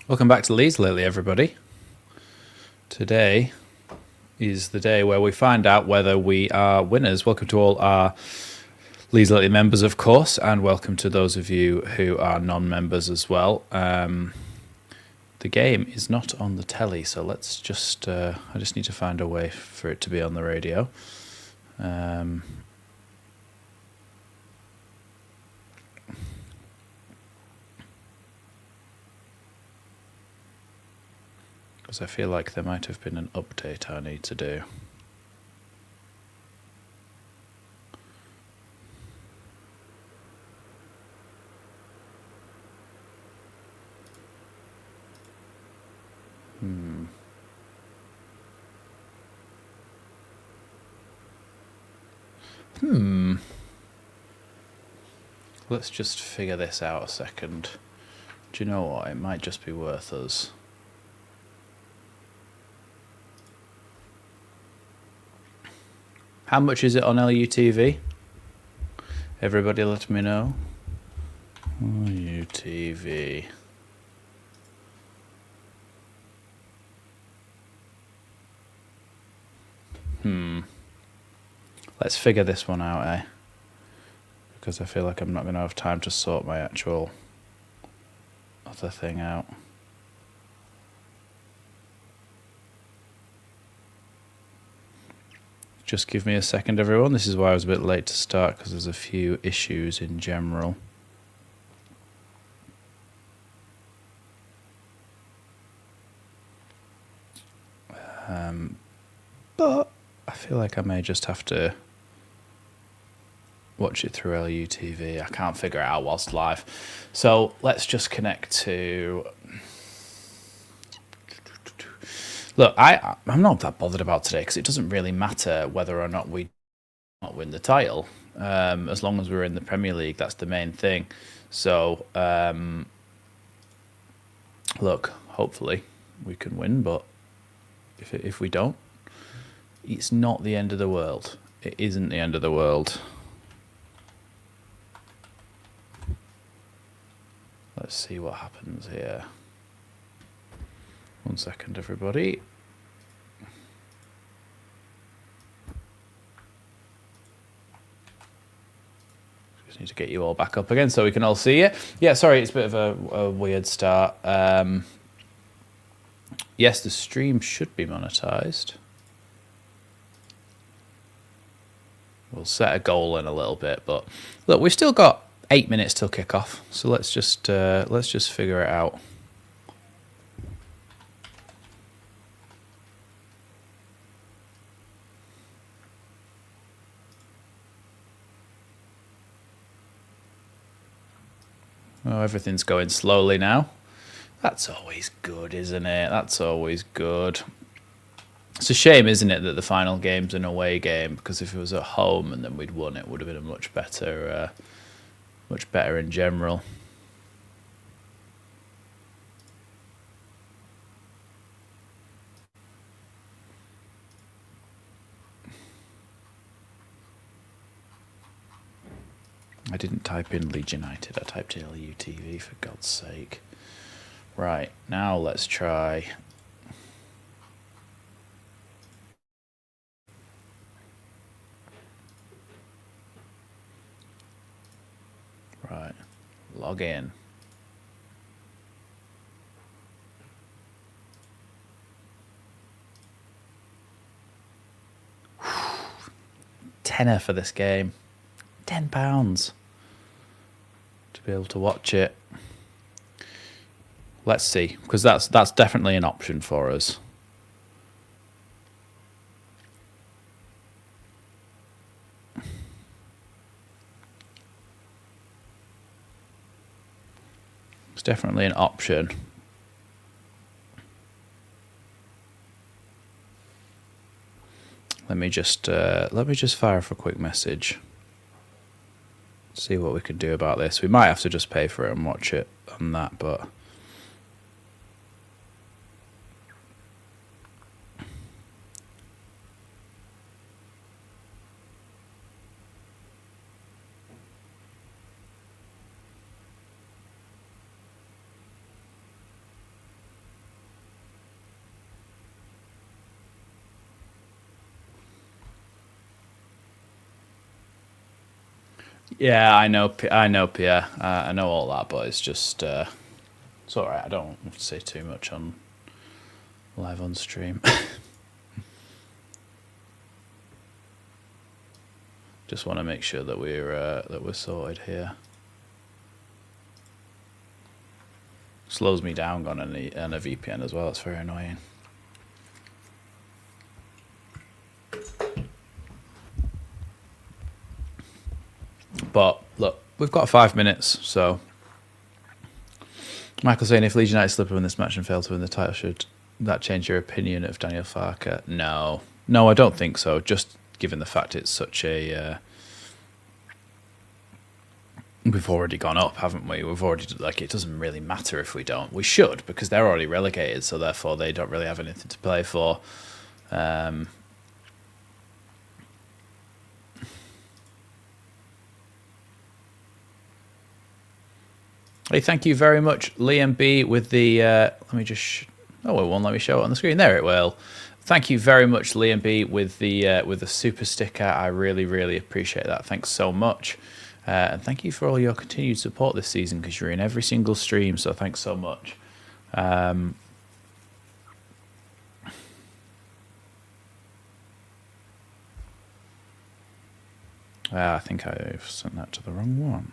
Welcome back to Leeds Lately, everybody. Today is the day where we find out whether we are winners. Welcome to all our Leeds Lately members, of course, and welcome to those of you who are non-members as well. The game is not on the telly, so let's just... I just need to find a way for it to be on the radio. Because I feel like there might have been an update I need to do. Let's just figure this out a second. Do you know what? It might just be worth us. How much is it on LUTV? Everybody let me know. LUTV. Let's figure this one out, eh? Because I feel like I'm not going to have time to sort my actual other thing out. Just give me a second, everyone. This is why I was a bit late to start, because there's a few issues in general. But I feel like I may just have to watch it through LUTV. I can't figure it out whilst live. So let's just connect to... Look, I'm not that bothered about today because it doesn't really matter whether or not we win the title. As long as we're in the Premier League, that's the main thing. So, look, hopefully we can win, but if we don't, it's not the end of the world. It isn't the end of the world. Let's see what happens here. 1 second, everybody. Just need to get you all back up again so we can all see you. Yeah, sorry, it's a bit of a weird start. Yes, the stream should be monetized. We'll set a goal in a little bit, but look, we've still got 8 minutes till kick off, so let's just figure it out. Oh, everything's going slowly now. That's always good, isn't it? That's always good. It's a shame, isn't it, that the final game's an away game, because if it was at home and then we'd won, it would have been a much better in general. I didn't type in Leeds United, I typed in LUTV, for God's sake. Right, now let's try... Right, log in. £10 for this game. £10 to be able to watch it. Let's see, because that's definitely an option for us. It's definitely an option. Let me just fire off a quick message. See what we can do about this. We might have to just pay for it and watch it on that, but Yeah, I know, Pierre. I know all that, but it's just it's all right. I don't have to say too much on live on stream. Just want to make sure that we're sorted here. Slows me down on a VPN as well. It's very annoying. But look, we've got 5 minutes, so Michael saying if Leeds United slip up in this match and fail to win the title, should that change your opinion of Daniel Farke? No, I don't think so. Just given the fact it's such a we've already gone up, haven't we? We've already, like, it doesn't really matter if we don't. We should, because they're already relegated, so therefore they don't really have anything to play for. Hey, thank you very much, Liam B, with the let me just oh, it won't let me show it on the screen. There it will. Thank you very much, Liam B, with the super sticker. I really appreciate that. Thanks so much. And thank you for all your continued support this season, because you're in every single stream, so thanks so much. I think I've sent that to the wrong one.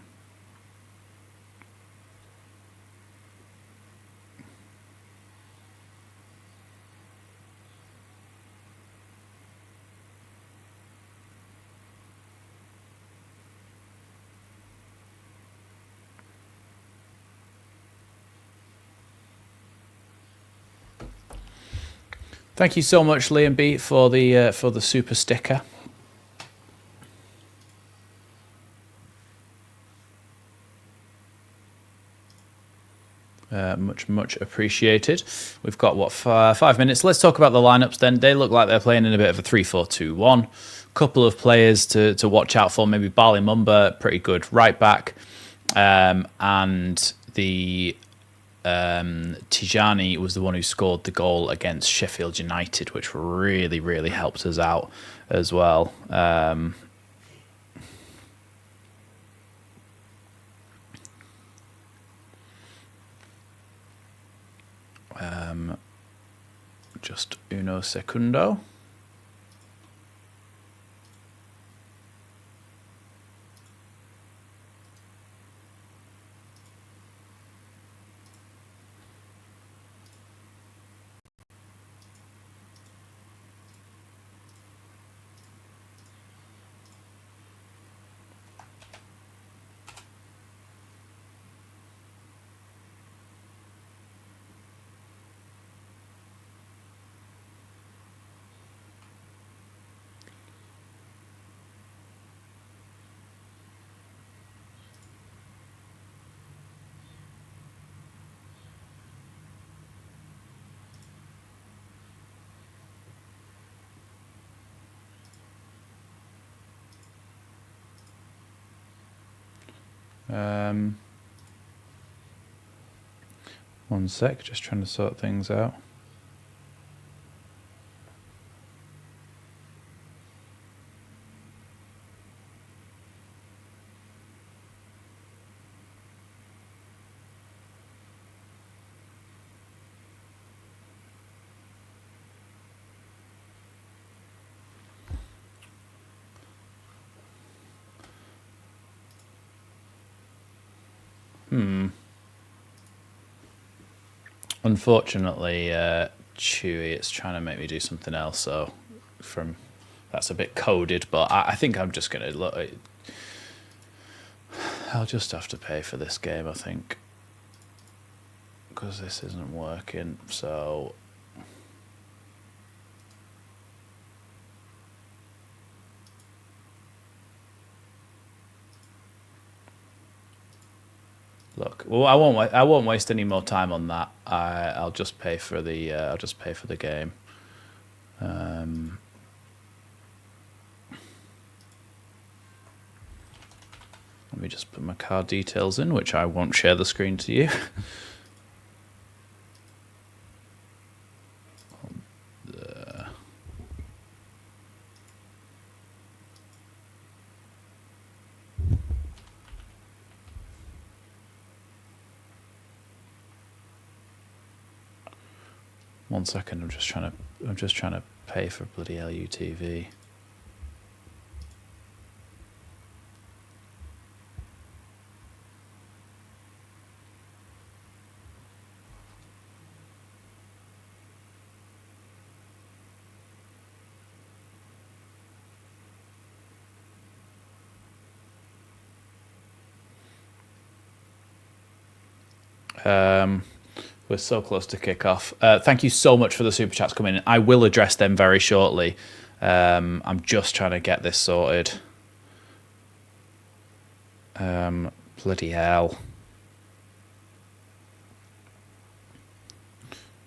Thank you so much, Liam B, for the super sticker. Much appreciated. We've got, what, 5 minutes. Let's talk about the lineups then. They look like they're playing in a bit of a 3-4-2-1. Couple of players to watch out for. Maybe Bali Mumba, pretty good right back. And the Tijani was the one who scored the goal against Sheffield United, which really helped us out as well. Just uno segundo. One sec, just trying to sort things out. Unfortunately, Chewy, it's trying to make me do something else. So, that's a bit coded, but I think I'm just gonna look. I'll just have to pay for this game, I think, because this isn't working. So. Look, well, I won't waste any more time on that. I'll just pay for the game. Let me just put my card details in, which I won't share the screen to you. 1 second. I'm just trying to pay for bloody LUTV. We're so close to kick-off. Thank you so much for the super chats coming in. I will address them very shortly. I'm just trying to get this sorted. Bloody hell.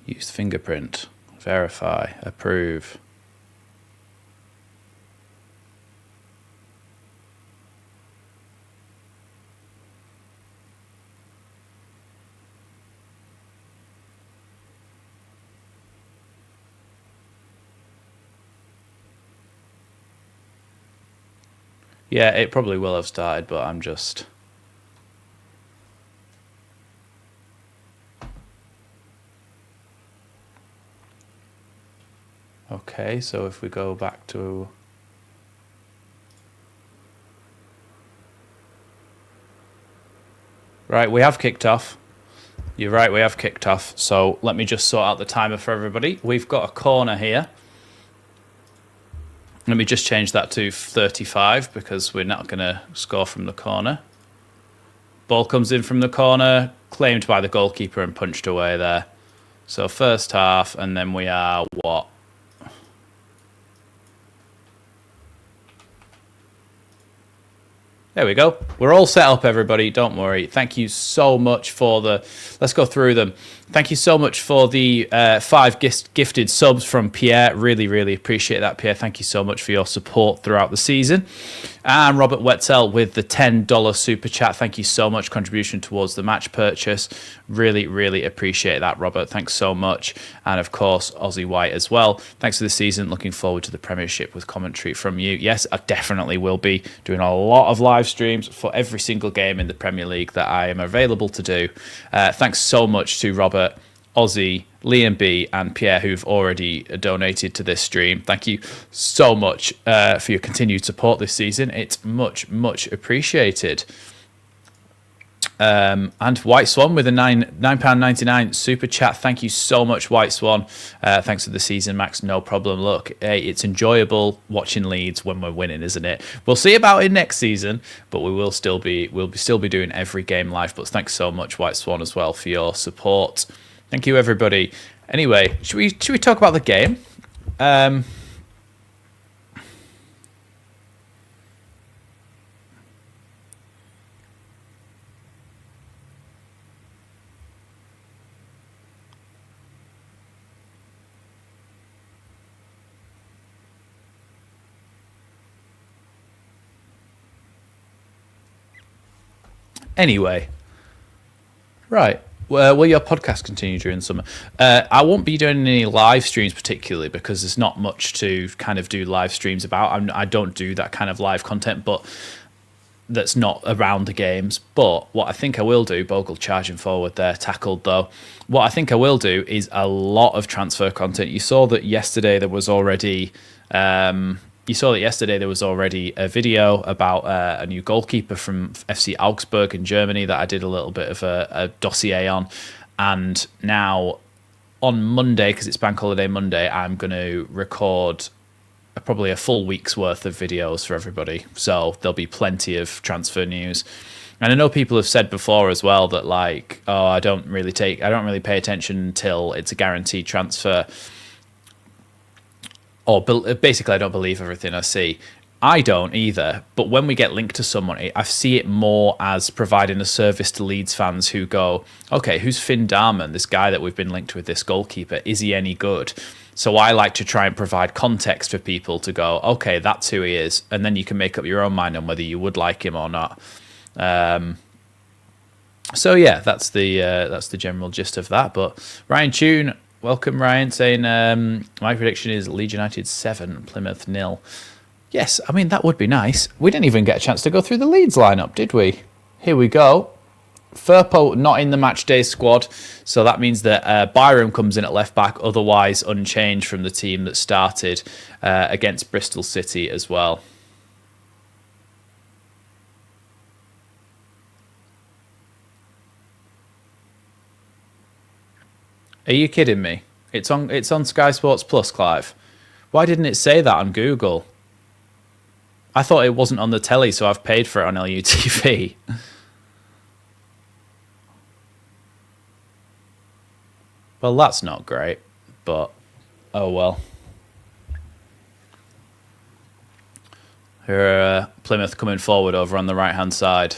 Use fingerprint. Verify. Approve. Yeah, it probably will have started, but I'm just... Okay, so if we go back to... Right, we have kicked off. You're right, we have kicked off. So let me just sort out the timer for everybody. We've got a corner here. Let me just change that to 35 because we're not going to score from the corner. Ball comes in from the corner, claimed by the goalkeeper and punched away there. So first half, and then we are, what? There we go. We're all set up, everybody. Don't worry. Thank you so much for the... Let's go through them. Thank you so much for the 5 gifted subs from Pierre. Really, really appreciate that, Pierre. Thank you so much for your support throughout the season. And Robert Wetzel with the $10 super chat. Thank you so much. Contribution towards the match purchase. Really, really appreciate that, Robert. Thanks so much. And of course, Aussie White as well. Thanks for the season. Looking forward to the Premiership with commentary from you. Yes, I definitely will be doing a lot of live streams for every single game in the Premier League that I am available to do. Thanks so much to Robert, Aussie, Liam B, and Pierre, who've already donated to this stream. Thank you so much for your continued support this season. It's much, much appreciated. And White Swan with a £9.99 super chat. Thank you so much, White Swan. Thanks for the season, Max. No problem. Look, hey, it's enjoyable watching Leeds when we're winning, isn't it? We'll see about it next season, but we'll still be doing every game live. But thanks so much, White Swan, as well, for your support. Thank you, everybody. Anyway, should we talk about the game? Anyway, right. Will your podcast continue during the summer? I won't be doing any live streams particularly because there's not much to kind of do live streams about. I don't do that kind of live content, but that's not around the games. But what I think I will do, Bogle charging forward there, tackled though. What I think I will do is a lot of transfer content. You saw that yesterday there was already... a video about a new goalkeeper from FC Augsburg in Germany that I did a little bit of a dossier on. And now on Monday, because it's Bank Holiday Monday, I'm going to record probably a full week's worth of videos for everybody. So there'll be plenty of transfer news. And I know people have said before as well that like, oh, I don't really pay attention until it's a guaranteed transfer. Or basically, I don't believe everything I see. I don't either. But when we get linked to someone, I see it more as providing a service to Leeds fans who go, okay, who's Finn Darman, this guy that we've been linked with, this goalkeeper? Is he any good? So I like to try and provide context for people to go, okay, that's who he is. And then you can make up your own mind on whether you would like him or not. So yeah, that's the general gist of that. But Ryan Tune... Welcome, Ryan, saying my prediction is Leeds United 7, Plymouth 0. Yes, I mean, that would be nice. We didn't even get a chance to go through the Leeds lineup, did we? Here we go. Firpo not in the match day squad, so that means that Byram comes in at left back, otherwise unchanged from the team that started against Bristol City as well. Are you kidding me? It's on Sky Sports Plus, Clive. Why didn't it say that on Google? I thought it wasn't on the telly, so I've paid for it on LUTV. Well, that's not great, but oh well. Here, Plymouth coming forward over on the right-hand side.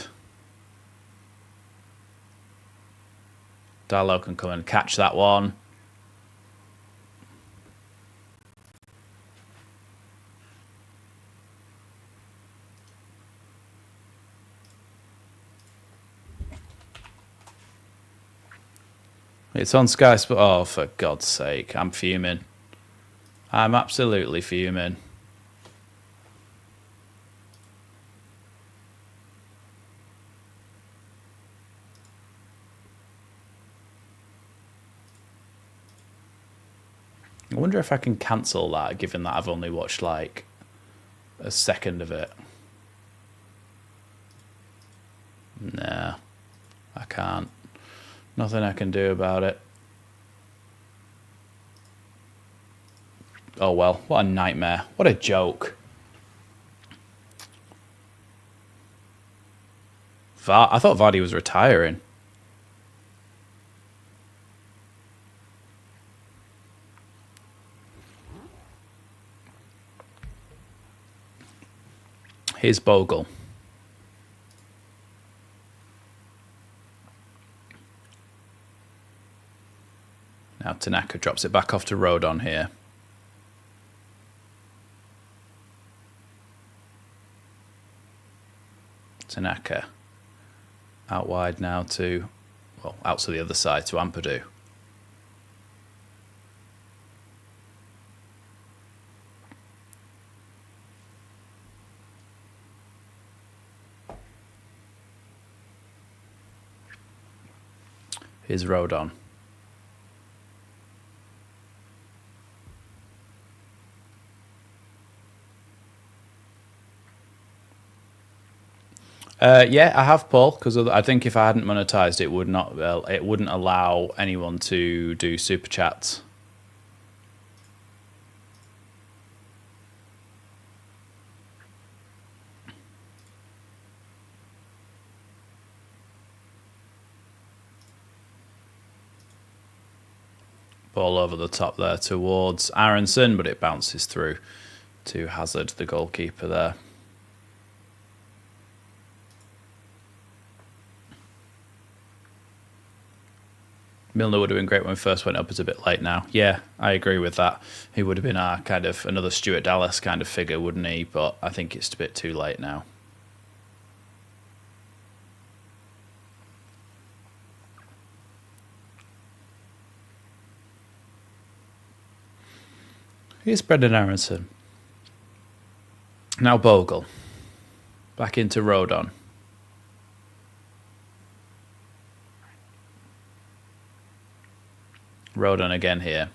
Darlow can come and catch that one. It's on Sky Sport. Oh, for God's sake. I'm fuming. I'm absolutely fuming. I wonder if I can cancel that, given that I've only watched like a second of it. Nah, I can't. Nothing I can do about it. Oh well, what a nightmare. What a joke. I thought Vardy was retiring. Here's Bogle. Now Tanaka drops it back off to Rodon here. Tanaka. Out wide now to, well, out to the other side to Ampadu. Here's Rodon. Yeah, I have, Paul, because I think if I hadn't monetized, it wouldn't allow anyone to do super chats. Ball over the top there towards Aronson, but it bounces through to Hazard, the goalkeeper there. Milner would have been great when we first went up. It's a bit late now. Yeah, I agree with that. He would have been our kind of another Stuart Dallas kind of figure, wouldn't he? But I think it's a bit too late now. Here's Brendan Aronson. Now Bogle. Back into Rodon. Rodon again here.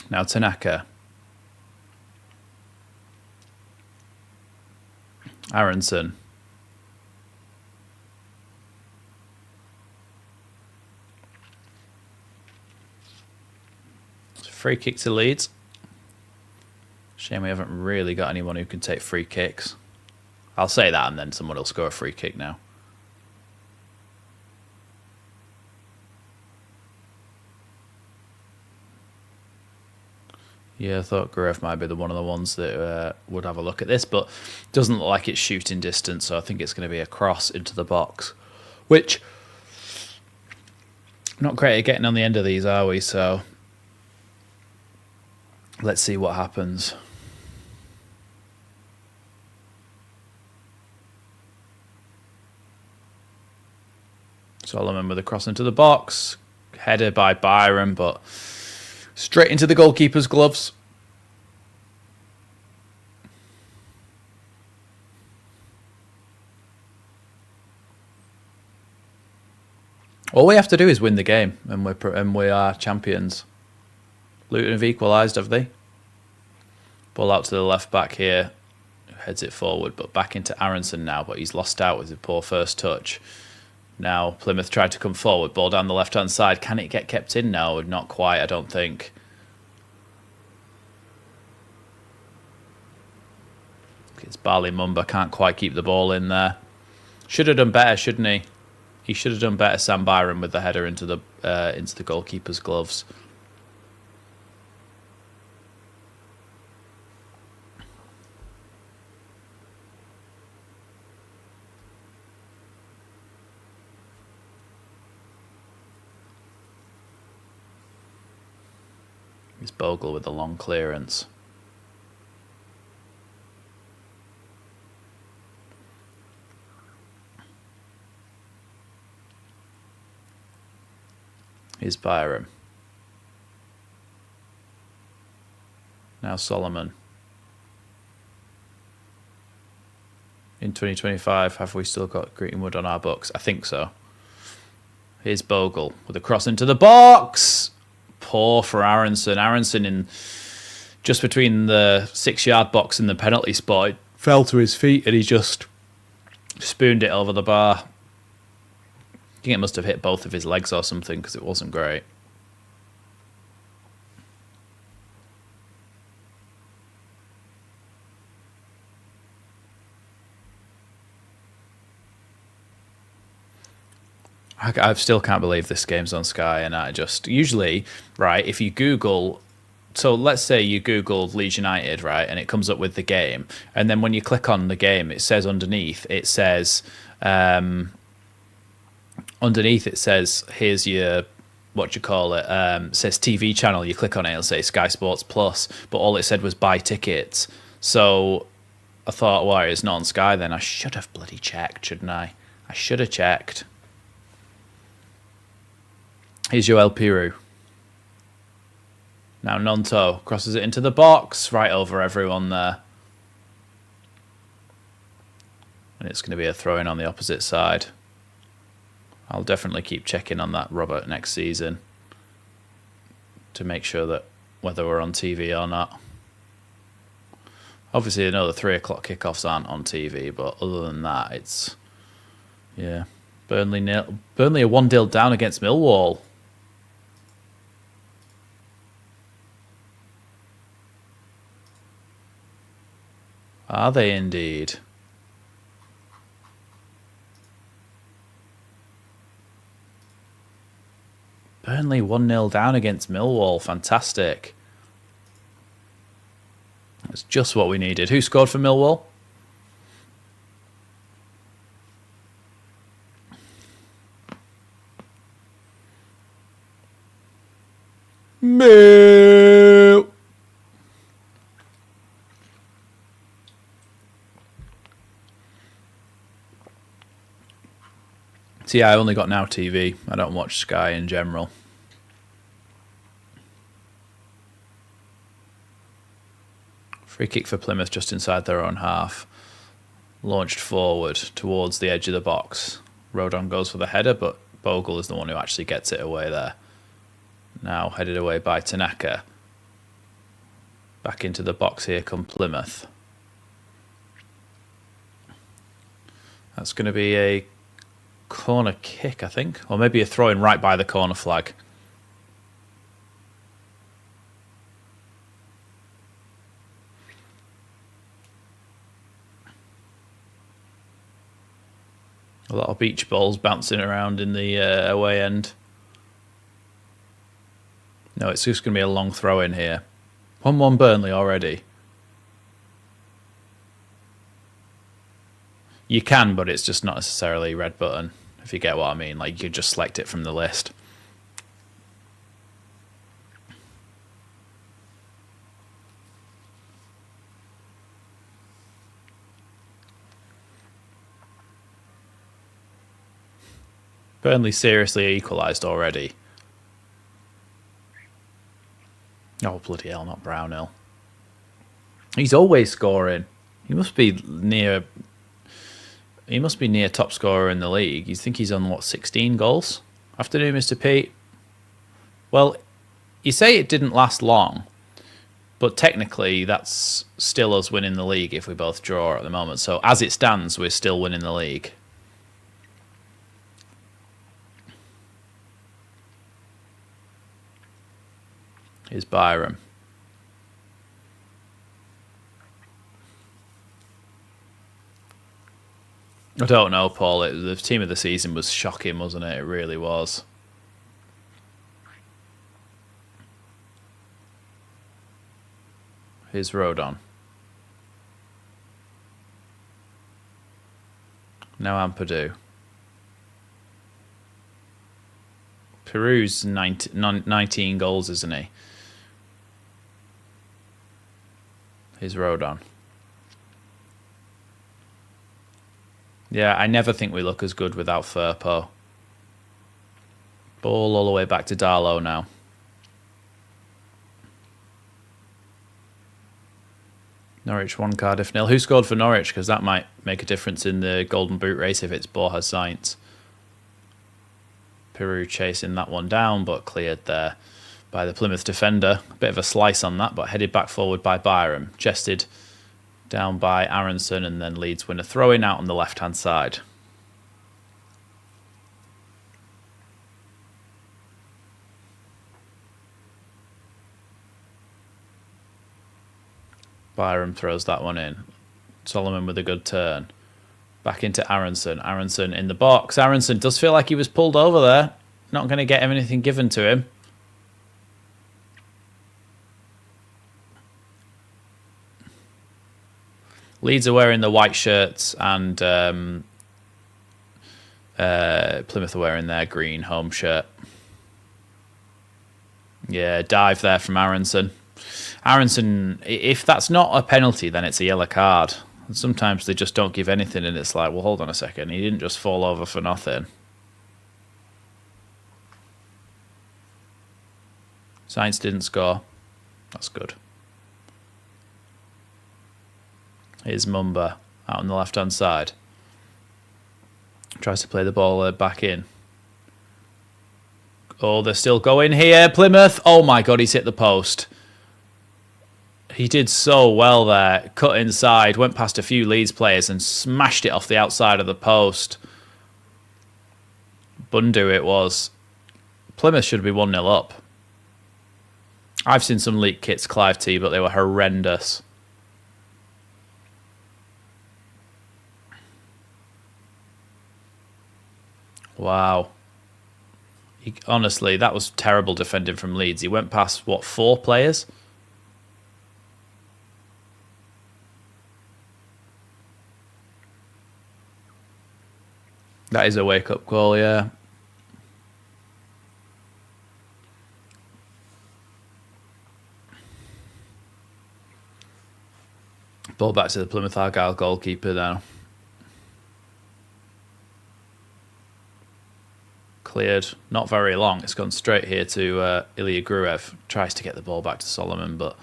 Now Tanaka. Aronson. Free kick to Leeds. Shame we haven't really got anyone who can take free kicks. I'll say that and then someone will score a free kick now. Yeah, I thought Grueff might be one of the ones that would have a look at this, but it doesn't look like it's shooting distance, so I think it's going to be a cross into the box, which not great at getting on the end of these, are we? So let's see what happens. Solomon with a cross into the box, header by Byram, but straight into the goalkeeper's gloves. All we have to do is win the game, and we are champions. Luton have equalised, have they? Ball out to the left back here, heads it forward, but back into Aronson now, but he's lost out with a poor first touch. Now Plymouth tried to come forward, ball down the left-hand side. Can it get kept in? No, not quite, I don't think. It's Barley Mumba, can't quite keep the ball in there. Should have done better, shouldn't he? He should have done better, Sam Byron, with the header into the goalkeeper's gloves. It's Bogle with a long clearance. Here's Byram. Now Solomon. In 2025, have we still got Greenwood on our books? I think so. Here's Bogle with a cross into the box. Poor for Aronson. Aronson in just between the 6-yard box and the penalty spot. It fell to his feet and he just spooned it over the bar. I think it must have hit both of his legs or something because it wasn't great. I still can't believe this game's on Sky, and I just usually, right, if you Google, so let's say you Google Leeds United, right, and it comes up with the game, and then when you click on the game, it says underneath, it says here's your, says TV channel. You click on it, it'll say Sky Sports Plus, but all it said was buy tickets. So I thought, well, it's not on Sky then. I should have bloody checked, shouldn't I? I should have checked. Here's Joel Piroux. Now Nonto crosses it into the box, right over everyone there. And it's going to be a throw-in on the opposite side. I'll definitely keep checking on that, Robert, next season to make sure that whether we're on TV or not. Obviously, I know the 3 o'clock kickoffs aren't on TV, but other than that, it's, yeah. Burnley a 1-0 down against Millwall. Are they indeed? Burnley 1-0 down against Millwall. Fantastic. That's just what we needed. Who scored for Millwall? Mill. See, I only got Now TV. I don't watch Sky in general. Free kick for Plymouth just inside their own half. Launched forward towards the edge of the box. Rodon goes for the header, but Bogle is the one who actually gets it away there. Now headed away by Tanaka. Back into the box here come Plymouth. That's going to be a corner kick, I think. Or maybe a throw-in right by the corner flag. A lot of beach balls bouncing around in the away end. No, it's just going to be a long throw-in here. 1-1 Burnley already. You can, but it's just not necessarily red button, if you get what I mean. Like, you could just select it from the list. Burnley seriously equalised already. Oh, bloody hell, not Brownhill. He's always scoring. He must be near top scorer in the league. You think he's on, what, 16 goals? Afternoon, Mr. Pete. Well, you say it didn't last long, but technically that's still us winning the league if we both draw at the moment. So as it stands, we're still winning the league. Here's Byram. I don't know, Paul. The team of the season was shocking, wasn't it? It really was. Here's Rodon. Now Ampadu. Peru's 19 goals, isn't he? Here's Rodon. Yeah, I never think we look as good without Firpo. Ball all the way back to Darlow now. Norwich 1, Cardiff 0. Who scored for Norwich? Because that might make a difference in the Golden Boot race if it's Borja Sainz. Peru chasing that one down, but cleared there by the Plymouth defender. A bit of a slice on that, but headed back forward by Byram. Chested down by Aronson, and then Leeds win a throw-in out on the left-hand side. Byram throws that one in. Solomon with a good turn. Back into Aronson. Aronson in the box. Aronson does feel like he was pulled over there. Not going to get anything given to him. Leeds are wearing the white shirts, and Plymouth are wearing their green home shirt. Yeah, dive there from Aronson. Aronson, if that's not a penalty, then it's a yellow card. And sometimes they just don't give anything, and it's like, well, hold on a second. He didn't just fall over for nothing. Sainz didn't score. That's good. Here's Mumba out on the left-hand side. Tries to play the ball back in. Oh, they're still going here. Plymouth. Oh, my God, he's hit the post. He did so well there. Cut inside, went past a few Leeds players and smashed it off the outside of the post. Bundu it was. Plymouth should be 1-0 up. I've seen some leaked kits, Clive T, but they were horrendous. Wow. Honestly, that was terrible defending from Leeds. He went past, what, 4 players? That is a wake-up call, yeah. Ball back to the Plymouth Argyle goalkeeper now. Cleared, not very long. It's gone straight here to Ilya Gruev. Tries to get the ball back to Solomon, but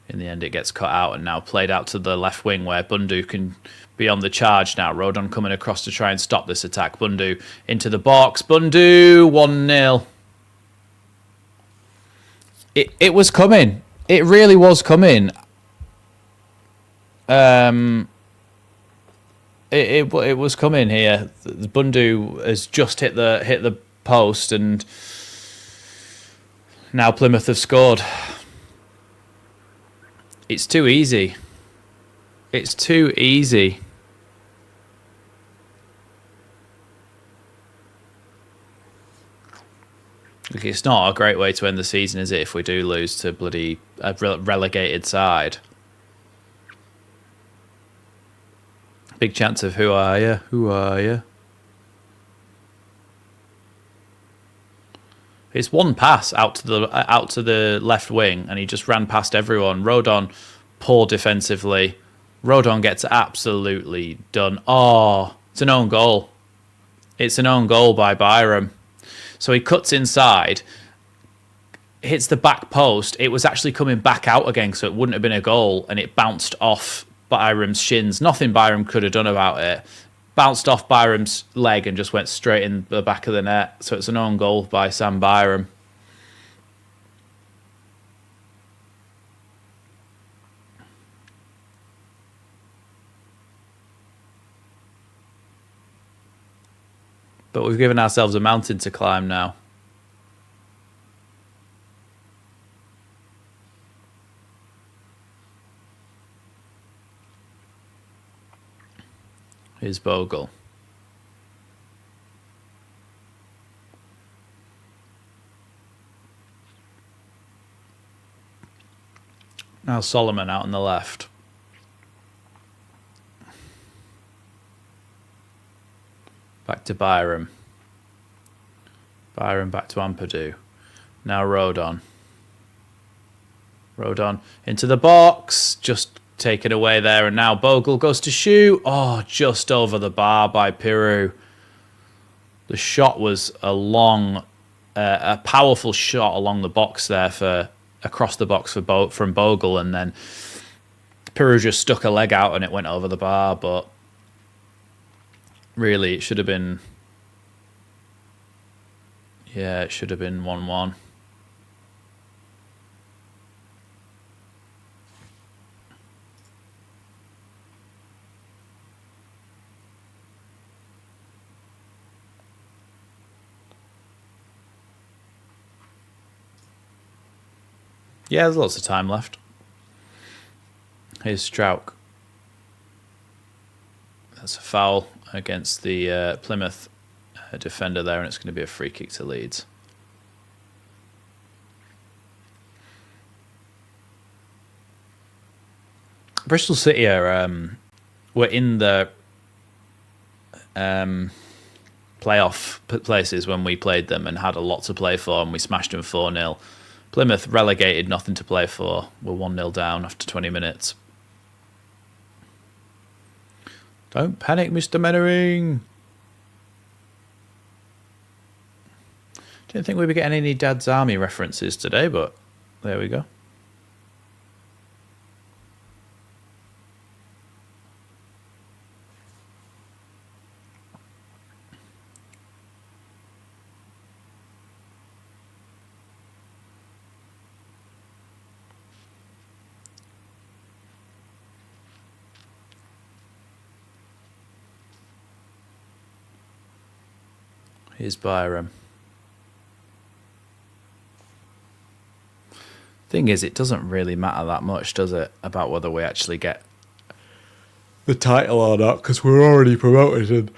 in the end it gets cut out and now played out to the left wing where Bundu can be on the charge now. Rodon coming across to try and stop this attack. Bundu into the box. Bundu, 1-0. It was coming. It really was coming. It was coming here. Bundu has just hit the post, and now Plymouth have scored. It's too easy. It's too easy. Look, it's not a great way to end the season, is it, if we do lose to bloody a relegated side? Big chance of who are you? Who are you? It's one pass out to the left wing, and he just ran past everyone. Rodon, poor defensively. Rodon gets absolutely done. Oh, it's an own goal. It's an own goal by Byram. So he cuts inside, hits the back post. It was actually coming back out again, so it wouldn't have been a goal, and it bounced off Byram's shins. Nothing Byram could have done about it. bounced off Byram's leg and just went straight in the back of the net. So it's an own goal by Sam Byram. But we've given ourselves a mountain to climb now. Here's Bogle. Now Solomon out on the left. Back to Byram. Byram back to Ampadu. Now Rodon. Rodon into the box. Just taken away there. And now Bogle goes to shoot. Oh, just over the bar by Piru. The shot was a powerful shot along the box there across the box from Bogle. And then Piru just stuck a leg out and it went over the bar. But really, it should have been... Yeah, it should have been 1-1. Yeah, there's lots of time left. Here's Strauch. That's a foul against the Plymouth defender there, and it's going to be a free kick to Leeds. Bristol City were in the playoff places when we played them and had a lot to play for, and we smashed them 4-0. Plymouth relegated, nothing to play for. We're 1-0 down after 20 minutes. Don't panic, Mr. Mannering. Didn't think we'd be getting any Dad's Army references today, but there we go. Here's Byram. Thing is, it doesn't really matter that much, does it, about whether we actually get the title or not, because we're already promoted, and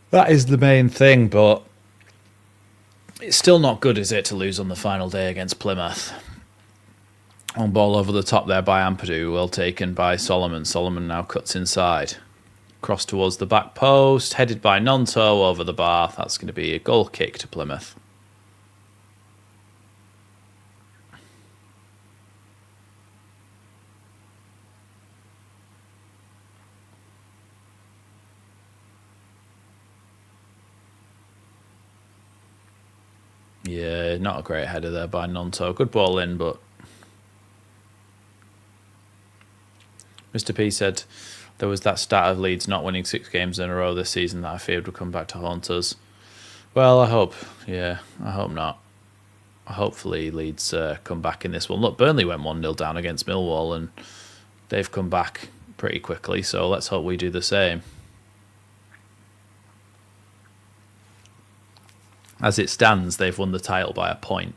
that is the main thing. But it's still not good, is it, to lose on the final day against Plymouth? On ball over the top there by Ampadu, well taken by Solomon. Solomon now cuts inside. Cross towards the back post, headed by Nonto over the bar. That's going to be a goal kick to Plymouth. Yeah, not a great header there by Nonto. Good ball in, but Mr. P said there was that stat of Leeds not winning 6 games in a row this season that I feared would come back to haunt us. Well, I hope. Yeah, I hope not. Hopefully Leeds come back in this one. Look, Burnley went 1-0 down against Millwall and they've come back pretty quickly, so let's hope we do the same. As it stands, they've won the title by a point.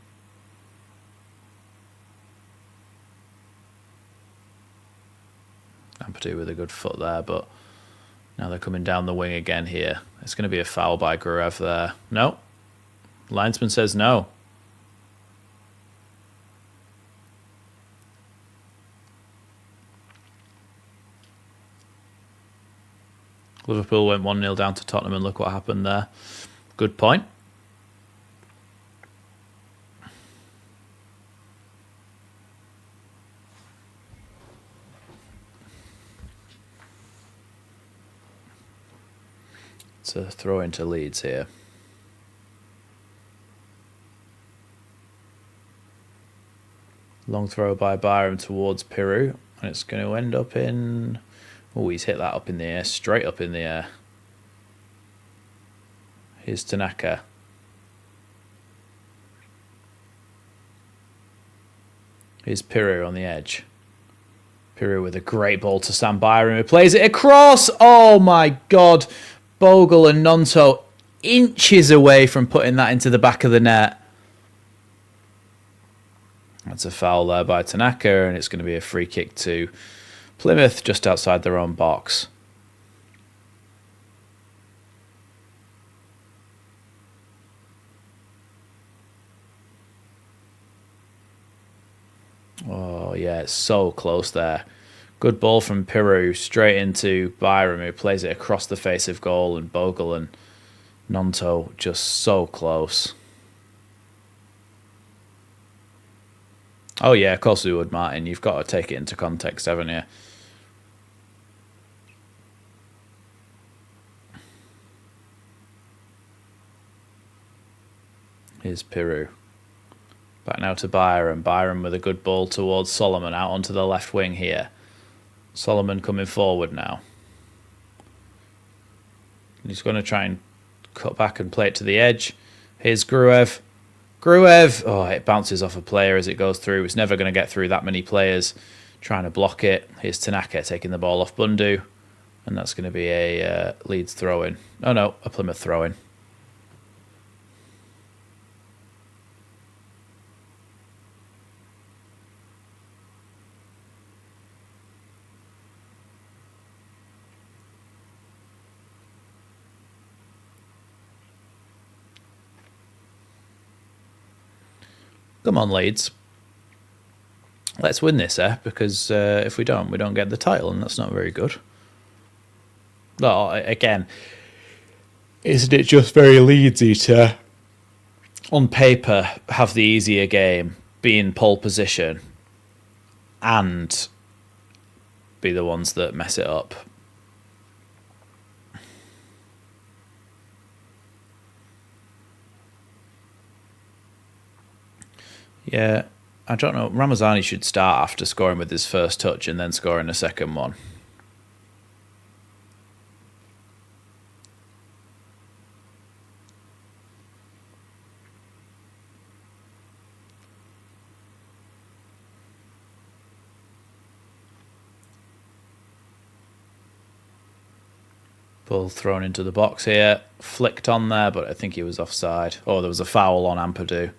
Ampadu with a good foot there, but now they're coming down the wing again here. It's going to be a foul by Gruev there. No. Linesman says no. Liverpool went 1-0 down to Tottenham and look what happened there. Good point. It's a throw into Leeds here. Long throw by Byram towards Piru. And it's going to end up in... Oh, he's hit that up in the air, straight up in the air. Here's Tanaka. Here's Piru on the edge. Piru with a great ball to Sam Byram, who plays it across. Oh my God. Bogle and Nonto inches away from putting that into the back of the net. That's a foul there by Tanaka, and it's going to be a free kick to Plymouth just outside their own box. Oh, yeah, it's so close there. Good ball from Piru straight into Byram, who plays it across the face of goal, and Bogle and Nonto just so close. Oh, yeah, of course we would, Martin. You've got to take it into context, haven't you? Here's Piru. Back now to Byram. Byram with a good ball towards Solomon out onto the left wing here. Solomon coming forward now. He's going to try and cut back and play it to the edge. Here's Gruev. Gruev! Oh, it bounces off a player as it goes through. It's never going to get through that many players trying to block it. Here's Tanaka taking the ball off Bundu. And that's going to be a Leeds throw-in. Oh, no, a Plymouth throw-in. Come on, Leeds. Let's win this, because if we don't get the title, and that's not very good. Well, again, isn't it just very Leedsy to, on paper, have the easier game, be in pole position, and be the ones that mess it up? Yeah, I don't know. Ramazani should start after scoring with his first touch and then scoring a second one. Ball thrown into the box here. Flicked on there, but I think he was offside. Oh, there was a foul on Ampadu.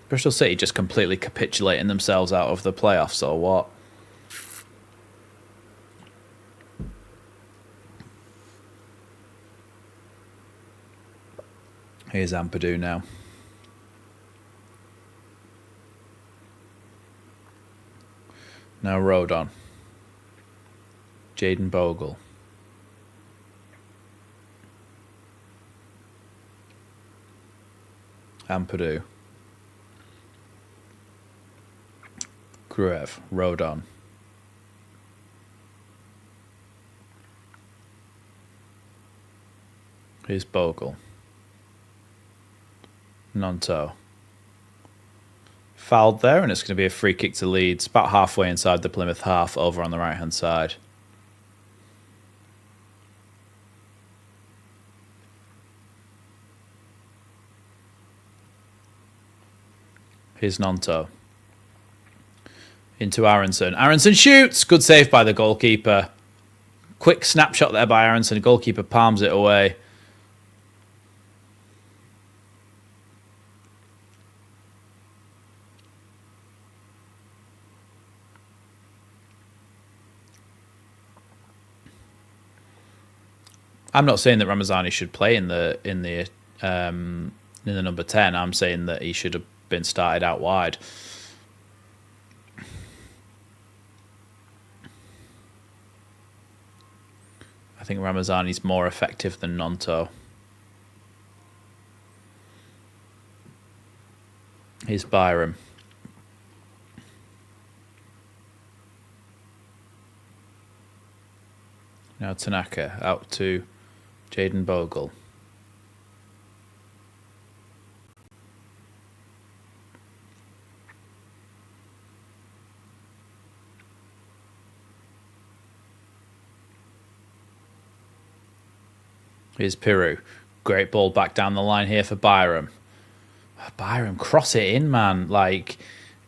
Bristol City just completely capitulating themselves out of the playoffs, or what? Here's Ampadu now. Now Rodon. Jaden Bogle. Ampadu. Gruev. Rodon. Here's Bogle. Nonto. Fouled there, and it's going to be a free kick to Leeds, about halfway inside the Plymouth half, over on the right-hand side. Here's Nonto. Into Aronson. Aronson shoots! Good save by the goalkeeper. Quick snapshot there by Aronson. Goalkeeper palms it away. I'm not saying that Ramazani should play in the number 10. I'm saying that he should have been started out wide. I think Ramazani's more effective than Nonto. Here's Byram. Now Tanaka out to Jaden Bogle. Here's Piru. Great ball back down the line here for Byram. Byram, cross it in, man. Like,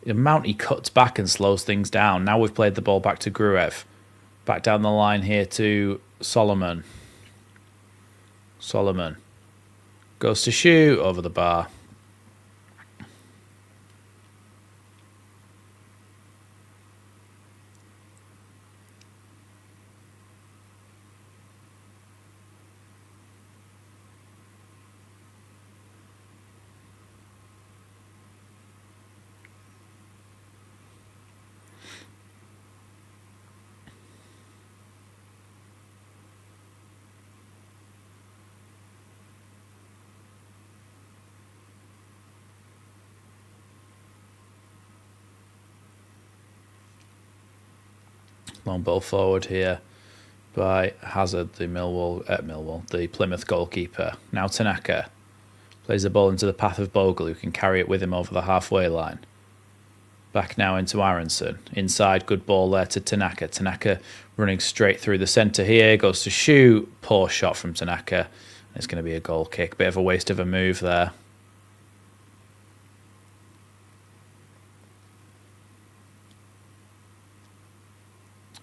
the amount he cuts back and slows things down. Now we've played the ball back to Gruev. Back down the line here to Solomon. Solomon goes to shoot over the bar. Long ball forward here by Hazard, the Plymouth goalkeeper. Now Tanaka plays the ball into the path of Bogle, who can carry it with him over the halfway line. Back now into Aronson. Inside, good ball there to Tanaka. Tanaka running straight through the centre here, goes to shoot. Poor shot from Tanaka. It's going to be a goal kick. Bit of a waste of a move there.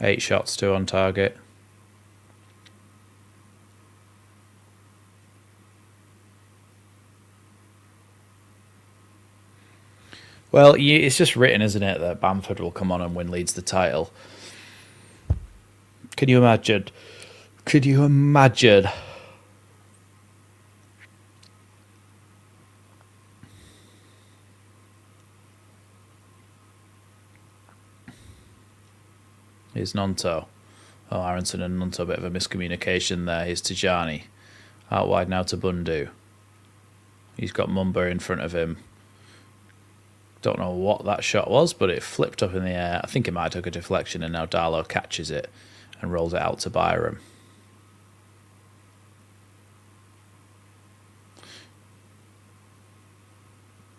Eight shots, 2 on target. Well, it's just written, isn't it, that Bamford will come on and win Leeds the title. Can you imagine? Could you imagine? Here's Nonto. Oh, Aronson and Nonto, a bit of a miscommunication there. Here's Tijani. Out wide now to Bundu. He's got Mumba in front of him. Don't know what that shot was, but it flipped up in the air. I think it might have took a deflection, and now Darlow catches it and rolls it out to Byram.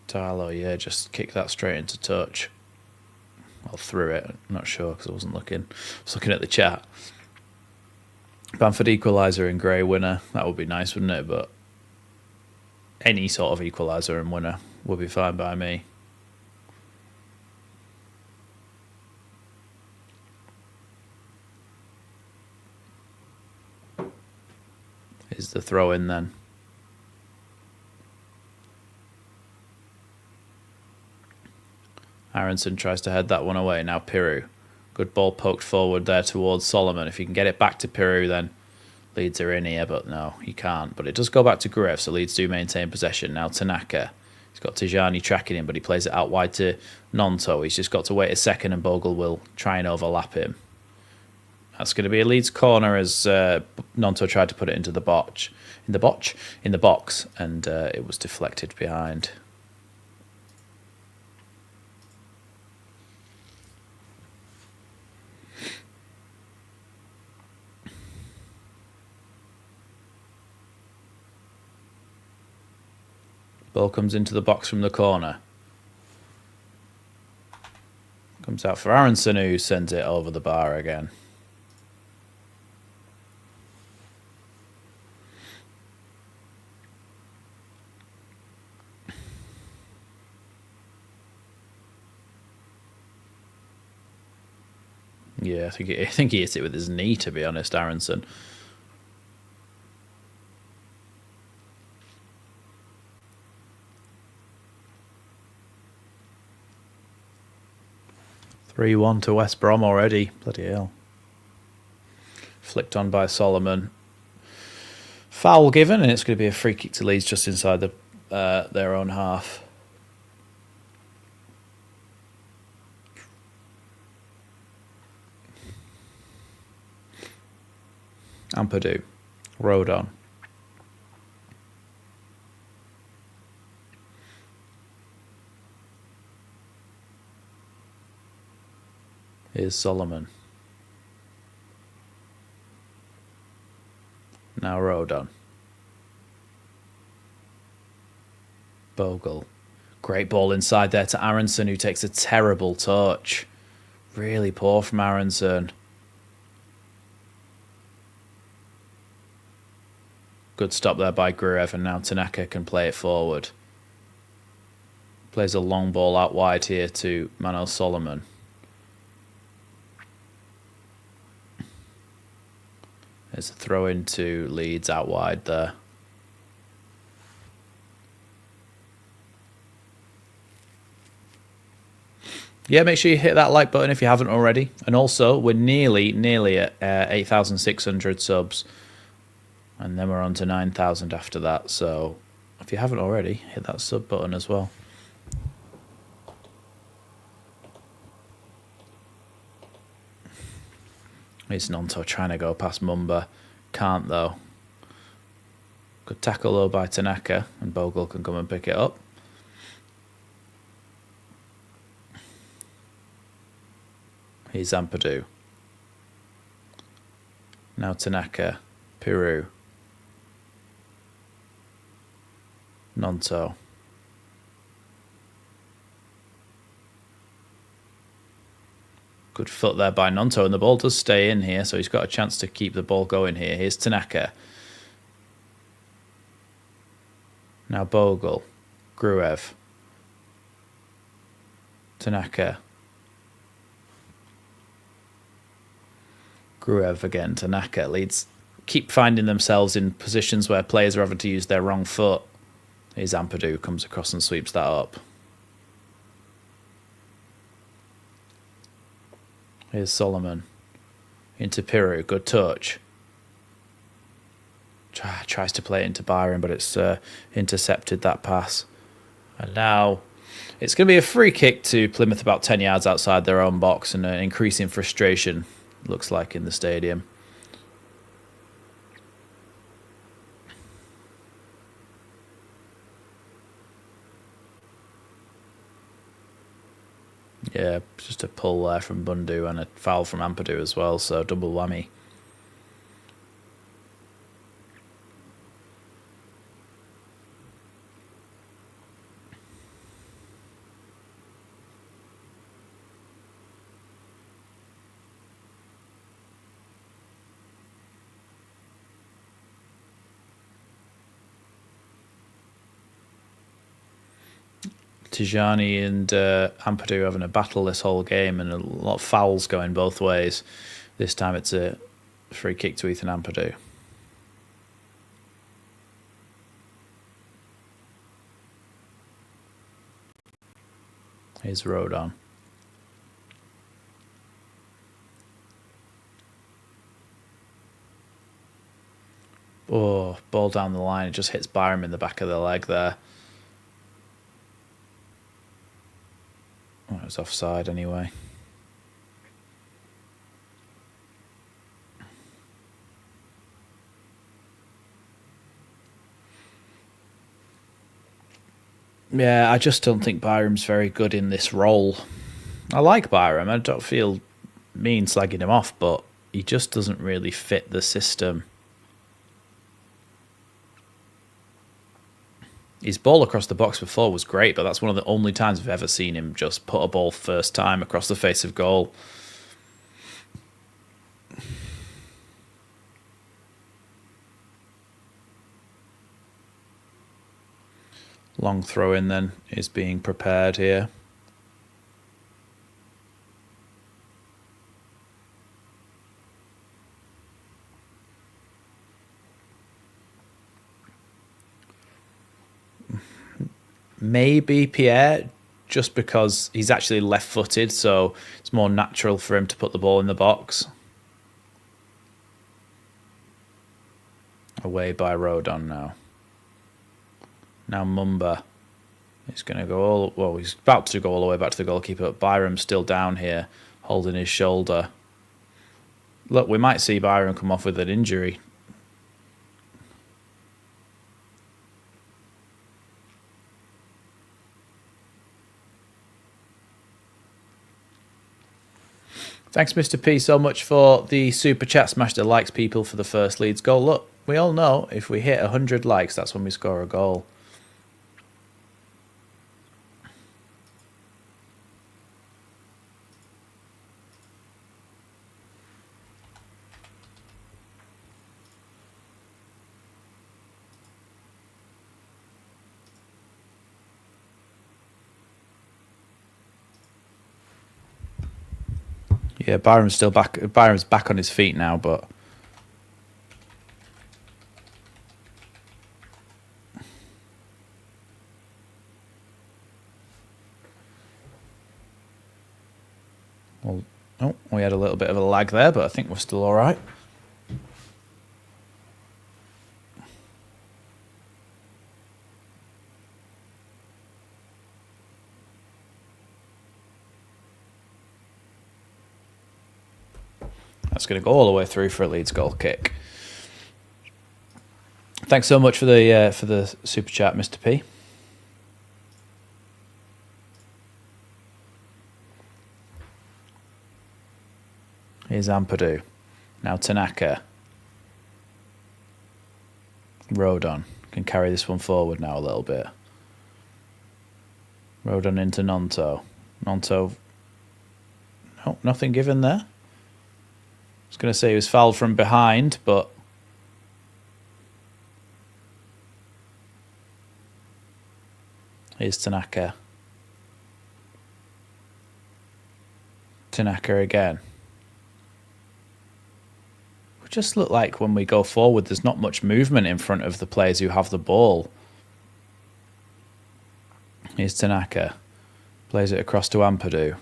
Darlow, yeah, just kicked that straight into touch. Well, through it. I'm not sure because I wasn't looking. I was looking at the chat. Bamford equaliser and Gray winner. That would be nice, wouldn't it? But any sort of equaliser and winner would be fine by me. Is the throw in then? Aronson tries to head that one away. Now Piru. Good ball poked forward there towards Solomon. If he can get it back to Piru, then Leeds are in here, but no, he can't. But it does go back to Gruev, so Leeds do maintain possession. Now Tanaka. He's got Tijani tracking him, but he plays it out wide to Nonto. He's just got to wait a second and Bogle will try and overlap him. That's going to be a Leeds corner as Nonto tried to put it into the box. In the box, and it was deflected behind. Ball comes into the box from the corner. Comes out for Aronson, who sends it over the bar again. Yeah, I think he hit it with his knee, to be honest, Aronson. (3-1) to West Brom already. Bloody hell. Flicked on by Solomon. Foul given, and it's going to be a free kick to Leeds just inside their own half. Ampadu. Rodon. Here's Solomon. Now Rodon. Bogle. Great ball inside there to Aronson, who takes a terrible touch. Really poor from Aronson. Good stop there by Gruev, and now Tanaka can play it forward. Plays a long ball out wide here to Manuel Solomon. There's a throw into Leeds out wide there. Yeah, make sure you hit that like button if you haven't already. And also, we're nearly at 8,600 subs. And then we're on to 9,000 after that. So if you haven't already, hit that sub button as well. It's Nonto trying to go past Mumba. Can't though. Good tackle though by Tanaka, and Bogle can come and pick it up. Here's Ampadu. Now Tanaka, Peru. Nonto. Good foot there by Nonto, and the ball does stay in here, so he's got a chance to keep the ball going here. Here's Tanaka. Now Bogle. Gruev. Tanaka. Gruev again. Tanaka. Leeds keep finding themselves in positions where players are having to use their wrong foot. Here's Ampadu, comes across and sweeps that up. Here's Solomon. Into Piru, good touch. Tries to play it into Byron, but it's intercepted that pass. And now it's going to be a free kick to Plymouth about 10 yards outside their own box, and an increasing frustration, looks like, in the stadium. Yeah, just a pull there from Bundu and a foul from Ampadu as well, so double whammy. Tijani and Ampadu having a battle this whole game, and a lot of fouls going both ways. This time it's a free kick to Ethan Ampadu. Here's Rodon. Oh, ball down the line. It just hits Byram in the back of the leg there. Oh, it was offside anyway. Yeah, I just don't think Byram's very good in this role. I like Byram. I don't feel mean slagging him off, but he just doesn't really fit the system. His ball across the box before was great, but that's one of the only times I've ever seen him just put a ball first time across the face of goal. Long throw in then is being prepared here. Maybe Pierre, just because he's actually left-footed, so it's more natural for him to put the ball in the box. Away by Rodon now. Now Mumba is going to go he's about to go all the way back to the goalkeeper, but Byram's still down here, holding his shoulder. Look, we might see Byram come off with an injury. Thanks, Mr. P, so much for the super chat. Smash the likes, people, for the first Leeds goal. Look, we all know if we hit 100 likes, that's when we score a goal. Yeah, Byram's still back. Byram's back on his feet now, but well, oh, we had a little bit of a lag there, but I think we're still all right. That's going to go all the way through for a Leeds goal kick. Thanks so much for the super chat, Mr. P. Here's Ampadu. Now Tanaka. Rodon can carry this one forward now a little bit. Rodon into Nonto. Nonto. No, nothing given there. I was going to say he was fouled from behind, but here's Tanaka. Tanaka again. We just look like when we go forward, there's not much movement in front of the players who have the ball. Here's Tanaka. Plays it across to Ampadu.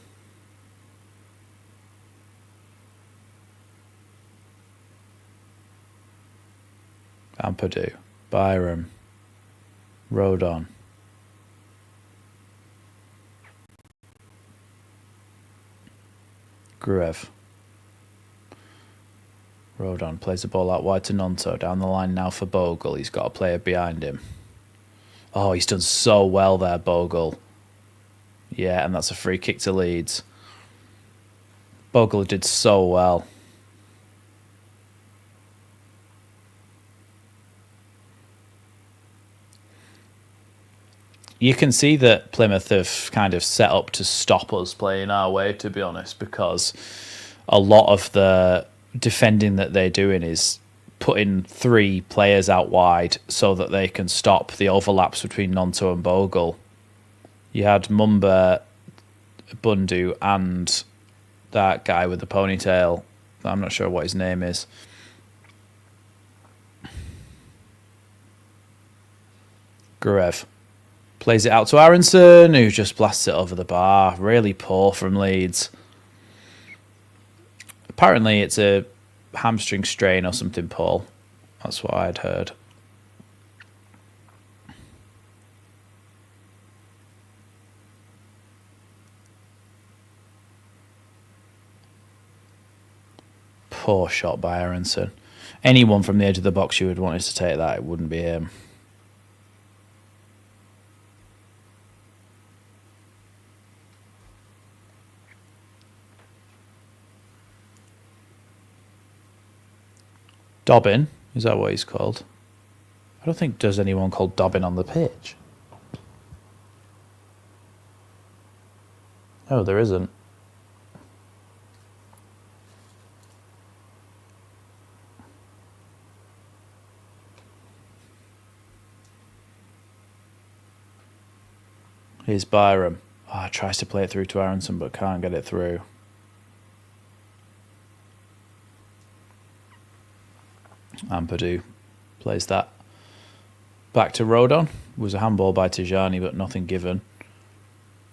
Ampadu. Byram. Rodon. Gruev. Rodon plays the ball out wide to Nonto. Down the line now for Bogle. He's got a player behind him. Oh, he's done so well there, Bogle. Yeah, and that's a free kick to Leeds. Bogle did so well. You can see that Plymouth have kind of set up to stop us playing our way, to be honest, because a lot of the defending that they're doing is putting 3 players out wide so that they can stop the overlaps between Nonto and Bogle. You had Mumba, Bundu, and that guy with the ponytail. I'm not sure what his name is. Gruev. Plays it out to Aronson, who just blasts it over the bar. Really poor from Leeds. Apparently it's a hamstring strain or something, Paul. That's what I'd heard. Poor shot by Aronson. Anyone from the edge of the box you would want us to take that, it wouldn't be him. Dobbin, is that what he's called? I don't think there's anyone called Dobbin on the pitch. Oh, there isn't. Here's Byram. Oh, tries to play it through to Aronson, but can't get it through. Ampadu plays that back to Rodon. It was a handball by Tijani, but nothing given.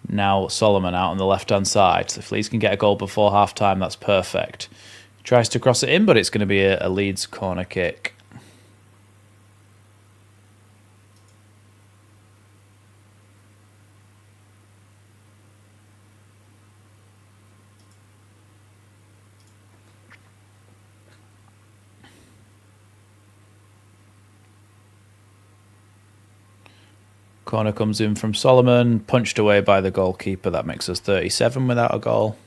Now Solomon out on the left-hand side. So if Leeds can get a goal before half-time, that's perfect. He tries to cross it in, but it's going to be a Leeds corner kick. Corner comes in from Solomon, punched away by the goalkeeper. That makes us 37 without a goal.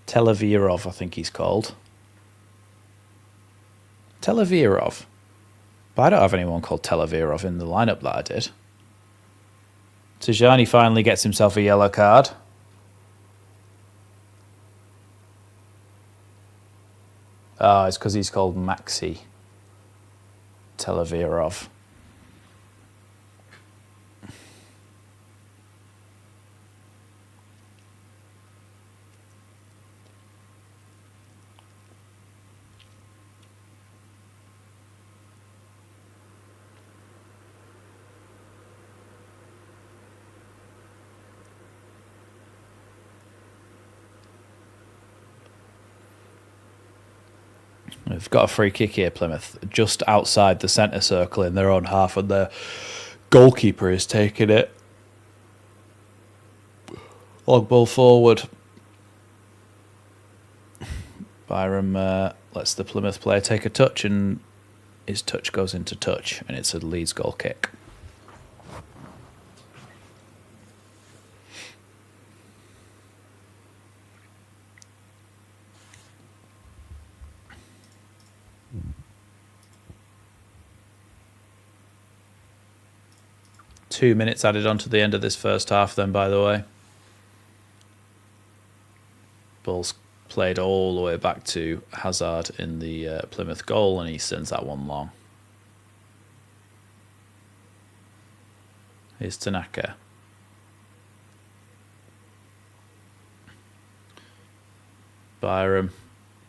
Televirov, I think he's called. Televirov? But I don't have anyone called Televirov in the lineup that I did. Tijani finally gets himself a yellow card. Oh, it's because he's called Maxi Televirov. We've got a free kick here, Plymouth, just outside the centre circle in their own half, and the goalkeeper is taking it. Long ball forward. Byram lets the Plymouth player take a touch, and his touch goes into touch, and it's a Leeds goal kick. Two minutes added on to the end of this first half then, by the way. Ball's played all the way back to Hazard in the Plymouth goal, and he sends that one long. Here's Tanaka. Byram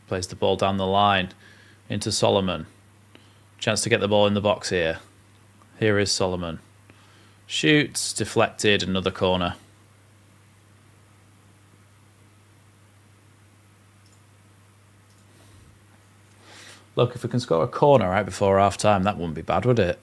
plays the ball down the line into Solomon. Chance to get the ball in the box here. Here is Solomon. Shoots, deflected, another corner. Look, if we can score a corner right before half time, that wouldn't be bad, would it?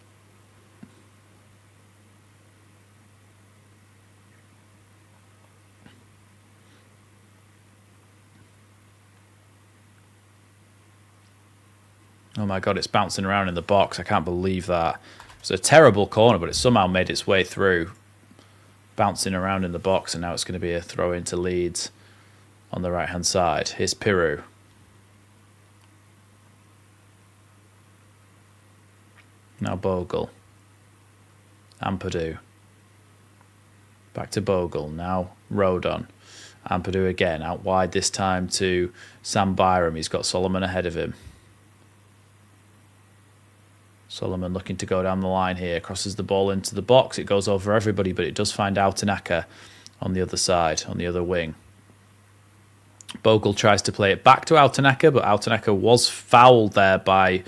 Oh my God, it's bouncing around in the box. I can't believe that. It's a terrible corner, but it somehow made its way through. Bouncing around in the box, and now it's going to be a throw into Leeds on the right-hand side. Here's Piru. Now Bogle. Ampadu. Back to Bogle. Now Rodon. Ampadu again. Out wide this time to Sam Byram. He's got Solomon ahead of him. Solomon looking to go down the line here. Crosses the ball into the box. It goes over everybody, but it does find Altanaka on the other side, on the other wing. Bogle tries to play it back to Altanaka, but Altanaka was fouled there by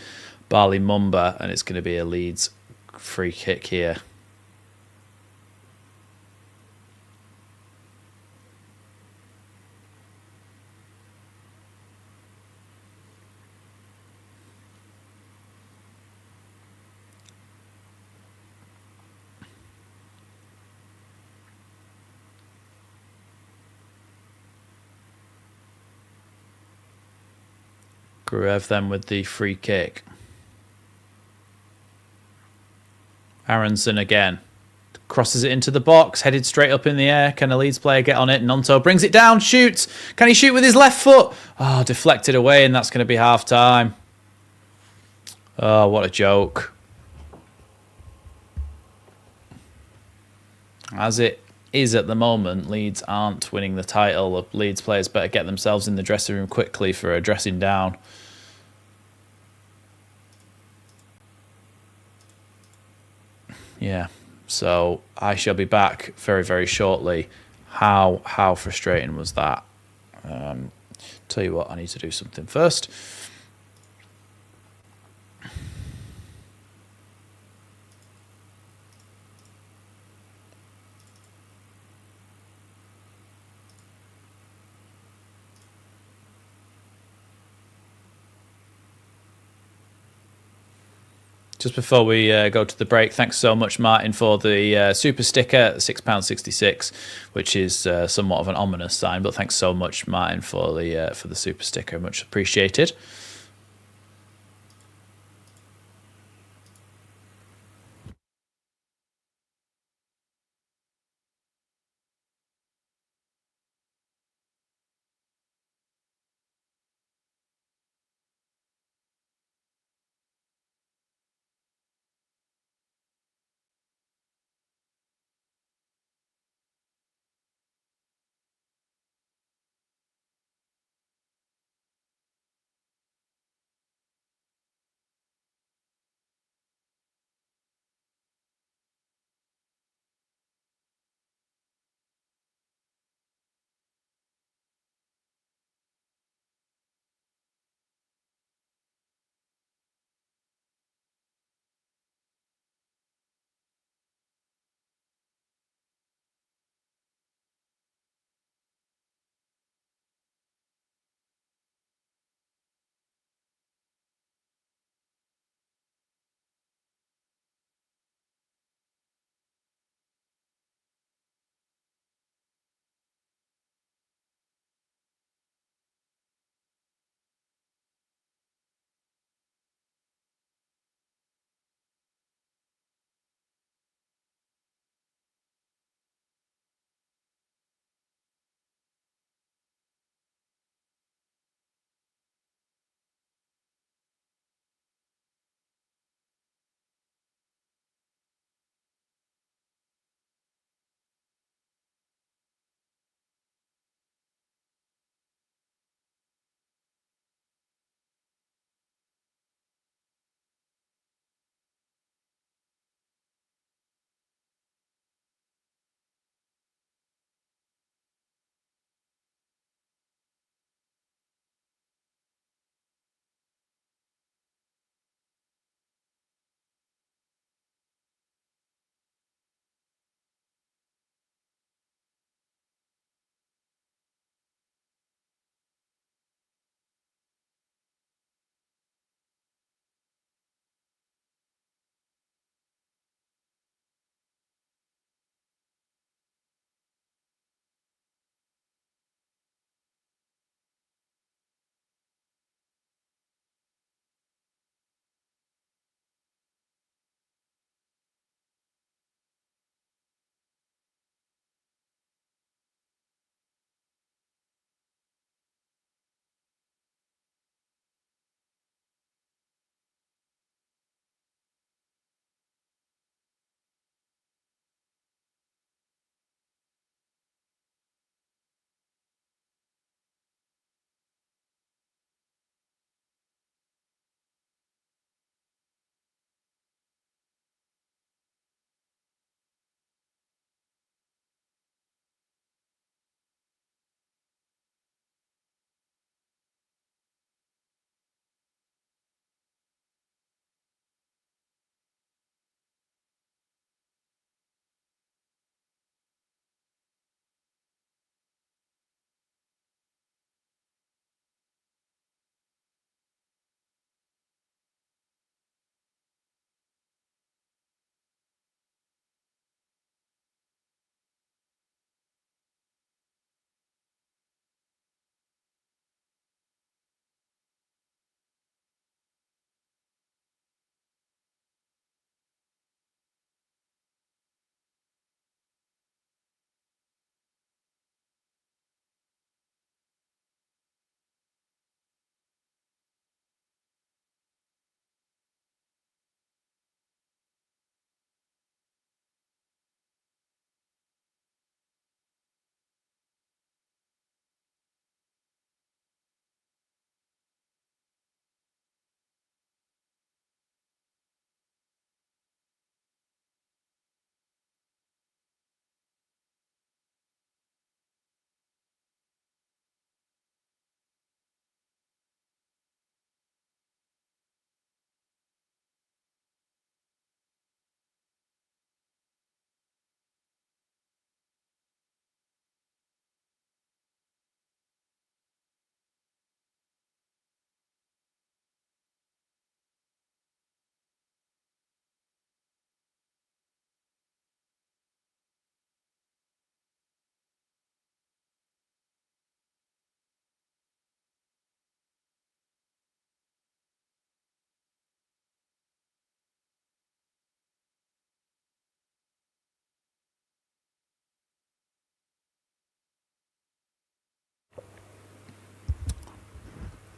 Bali Mumba, and it's going to be a Leeds free kick here. Gruev then with the free kick. Aronson again. Crosses it into the box, headed straight up in the air. Can a Leeds player get on it? Nonto brings it down, shoots. Can he shoot with his left foot? Oh, deflected away, and that's going to be half time. Oh, what a joke. As it is at the moment, Leeds aren't winning the title. The Leeds players better get themselves in the dressing room quickly for a dressing down. Yeah, so I shall be back very, very shortly. How frustrating was that? Tell you what, I need to do something first. Just before we go to the break, thanks so much, Martin, for the super sticker, £6.66, which is somewhat of an ominous sign. But thanks so much, Martin, for the super sticker, much appreciated.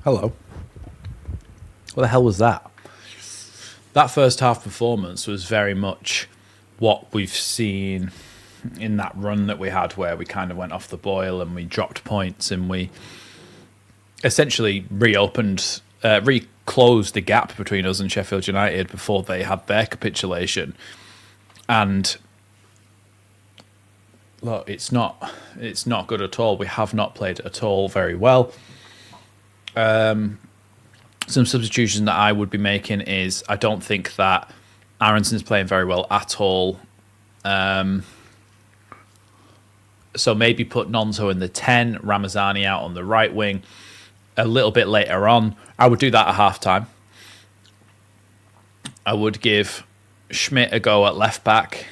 Hello. What the hell was that? That first half performance was very much what we've seen in that run that we had where we kind of went off the boil and we dropped points and we essentially reclosed the gap between us and Sheffield United before they had their capitulation. And look, it's not good at all. We have not played at all very well. Some substitutions that I would be making is I don't think that Aronson's playing very well at all. So maybe put Nonso in the 10, Ramazani out on the right wing a little bit later on. I would do that at half-time. I would give Schmidt a go at left back.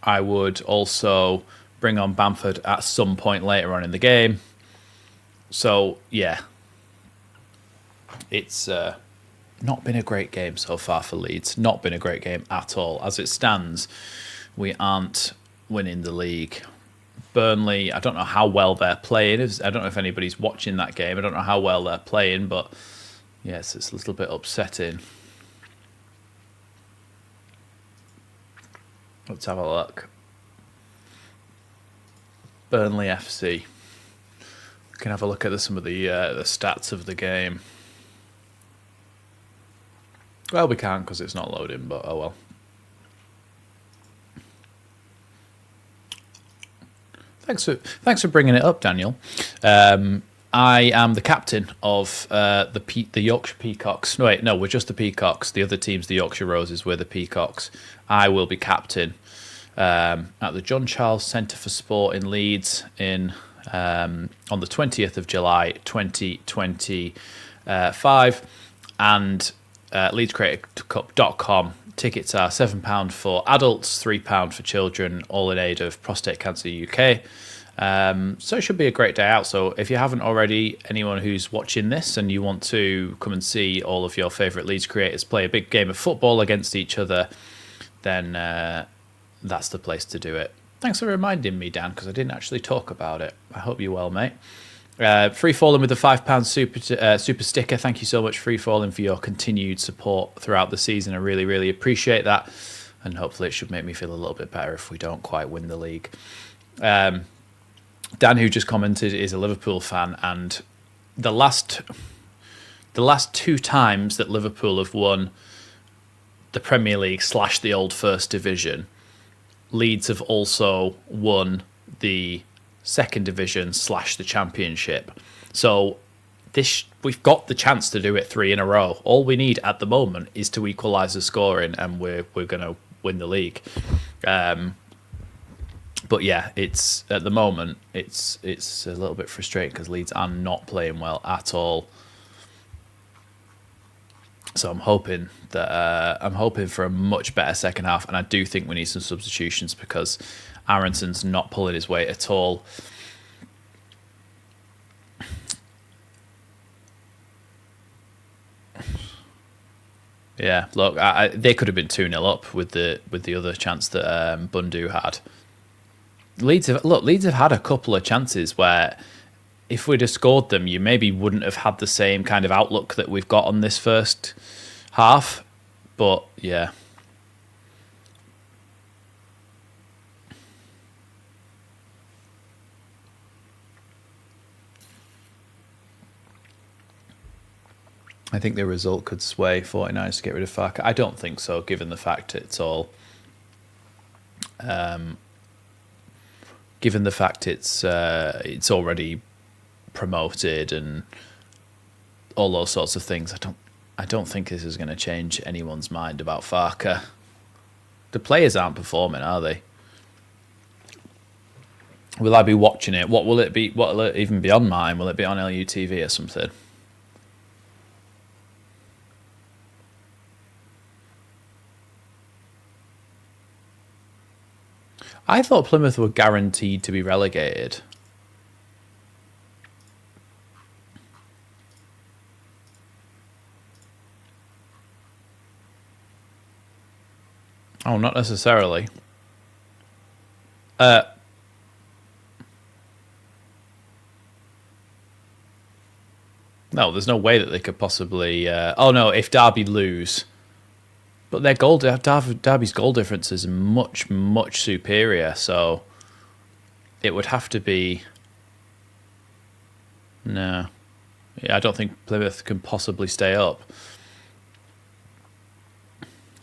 I would also bring on Bamford at some point later on in the game. So, yeah. It's not been a great game so far for Leeds. Not been a great game at all. As it stands, we aren't winning the league. Burnley, I don't know how well they're playing. I don't know if anybody's watching that game. I don't know how well they're playing, but yes, it's a little bit upsetting. Let's have a look. Burnley FC. We can have a look at some of the stats of the game. Well, we can't because it's not loading, but oh well. Thanks for bringing it up, Daniel. I am the captain of the Yorkshire Peacocks. No, wait, no, we're just the Peacocks. The other team's the Yorkshire Roses. We're the Peacocks. I will be captain at the John Charles Centre for Sport in Leeds on the 20th of July, 2025, and leedscreatorcup.com. Tickets are £7 for adults, £3 for children, all in aid of Prostate Cancer UK. So it should be a great day out. So if you haven't already, anyone who's watching this and you want to come and see all of your favourite Leeds creators play a big game of football against each other, then that's the place to do it. Thanks for reminding me, Dan, because I didn't actually talk about it. I hope you're well, mate. Free Falling with a £5 super sticker. Thank you so much, Free Falling, for your continued support throughout the season. I really, really appreciate that. And hopefully it should make me feel a little bit better if we don't quite win the league. Dan, who just commented, is a Liverpool fan, and the last two times that Liverpool have won the Premier League / the old First Division, Leeds have also won the Second Division / the Championship. So we've got the chance to do it 3 in a row. All we need at the moment is to equalise the scoring, and we're going to win the league. But yeah, it's at the moment it's a little bit frustrating because Leeds are not playing well at all. So I'm hoping for a much better second half, and I do think we need some substitutions because Aronson's not pulling his weight at all. Yeah, look, they could have been 2-0 up with the other chance that Bundu had. Leeds have had a couple of chances where if we'd have scored them, you maybe wouldn't have had the same kind of outlook that we've got on this first half. But yeah. I think the result could sway 49ers to get rid of Farker. I don't think so, given the fact it's already promoted and all those sorts of things. I don't think this is going to change anyone's mind about Farker. The players aren't performing, are they? Will I be watching it? What will it be? What will it even be on mine? Will it be on LUTV or something? I thought Plymouth were guaranteed to be relegated. Oh, not necessarily. No, No, there's no way that they could possibly. Oh no, if Derby lose, but their goal, Derby's goal difference is much superior. So it would have to be. No, yeah, I don't think Plymouth can possibly stay up.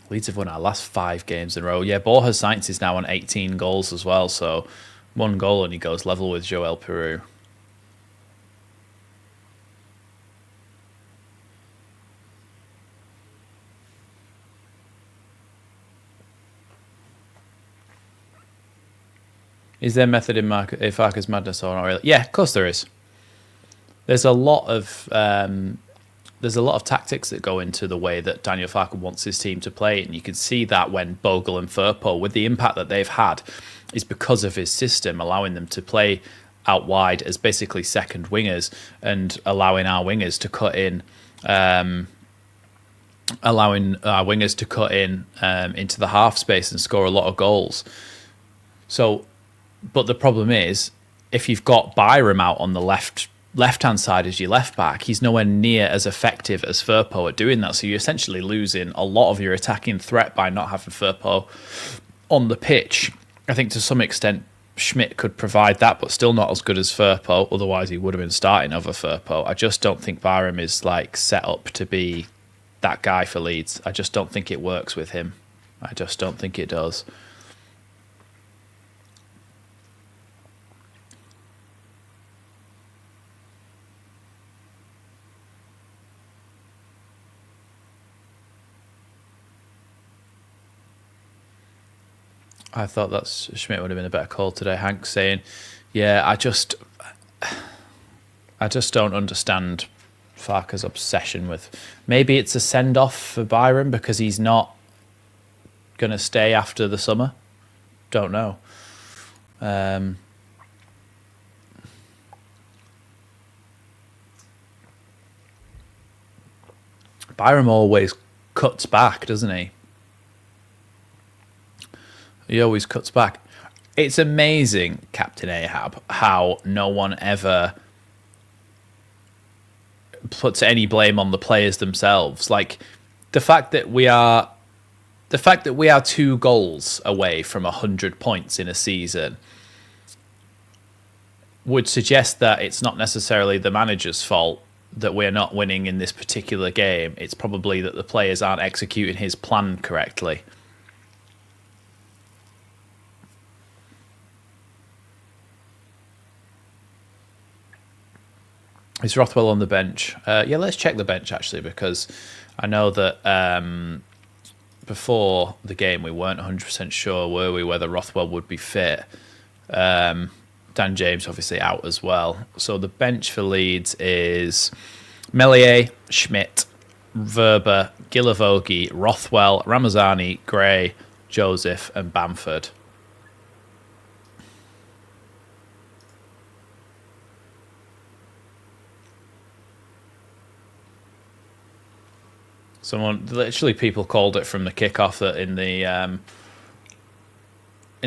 Leeds have won our last 5 games in a row. Yeah, Borja Sainz is now on 18 goals as well. So 1 goal and he goes level with Joel Peru. Is there method in Farke's madness or not really? Yeah, of course there is. There's a lot of tactics that go into the way that Daniel Farke wants his team to play, and you can see that when Bogle and Firpo, with the impact that they've had, is because of his system, allowing them to play out wide as basically second wingers and allowing our wingers to cut in. Into the half space and score a lot of goals. So, but the problem is, if you've got Byram out on the left-hand side as your left back, he's nowhere near as effective as Firpo at doing that. So you're essentially losing a lot of your attacking threat by not having Firpo on the pitch. I think to some extent Schmidt could provide that, but still not as good as Firpo. Otherwise, he would have been starting over Firpo. I just don't think Byram is like set up to be that guy for Leeds. I just don't think it works with him. I just don't think it does. I thought that Schmidt would have been a better call today. Hank saying, yeah, I just don't understand Farke's obsession with... Maybe it's a send-off for Byram because he's not going to stay after the summer. Don't know. Byram always cuts back, doesn't he? He always cuts back. It's amazing, Captain Ahab, how no one ever puts any blame on the players themselves. Like the fact that we are 2 goals away from 100 points in a season would suggest that it's not necessarily the manager's fault that we're not winning in this particular game. It's probably that the players aren't executing his plan correctly. Is Rothwell on the bench? Yeah, let's check the bench actually, because I know that before the game we weren't 100% sure, were we, whether Rothwell would be fit. Dan James obviously out as well. So the bench for Leeds is Melier, Schmidt, Verba, Gilavogi, Rothwell, Ramazani, Gray, Joseph and Bamford. People called it from the kickoff that in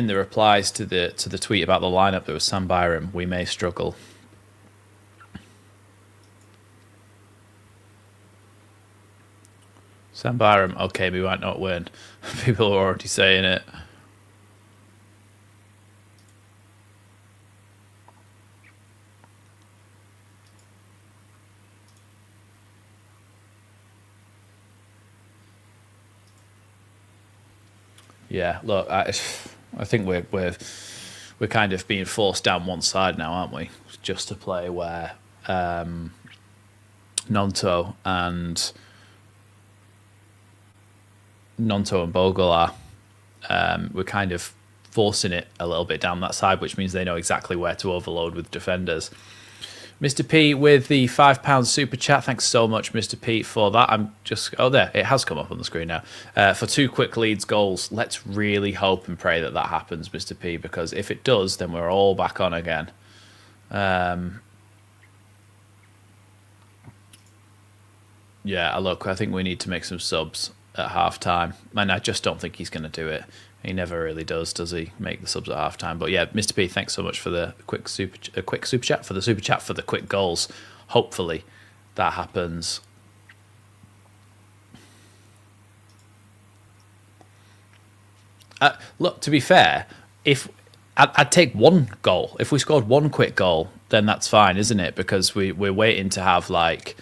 the replies to the tweet about the lineup, there was Sam Byram. We may struggle. Sam Byram. Okay, we might not win. People are already saying it. Yeah, look, I think we're kind of being forced down one side now, aren't we? Just to play where Nonto and Bogle are. We're kind of forcing it a little bit down that side, which means they know exactly where to overload with defenders. Mr. P with the £5 super chat. Thanks so much, Mr. P, for that. There, it has come up on the screen now. For 2 quick Leeds goals. Let's really hope and pray that happens, Mr. P, because if it does, then we're all back on again. Yeah, look, I think we need to make some subs at half-time. And I just don't think he's going to do it. He never really does he? Make the subs at half-time. But yeah, Mr. P, thanks so much for the quick super chat, for the quick goals. Hopefully, that happens. Look, to be fair, if I'd take one goal. If we scored one quick goal, then that's fine, isn't it? Because we're waiting to have, like,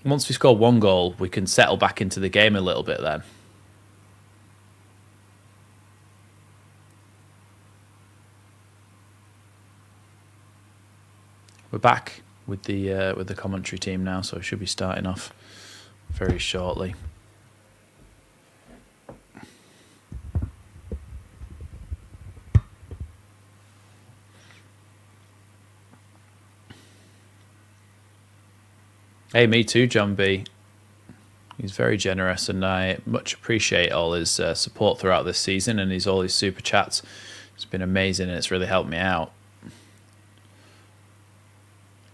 once we score one goal, we can settle back into the game a little bit then. We're back with the commentary team now, so we should be starting off very shortly. Hey, me too, John B. He's very generous, and I much appreciate all his support throughout this season and all his super chats. It's been amazing, and it's really helped me out.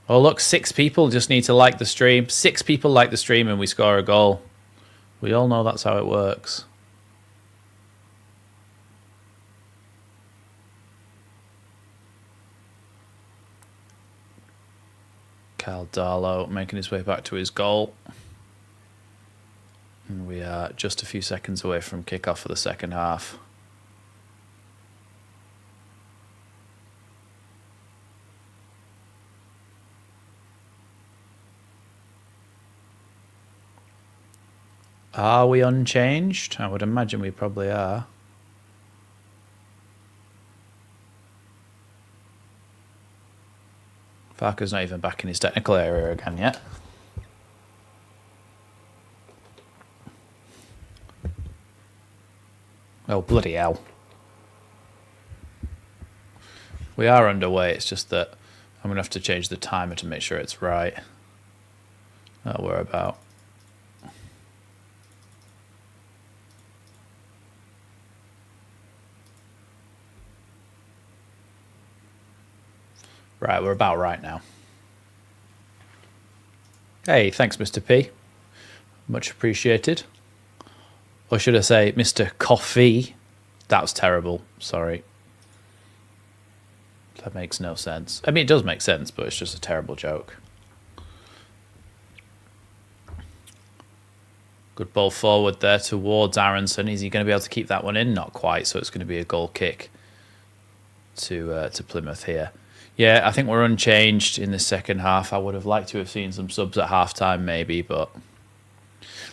Oh, look, 6 people just need to like the stream. 6 people like the stream and we score a goal. We all know that's how it works. Cal Darlow making his way back to his goal. And we are just a few seconds away from kickoff for the second half. Are we unchanged? I would imagine we probably are. Farker's not even back in his technical area again yet. Oh, bloody hell. We are underway, it's just that I'm going to have to change the timer to make sure it's right. That we're about. Right, we're about right now. Hey, thanks, Mr. P. Much appreciated. Or should I say, Mr. Coffee? That was terrible. Sorry. That makes no sense. I mean, it does make sense, but it's just a terrible joke. Good ball forward there towards Aronson. Is he going to be able to keep that one in? Not quite, so it's going to be a goal kick to Plymouth here. Yeah, I think we're unchanged in the second half. I would have liked to have seen some subs at half-time maybe, but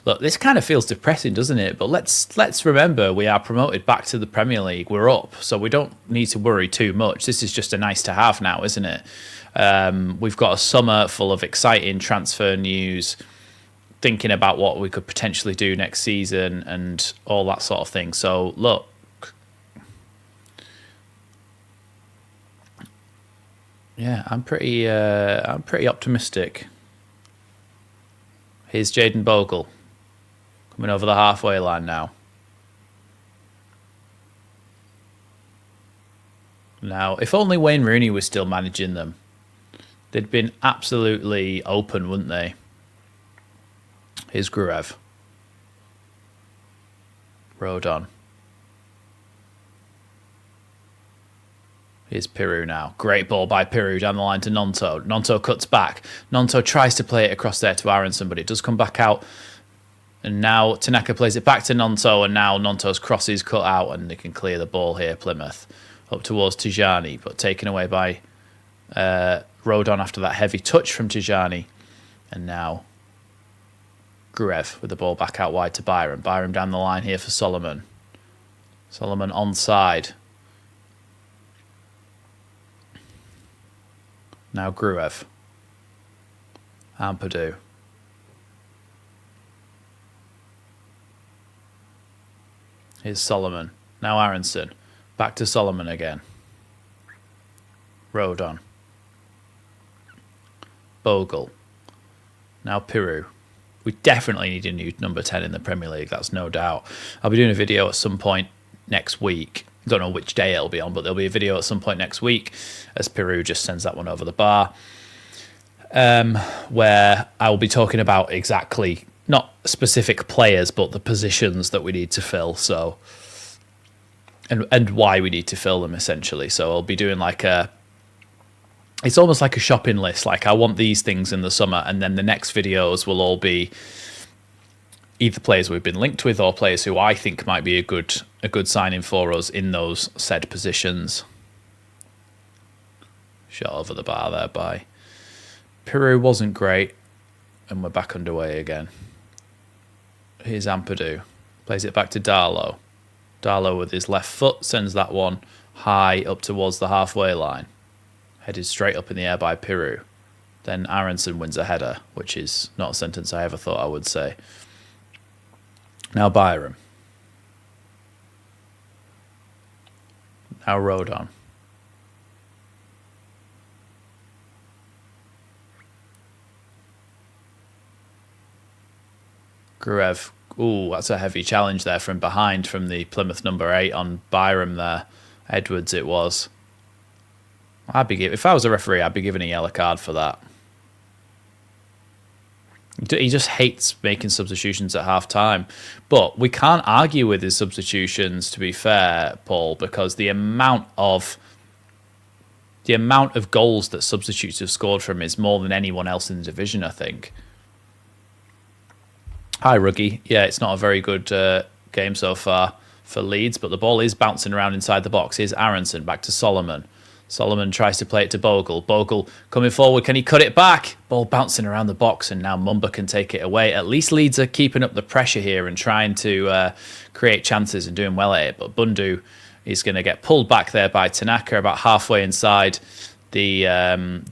look, this kind of feels depressing, doesn't it? But let's remember we are promoted back to the Premier League. We're up, so we don't need to worry too much. This is just a nice to have now, isn't it? We've got a summer full of exciting transfer news, thinking about what we could potentially do next season and all that sort of thing. So look, yeah, I'm pretty optimistic. Here's Jaden Bogle coming over the halfway line now. Now, if only Wayne Rooney was still managing them, they'd been absolutely open, wouldn't they? Here's Gruev. Rodon. Here's Piru now. Great ball by Piru down the line to Nonto. Nonto cuts back. Nonto tries to play it across there to Aronson, but it does come back out. And now Tanaka plays it back to Nonto, and now Nonto's cross is cut out, and they can clear the ball here, Plymouth. Up towards Tijani, but taken away by Rodon after that heavy touch from Tijani. And now Gruev with the ball back out wide to Byram. Byram down the line here for Solomon. Solomon onside. Now Gruev. Ampadu. Here's Solomon. Now Aronson. Back to Solomon again. Rodon. Bogle. Now Piru. We definitely need a new number 10 in the Premier League, that's no doubt. I'll be doing a video at some point next week. Don't know which day it'll be on, but there'll be a video at some point next week as Piru just sends that one over the bar, where I will be talking about exactly, not specific players, but the positions that we need to fill. So, and why we need to fill them, essentially. So I'll be doing like a It's almost like a shopping list. Like, I want these things in the summer, and then the next videos will all be either players we've been linked with or players who I think might be a good signing for us in those said positions. Shot over the bar there by Peru. Wasn't great, and we're back underway again. Here's Ampadu. Plays it back to Darlow. Darlow with his left foot sends that one high up towards the halfway line. Headed straight up in the air by Peru. Then Aronson wins a header, which is not a sentence I ever thought I would say. Now Byram. Now Rodon. Gruev. Ooh, that's a heavy challenge there from behind from the Plymouth number 8 on Byram there. Edwards it was. If I was a referee, I'd be giving a yellow card for that. He just hates making substitutions at half time. But we can't argue with his substitutions, to be fair, Paul, because the amount of goals that substitutes have scored from is more than anyone else in the division, I think. Hi, Ruggy. Yeah, it's not a very good game so far for Leeds, but the ball is bouncing around inside the box. Here's Aronson, back to Solomon. Solomon tries to play it to Bogle. Bogle coming forward. Can he cut it back? Ball bouncing around the box, and now Mumba can take it away. At least Leeds are keeping up the pressure here and trying to create chances and doing well at it. But Bundu is going to get pulled back there by Tanaka about halfway inside the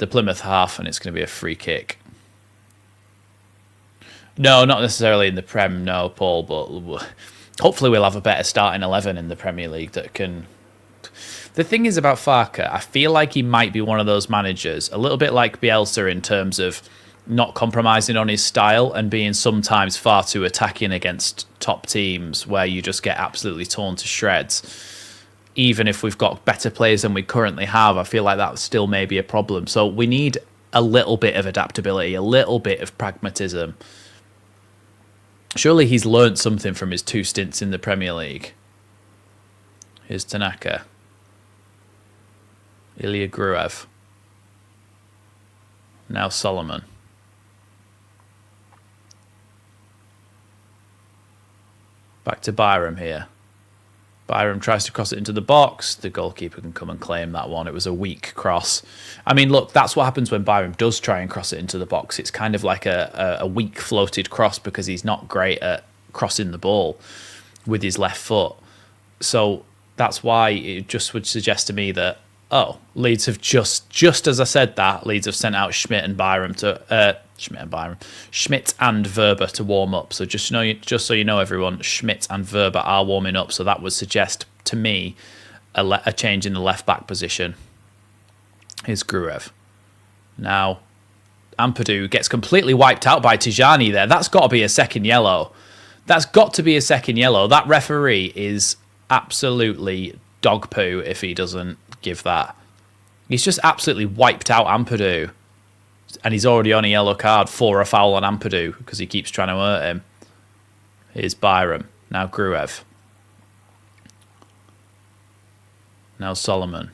Plymouth half, and it's going to be a free kick. No, not necessarily in the Prem, no, Paul, but hopefully we'll have a better starting 11 in the Premier League that can... The thing is about Farke, I feel like he might be one of those managers, a little bit like Bielsa in terms of not compromising on his style and being sometimes far too attacking against top teams where you just get absolutely torn to shreds. Even if we've got better players than we currently have, I feel like that still may be a problem. So we need a little bit of adaptability, a little bit of pragmatism. Surely he's learnt something from his 2 stints in the Premier League. Here's Tanaka. Ilya Gruev. Now Solomon. Back to Byram here. Byram tries to cross it into the box. The goalkeeper can come and claim that one. It was a weak cross. I mean, look, that's what happens when Byram does try and cross it into the box. It's kind of like a weak floated cross because he's not great at crossing the ball with his left foot. So that's why it just would suggest to me that, Leeds have just as I said that, Leeds have sent out Schmidt and Verber to warm up. So just so you know, everyone, Schmidt and Verber are warming up. So that would suggest to me a change in the left back position. Here's Gruev. Now Ampadu gets completely wiped out by Tijani there. That's got to be a second yellow. That referee is absolutely dog poo if he doesn't give that. He's just absolutely wiped out Ampadu, and he's already on a yellow card for a foul on Ampadu because he keeps trying to hurt him. Here's Byram. Now Gruev. Now Solomon.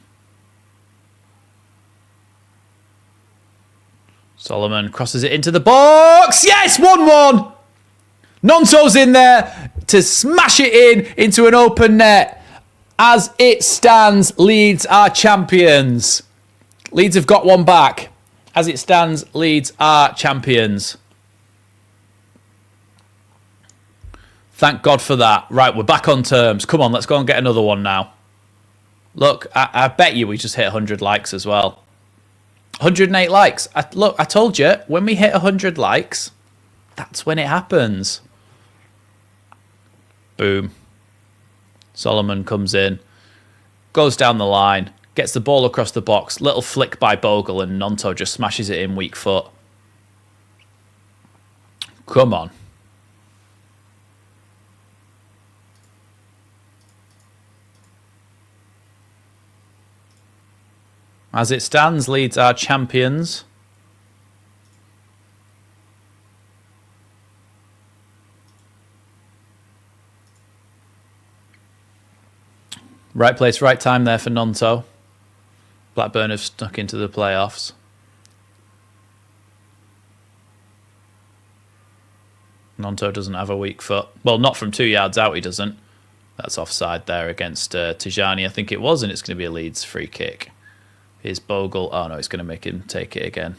Solomon crosses it into the box. Yes, 1-1. Nonto's in there to smash it into an open net. As it stands, Leeds are champions. Leeds have got one back. As it stands, Leeds are champions. Thank God for that. Right, we're back on terms. Come on, let's go and get another one now. Look, I bet you we just hit 100 likes as well. 108 likes. I told you, when we hit 100 likes, that's when it happens. Boom. Solomon comes in, goes down the line, gets the ball across the box, little flick by Bogle, and Nonto just smashes it in weak foot. Come on. As it stands, Leeds are champions. Right place, right time there for Nonto. Blackburn have snuck into the playoffs. Nonto doesn't have a weak foot. Well, not from 2 yards out, he doesn't. That's offside there against Tijani, I think it was, and it's going to be a Leeds free kick. Here's Bogle. Oh, no, he's going to make him take it again.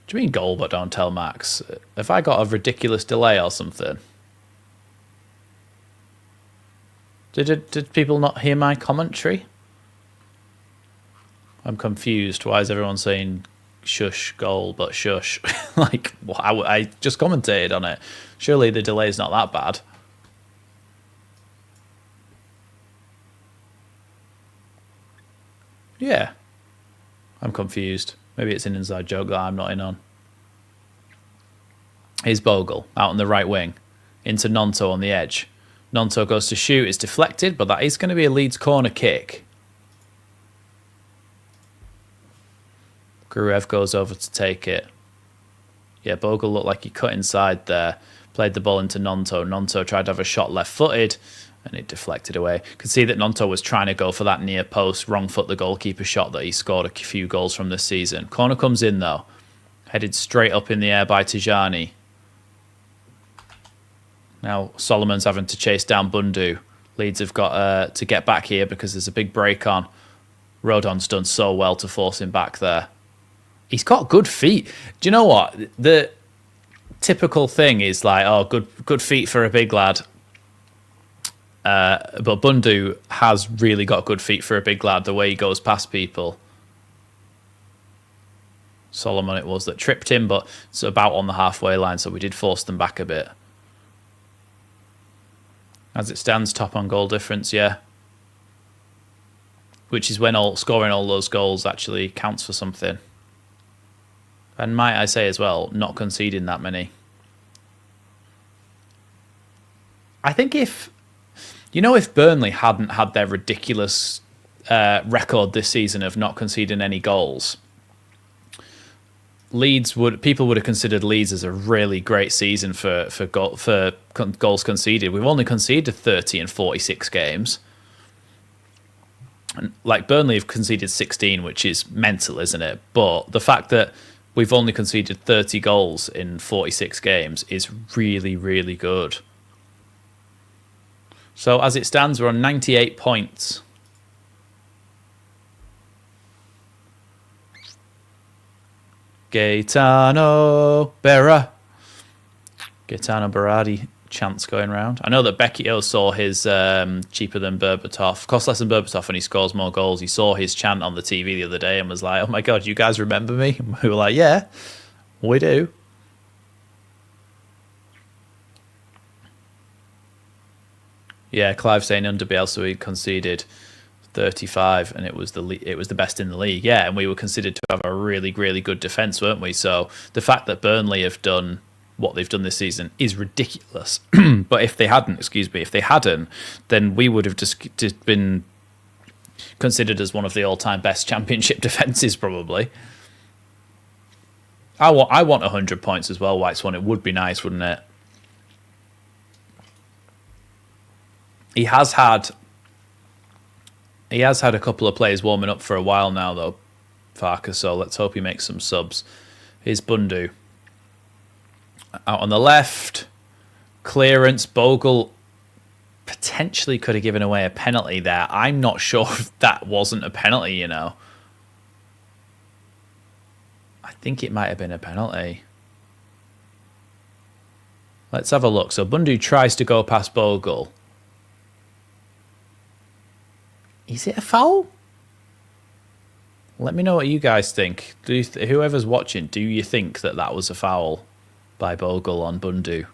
Do you mean goal, but don't tell Max? Have I got a ridiculous delay or something? Did people not hear my commentary? I'm confused. Why is everyone saying shush, goal, but shush? Like, I just commentated on it. Surely the delay's not that bad. Yeah. I'm confused. Maybe it's an inside joke that I'm not in on. Here's Bogle out on the right wing. Into Nonto on the edge. Nonto goes to shoot. It's deflected, but that is going to be a Leeds corner kick. Gurev goes over to take it. Yeah, Bogle looked like he cut inside there. Played the ball into Nonto. Nonto tried to have a shot left-footed, and it deflected away. Could see that Nonto was trying to go for that near post, wrong foot the goalkeeper shot that he scored a few goals from this season. Corner comes in, though. Headed straight up in the air by Tijani. Now Solomon's having to chase down Bundu. Leeds have got to get back here because there's a big break on. Rodon's done so well to force him back there. He's got good feet. Do you know what? The typical thing is like, oh, good feet for a big lad. But Bundu has really got good feet for a big lad, the way he goes past people. Solomon it was that tripped him, but it's about on the halfway line, so we did force them back a bit. As it stands, top on goal difference, yeah. Which is when scoring all those goals actually counts for something. And might I say as well, not conceding that many. I think if Burnley hadn't had their ridiculous record this season of not conceding any goals, people would have considered Leeds as a really great season for goals conceded. We've only conceded 30 in 46 games. And like Burnley have conceded 16, which is mental, isn't it? But the fact that we've only conceded 30 goals in 46 games is really, really good. So as it stands, we're on 98 points. Gaetano Berardi chants going round. I know that Becchio saw his cheaper than Berbatov, cost less than Berbatov, and he scores more goals. He saw his chant on the TV the other day and was like, oh my God, you guys remember me? And we were like, yeah, we do. Yeah, Clive saying under Bielsa we conceded 35 and it was the best in the league. Yeah, and we were considered to have a really, really good defence, weren't we? So the fact that Burnley have done what they've done this season is ridiculous. But if they hadn't, then we would have just been considered as one of the all-time best championship defences, probably. I want 100 points as well, White Swan. It would be nice, wouldn't it? He has had a couple of players warming up for a while now, though, Farker, so let's hope he makes some subs. Here's Bundu. Out on the left. Clearance. Bogle potentially could have given away a penalty there. I'm not sure if that wasn't a penalty, you know. I think it might have been a penalty. Let's have a look. So Bundu tries to go past Bogle. Is it a foul? Let me know what you guys think. Whoever's watching, do you think that was a foul by Bogle on Bundu?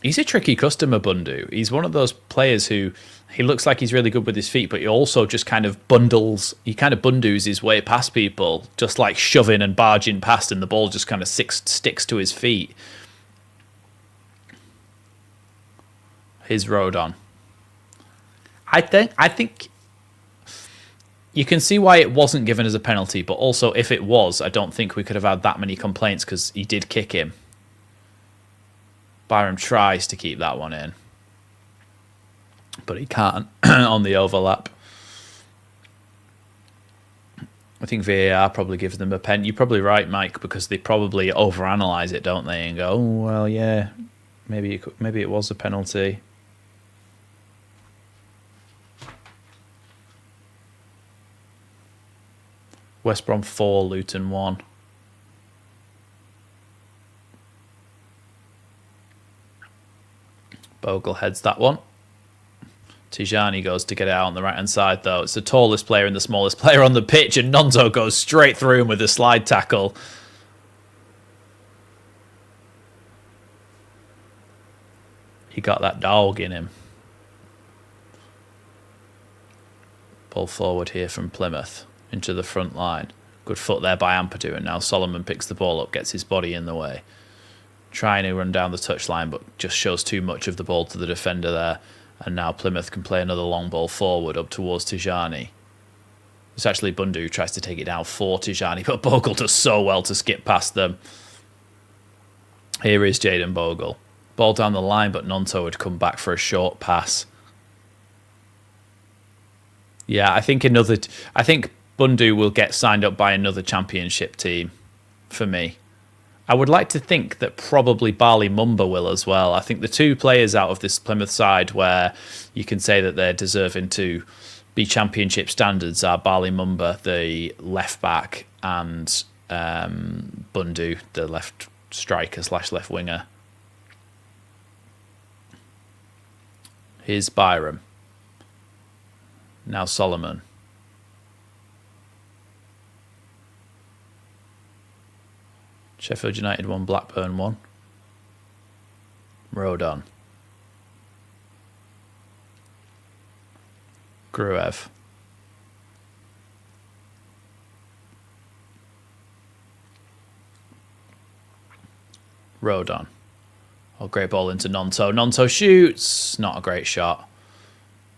He's a tricky customer, Bundu. He's one of those players who he looks like he's really good with his feet, but he also just kind of Bundus his way past people, just like shoving and barging past, and the ball just kind of sticks to his feet. His road on. I think you can see why it wasn't given as a penalty, but also if it was, I don't think we could have had that many complaints because he did kick him. Byram tries to keep that one in, but he can't on the overlap. I think VAR probably gives them a pen. You're probably right, Mike, because they probably overanalyze it, don't they, and go, "Oh well, yeah, maybe it was a penalty." West Brom 4, Luton 1. Bogle heads that one. Tijani goes to get it out on the right-hand side, though. It's the tallest player and the smallest player on the pitch, and Nonto goes straight through him with a slide tackle. He got that dog in him. Ball forward here from Plymouth into the front line. Good foot there by Ampadu, and now Solomon picks the ball up, gets his body in the way. Trying to run down the touchline, but just shows too much of the ball to the defender there. And now Plymouth can play another long ball forward up towards Tijani. It's actually Bundu who tries to take it down for Tijani, but Bogle does so well to skip past them. Here is Jayden Bogle. Ball down the line, but Nonto would come back for a short pass. Yeah, I think Bundu will get signed up by another championship team for me. I would like to think that probably Bali Mumba will as well. I think the two players out of this Plymouth side where you can say that they're deserving to be championship standards are Bali Mumba, the left back, and Bundu, the left striker / left winger. Here's Byram. Now Solomon. Sheffield United 1, Blackburn 1. Rodon. Gruev. Rodon. Oh, great ball into Nonto. Nonto shoots. Not a great shot.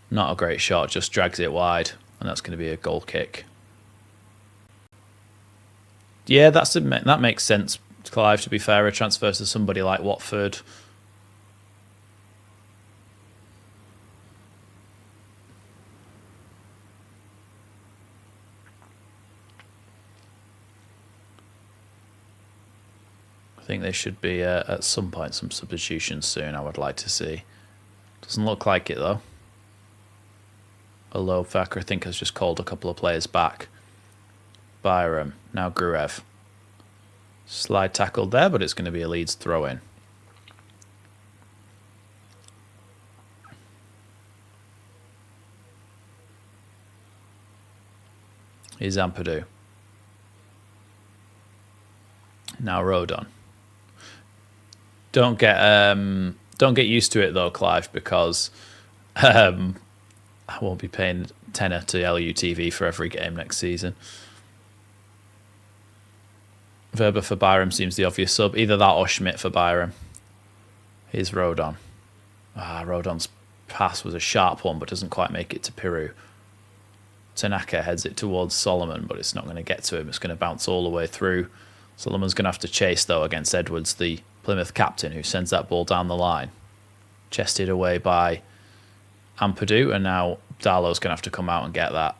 Not a great shot. Just drags it wide. And that's going to be a goal kick. Yeah, that makes sense, Clive, to be fair. A transfer to somebody like Watford. I think there should be, at some point, some substitutions soon, I would like to see. Doesn't look like it, though. Although Thacker, I think, has just called a couple of players back. Byram, now Gruev. Slide tackled there, but it's going to be a Leeds throw-in. Here's Ampadu. Now Rodon. Don't get used to it though, Clive, because I won't be paying tenner to LUTV for every game next season. Verba for Byram seems the obvious sub. Either that or Schmidt for Byram. Here's Rodon. Rodon's pass was a sharp one, but doesn't quite make it to Peru. Tanaka heads it towards Solomon, but it's not going to get to him. It's going to bounce all the way through. Solomon's going to have to chase, though, against Edwards, the Plymouth captain, who sends that ball down the line. Chested away by Ampadu, and now Darlow's going to have to come out and get that.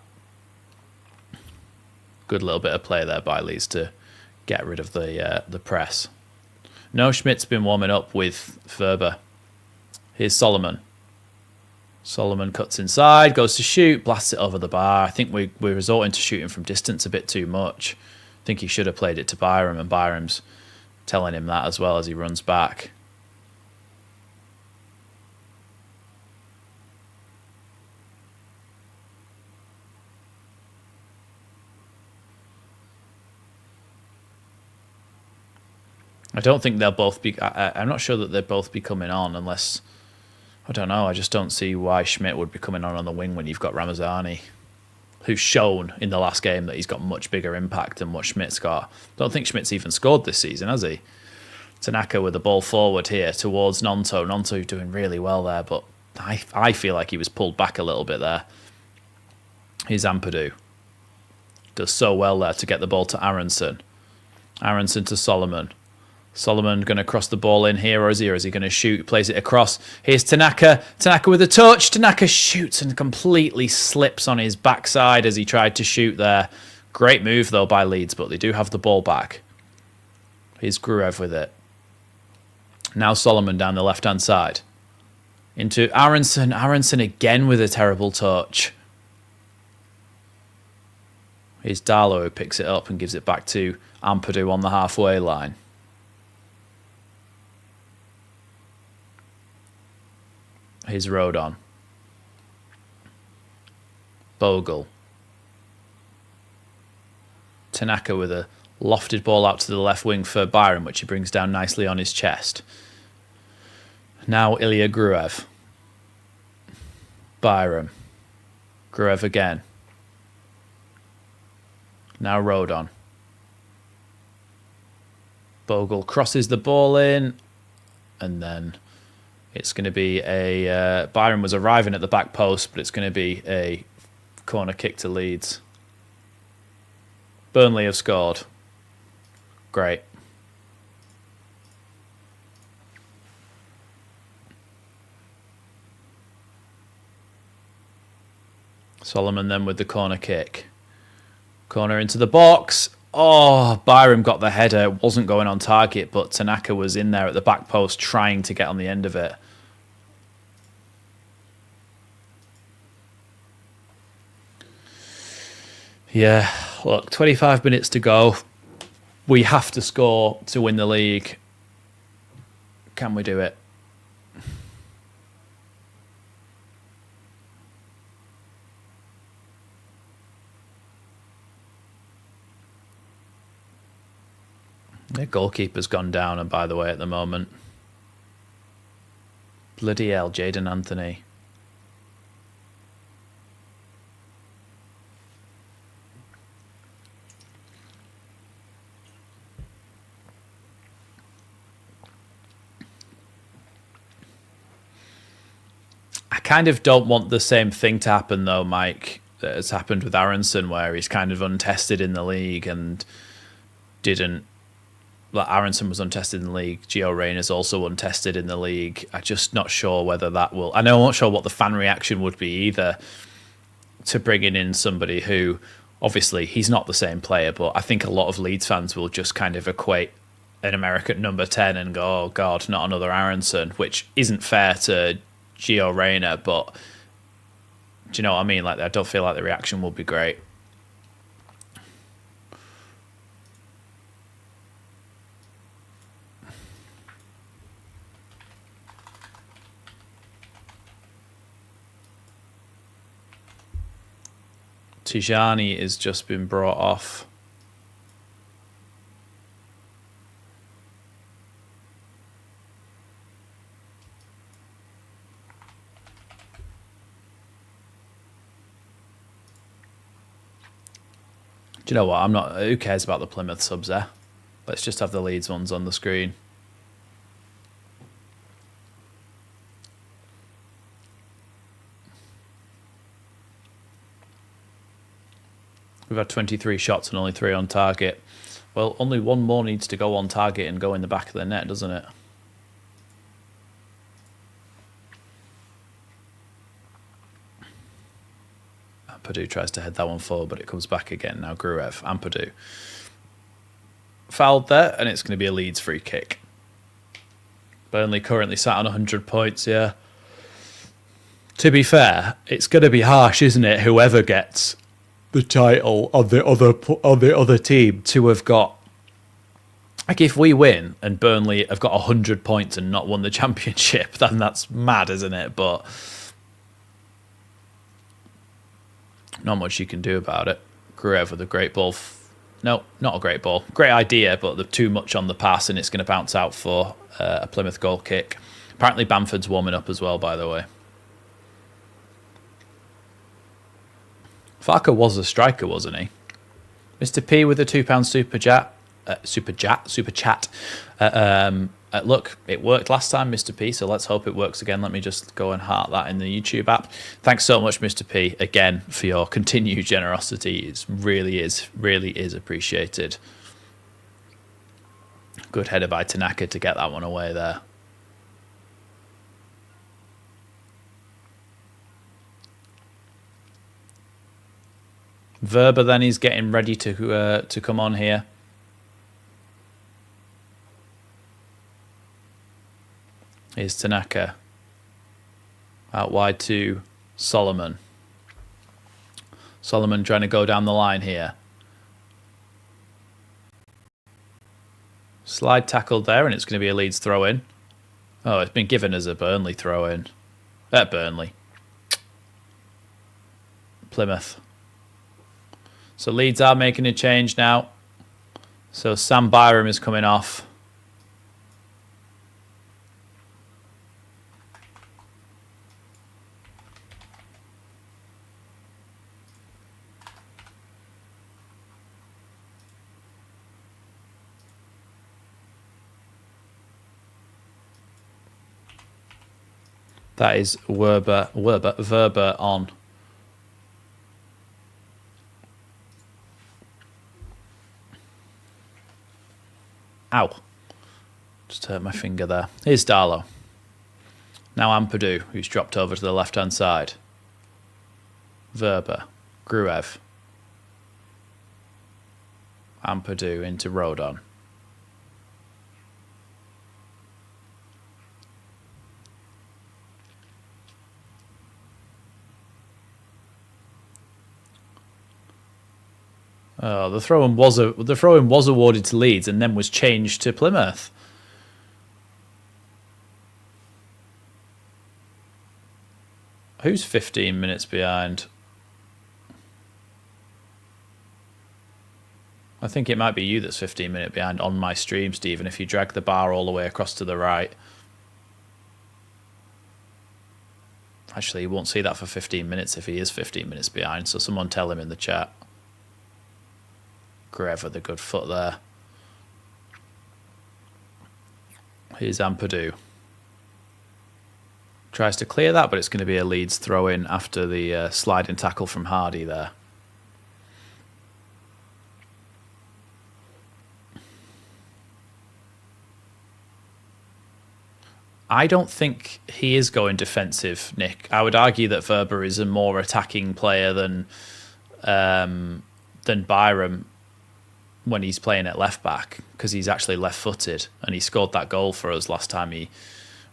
Good little bit of play there by Leeds to get rid of the press. No, Schmidt's been warming up with Verba. Here's Solomon. Solomon cuts inside, goes to shoot, blasts it over the bar. I think we're resorting to shooting from distance a bit too much. I think he should have played it to Byram, and Byram's telling him that as well as he runs back. I don't think they'll both be... I'm not sure that they'll both be coming on unless... I don't know. I just don't see why Schmidt would be coming on the wing when you've got Ramazani, who's shown in the last game that he's got much bigger impact than what Schmidt's got. Don't think Schmidt's even scored this season, has he? Tanaka with the ball forward here towards Nonto. Nonto doing really well there, but I feel like he was pulled back a little bit there. Here's Ampadu. Does so well there to get the ball to Aronson. Aronson to Solomon. Solomon going to cross the ball in here, or is he going to shoot? Plays it across. Here's Tanaka. Tanaka with a touch. Tanaka shoots and completely slips on his backside as he tried to shoot there. Great move, though, by Leeds, but they do have the ball back. Here's Gruev with it. Now Solomon down the left-hand side. Into Aronson. Aronson again with a terrible touch. Here's Darlow who picks it up and gives it back to Ampadu on the halfway line. Here's Rodon. Bogle. Tanaka with a lofted ball out to the left wing for Byram, which he brings down nicely on his chest. Now Ilya Gruev. Byram. Gruev again. Now Rodon. Bogle crosses the ball in, and then it's going to be a... Byram was arriving at the back post, but it's going to be a corner kick to Leeds. Burnley have scored. Great. Solomon then with the corner kick. Corner into the box. Oh, Byram got the header. It wasn't going on target, but Tanaka was in there at the back post trying to get on the end of it. Yeah, look, 25 minutes to go. We have to score to win the league. Can we do it? The goalkeeper's gone down, and by the way, at the moment. Bloody hell, Jayden Anthony. I kind of don't want the same thing to happen, though, Mike, that has happened with Aronson, where he's kind of untested in the league and didn't... Like Aronson was untested in the league. Gio Reyna's also untested in the league. I'm just not sure whether that will... I know I'm not sure what the fan reaction would be either to bringing in somebody who, obviously, he's not the same player, but I think a lot of Leeds fans will just kind of equate an American number 10 and go, oh, God, not another Aronson, which isn't fair to Gio Reyna, but do you know what I mean? Like, I don't feel like the reaction will be great. Tijani has just been brought off. Do you know what? I'm not... Who cares about the Plymouth subs there? Let's just have the Leeds ones on the screen. We've had 23 shots and only 3 on target. Well, only one more needs to go on target and go in the back of the net, doesn't it? Ampadu tries to head that one forward, but it comes back again. Now Gruev, Ampadu. Fouled there, and it's going to be a Leeds free kick. Burnley currently sat on 100 points, yeah. To be fair, it's going to be harsh, isn't it? Whoever gets the title of the other team to have got, like, if we win and Burnley have got 100 points and not won the championship, then that's mad, isn't it? But not much you can do about it. Gruev with a great ball. No, not a great ball. Great idea, but too much on the pass, and it's going to bounce out for a Plymouth goal kick. Apparently Bamford's warming up as well, by the way. Farker was a striker, wasn't he? Mr. P with a £2 super chat. Look, it worked last time, Mr. P, so let's hope it works again. Let me just go and heart that in the YouTube app. Thanks so much, Mr. P, again, for your continued generosity. It really is appreciated. Good header by Tanaka to get that one away there. Verba then is getting ready to come on here. Here's Tanaka. Out wide to Solomon. Solomon trying to go down the line here. Slide tackled there, and it's going to be a Leeds throw-in. Oh, it's been given as a Burnley throw-in. At Burnley. Plymouth. So Leeds are making a change now. So Sam Byram is coming off. That is Verba on. Ow. Just hurt my finger there. Here's Darlow. Now Ampadu, who's dropped over to the left-hand side. Verba. Gruev. Ampadu into Rodon. Oh, the throw-in was awarded to Leeds and then was changed to Plymouth. Who's 15 minutes behind? I think it might be you that's 15 minutes behind on my stream, Stephen, if you drag the bar all the way across to the right. Actually, you won't see that for 15 minutes if he is 15 minutes behind, so someone tell him in the chat. Grev with a good foot there. Here's Ampadu. Tries to clear that, but it's going to be a Leeds throw-in after the sliding tackle from Hardy there. I don't think he is going defensive, Nick. I would argue that Verba is a more attacking player than Byram when he's playing at left back, because he's actually left-footed, and he scored that goal for us last time he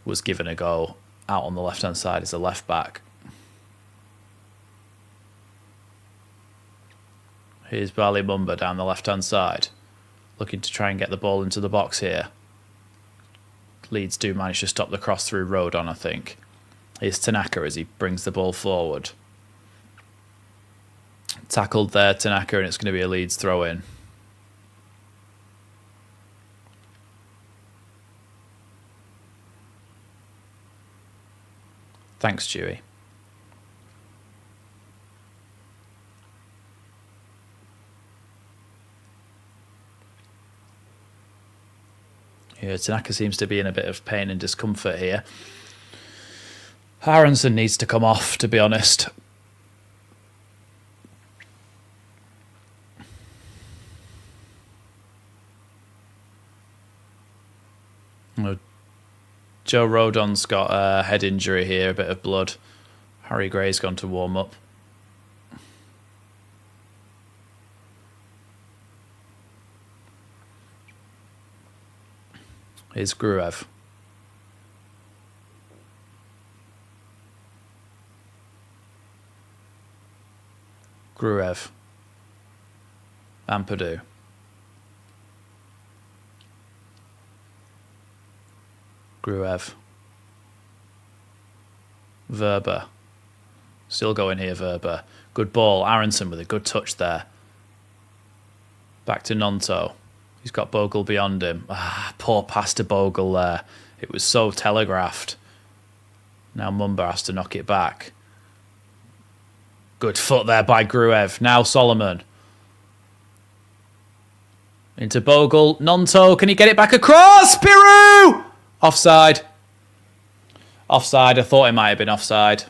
was given a go out on the left-hand side as a left back. Here's Bali Mumba down the left-hand side, looking to try and get the ball into the box here. Leeds do manage to stop the cross through Rodon, I think. Here's Tanaka as he brings the ball forward. Tackled there, Tanaka, and it's going to be a Leeds throw-in. Thanks, Stewie. Yeah, Tanaka seems to be in a bit of pain and discomfort here. Aronson needs to come off, to be honest. Joe Rodon's got a head injury here, a bit of blood. Harry Gray's gone to warm up. Here's Gruev. Gruev. Ampadu. Gruev. Verba. Still going here, Verba. Good ball. Aronson with a good touch there. Back to Nonto. He's got Bogle beyond him. Poor pass to Bogle there. It was so telegraphed. Now Mumba has to knock it back. Good foot there by Gruev. Now Solomon. Into Bogle. Nonto. Can he get it back across? Piru! Offside. Offside. I thought it might have been offside.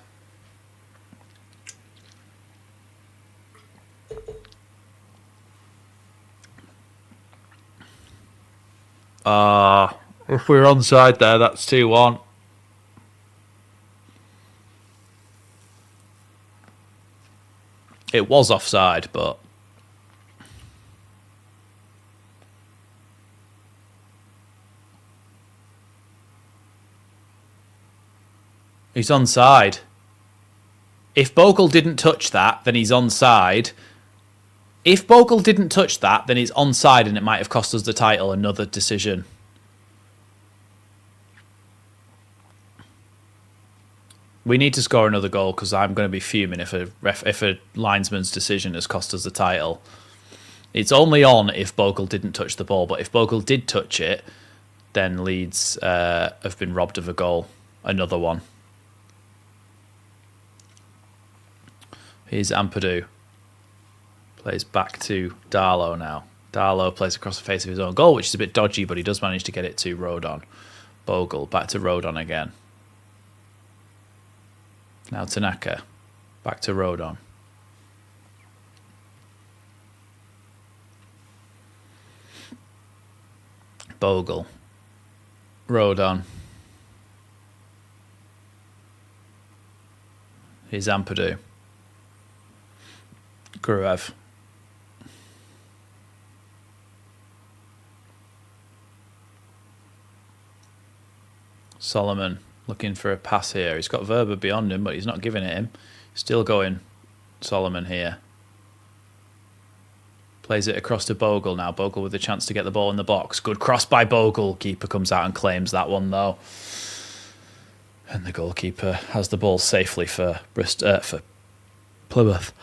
If we're onside there, that's 2-1. It was offside, but he's onside. If Bogle didn't touch that, then he's onside. If Bogle didn't touch that, then he's onside and it might have cost us the title. Another decision. We need to score another goal because I'm going to be fuming if a linesman's decision has cost us the title. It's only on if Bogle didn't touch the ball, but if Bogle did touch it, then Leeds have been robbed of a goal. Another one. Here's Ampadu. Plays back to Darlow now. Darlow plays across the face of his own goal, which is a bit dodgy, but he does manage to get it to Rodon. Bogle, back to Rodon again. Now Tanaka, back to Rodon. Bogle. Rodon. Here's Ampadu. Gruev. Solomon looking for a pass here. He's got Verba beyond him, but he's not giving it him. Still going Solomon here. Plays it across to Bogle now. Bogle with a chance to get the ball in the box. Good cross by Bogle. Keeper comes out and claims that one though. And the goalkeeper has the ball safely for Plymouth.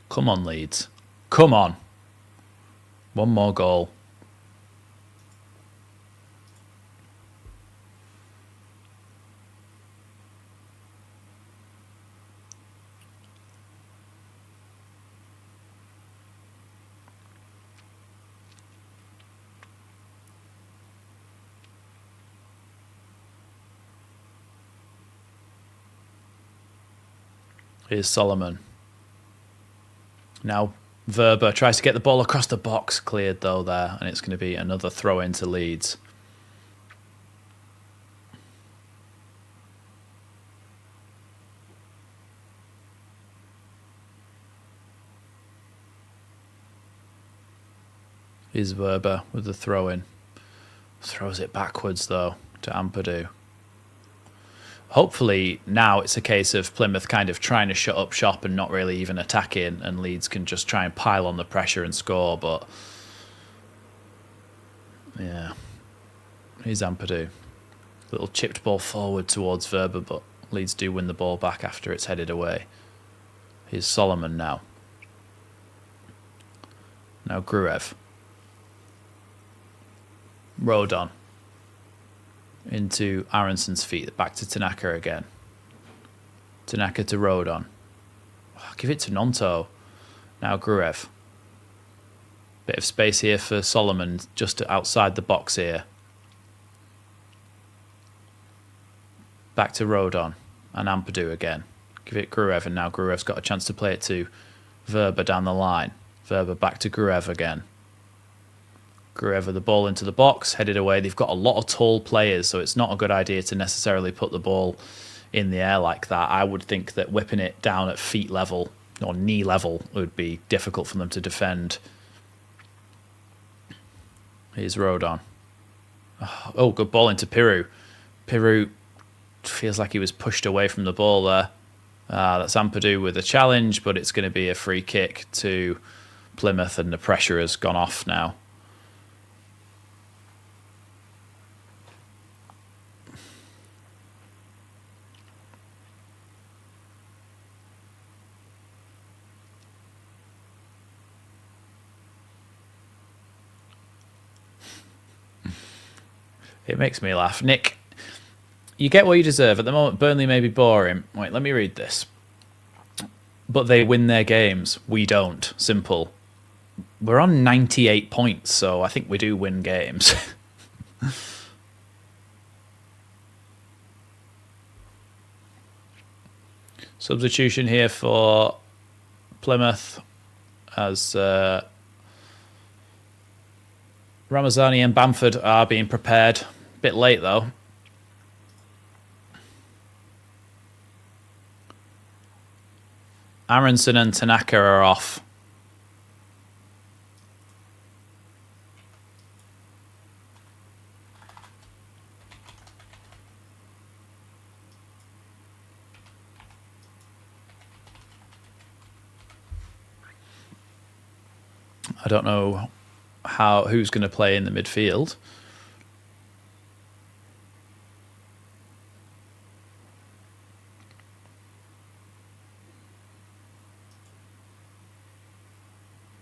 Come on, Leeds. Come on. One more goal. Here's Solomon. Now Verba tries to get the ball across the box. Cleared though there. And it's going to be another throw into Leeds. Here's Verba with the throw in. Throws it backwards though to Ampadu. Hopefully now it's a case of Plymouth kind of trying to shut up shop and not really even attacking, and Leeds can just try and pile on the pressure and score. But yeah, here's Ampadu. Little chipped ball forward towards Verba, but Leeds do win the ball back after it's headed away. Here's Solomon now. Now Gruev. Rodon. Into Aronson's feet, back to Tanaka again. Tanaka to Rodon. Oh, give it to Nonto. Now Gruev. Bit of space here for Solomon, just outside the box here. Back to Rodon and Ampadu again. Give it Gruev, and now Gruev's got a chance to play it to Verba down the line. Verba back to Gruev again. Gruev with the ball into the box, headed away. They've got a lot of tall players, so it's not a good idea to necessarily put the ball in the air like that. I would think that whipping it down at feet level or knee level would be difficult for them to defend. Here's Rodon. Oh, good ball into Piru. Piru feels like he was pushed away from the ball there. That's Ampadu with a challenge, but it's going to be a free kick to Plymouth, and the pressure has gone off now. It makes me laugh. Nick, you get what you deserve. At the moment, Burnley may be boring. Wait, let me read this. But they win their games. We don't. Simple. We're on 98 points, so I think we do win games. Substitution here for Plymouth as Ramazani and Bamford are being prepared Bit late, though. Aronson and Tanaka are off. I don't know who's going to play in the midfield.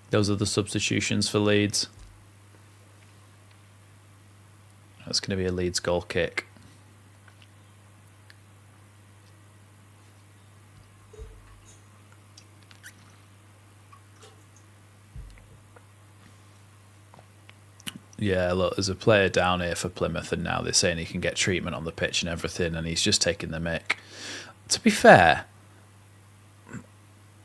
Those are the substitutions for Leeds. That's going to be a Leeds goal kick. Yeah, look, there's a player down here for Plymouth, and now they're saying he can get treatment on the pitch and everything, and he's just taking the mick. To be fair,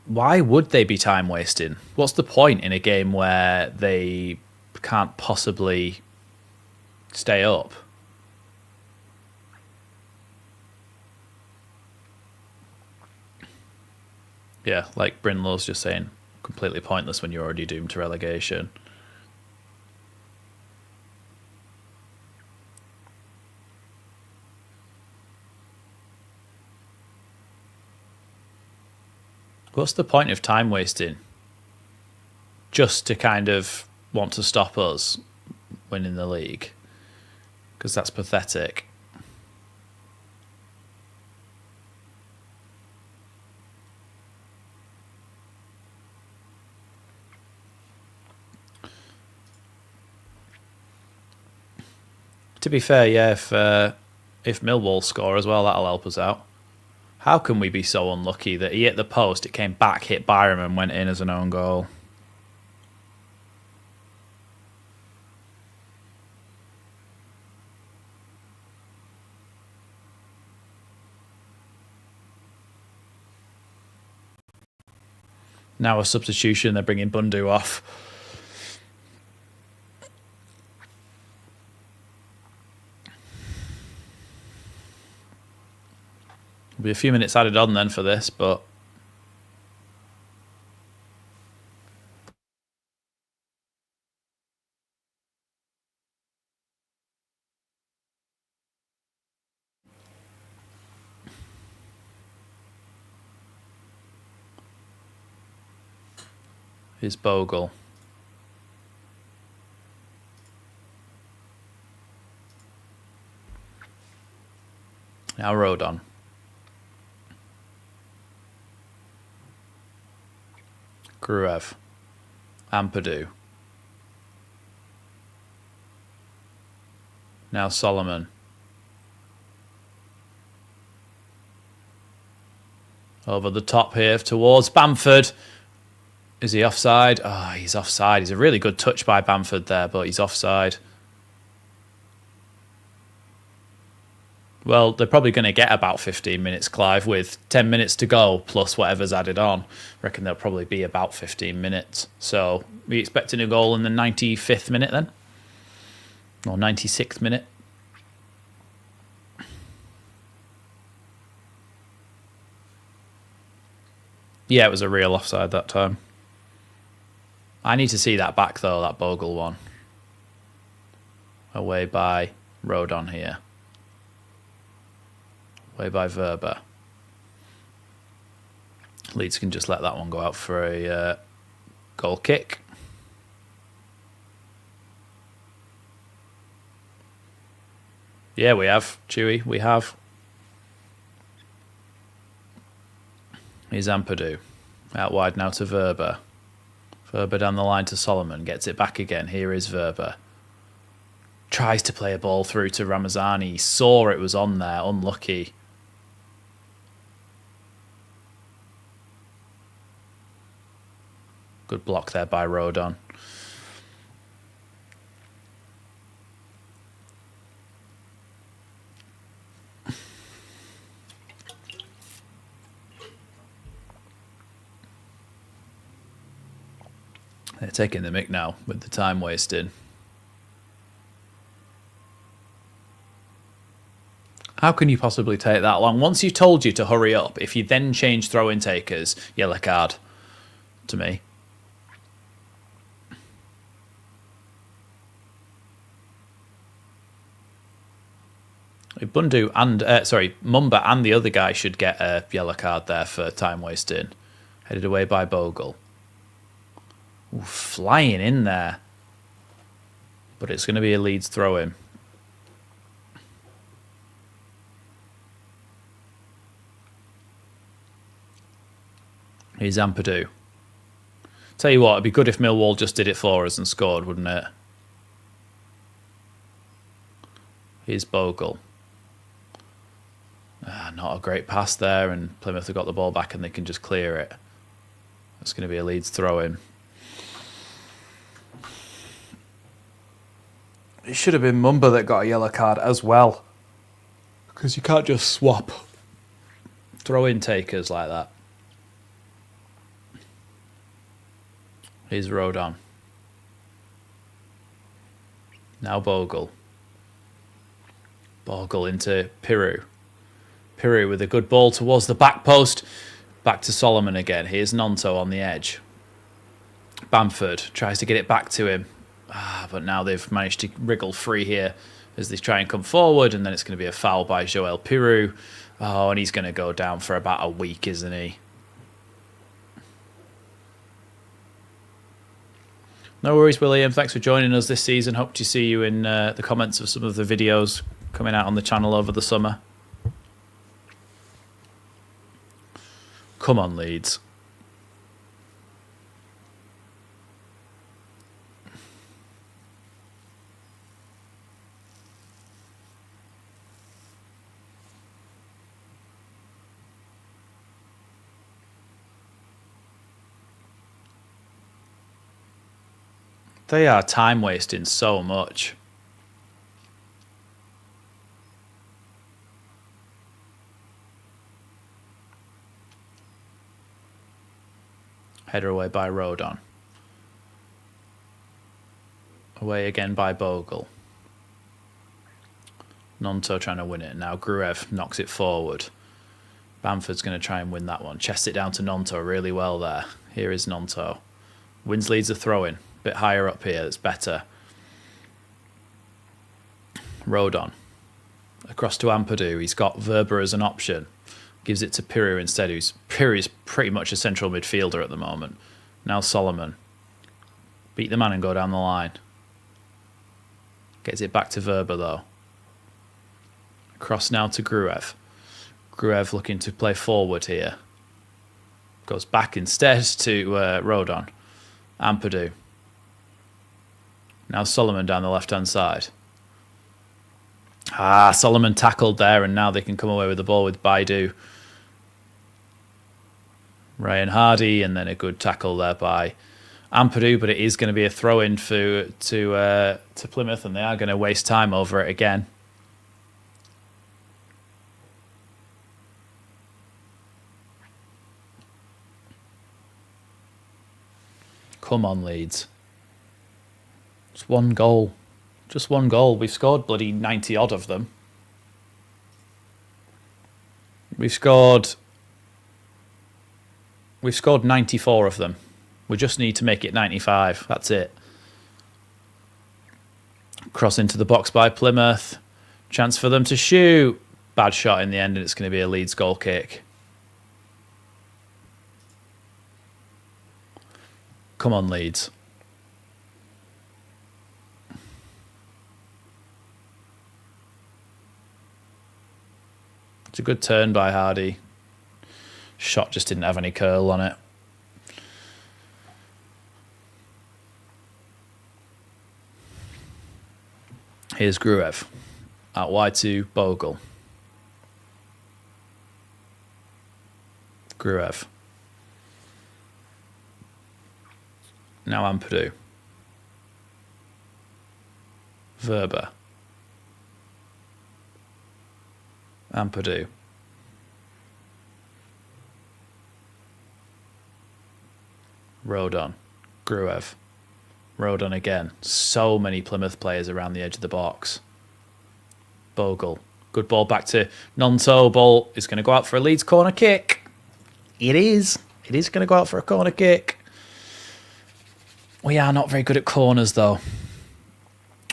why would they be time wasting? What's the point in a game where they can't possibly stay up? Yeah, like Brinlow's just saying, completely pointless when you're already doomed to relegation. What's the point of time wasting? Just to kind of want to stop us winning the league? Because that's pathetic. To be fair, yeah, if Millwall score as well, that'll help us out. How can we be so unlucky that he hit the post, it came back, hit Byram and went in as an own goal? Now a substitution, they're bringing Bundu off. There'll be a few minutes added on then for this, but here's Bogle. Now Rodon. Gruev. Ampadu. Now Solomon. Over the top here towards Bamford. Is he offside? Oh, he's offside. He's a really good touch by Bamford there, but he's offside. Well, they're probably going to get about 15 minutes, Clive, with 10 minutes to go, plus whatever's added on. I reckon there'll probably be about 15 minutes. So, we expecting a goal in the 95th minute then? Or 96th minute? Yeah, it was a real offside that time. I need to see that back, though, that Bogle one. Away by Rodon here. Away by Verba. Leeds can just let that one go out for a goal kick. Yeah, we have. Chewy, we have. Here's Ampadu. Out wide now to Verba. Verba down the line to Solomon. Gets it back again. Here is Verba. Tries to play a ball through to Ramazani. He saw it was on there. Unlucky. Good block there by Rodon. They're taking the mick now with the time wasted. How can you possibly take that long? Once you told you to hurry up, if you then change throw-in takers, yellow card to me. Bundu and Mumba and the other guy should get a yellow card there for time wasting. Headed away by Bogle. Ooh, flying in there. But it's going to be a Leeds throw-in. Here's Ampadu. Tell you what, it'd be good if Millwall just did it for us and scored, wouldn't it? Here's Bogle. Not a great pass there, and Plymouth have got the ball back and they can just clear it. It's going to be a Leeds throw-in. It should have been Mumba that got a yellow card as well, because you can't just swap throw-in takers like that. Here's Rodon. Now Bogle. Bogle into Piru. Piru with a good ball towards the back post. Back to Solomon again. Here's Nonto on the edge. Bamford tries to get it back to him. But now they've managed to wriggle free here as they try and come forward. And then it's going to be a foul by Joel Piru. Oh, and he's going to go down for about a week, isn't he? No worries, William. Thanks for joining us this season. Hope to see you in the comments of some of the videos coming out on the channel over the summer. Come on, Leeds. They are time wasting so much. Header away by Rodon. Away again by Bogle. Nonto trying to win it. Now Gruev knocks it forward. Bamford's going to try and win that one. Chests it down to Nonto really well there. Here is Nonto. Wins leads a throw-in. Bit higher up here, that's better. Rodon. Across to Ampadu. He's got Verba as an option. Gives it to Piru instead. Piru is pretty much a central midfielder at the moment. Now Solomon. Beat the man and go down the line. Gets it back to Verba though. Cross now to Gruev. Gruev looking to play forward here. Goes back instead to Rodon. Ampadu. Now Solomon down the left-hand side. Solomon tackled there, and now they can come away with the ball with Baidu. Ryan Hardy, and then a good tackle there by Ampadu, but it is going to be a throw-in to Plymouth, and they are going to waste time over it again. Come on, Leeds. Just one goal. Just one goal. We've scored bloody 90 odd of them. We've scored 94 of them. We just need to make it 95. That's it. Cross into the box by Plymouth. Chance for them to shoot. Bad shot in the end, and it's going to be a Leeds goal kick. Come on, Leeds. It's a good turn by Hardy. Shot just didn't have any curl on it. Here's Gruev. Out wide to Bogle. Gruev. Now Ampadu. Verba. Ampadu. Rodon. Gruev. Rodon again. So many Plymouth players around the edge of the box. Bogle. Good ball back to Nonto. Ball is going to go out for a Leeds corner kick. It is. It is going to go out for a corner kick. We are not very good at corners, though.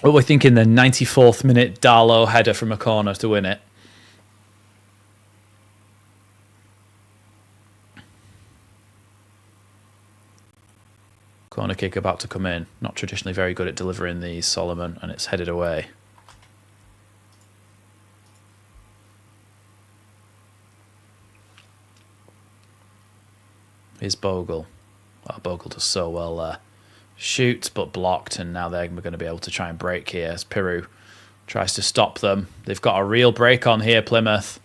But we're thinking the 94th minute Darlow header from a corner to win it. Corner kick about to come in. Not traditionally very good at delivering these, Solomon, and it's headed away. Here's Bogle. Oh, Bogle does so well there. Shoots, but blocked, and now they're going to be able to try and break here as Piru tries to stop them. They've got a real break on here, Plymouth.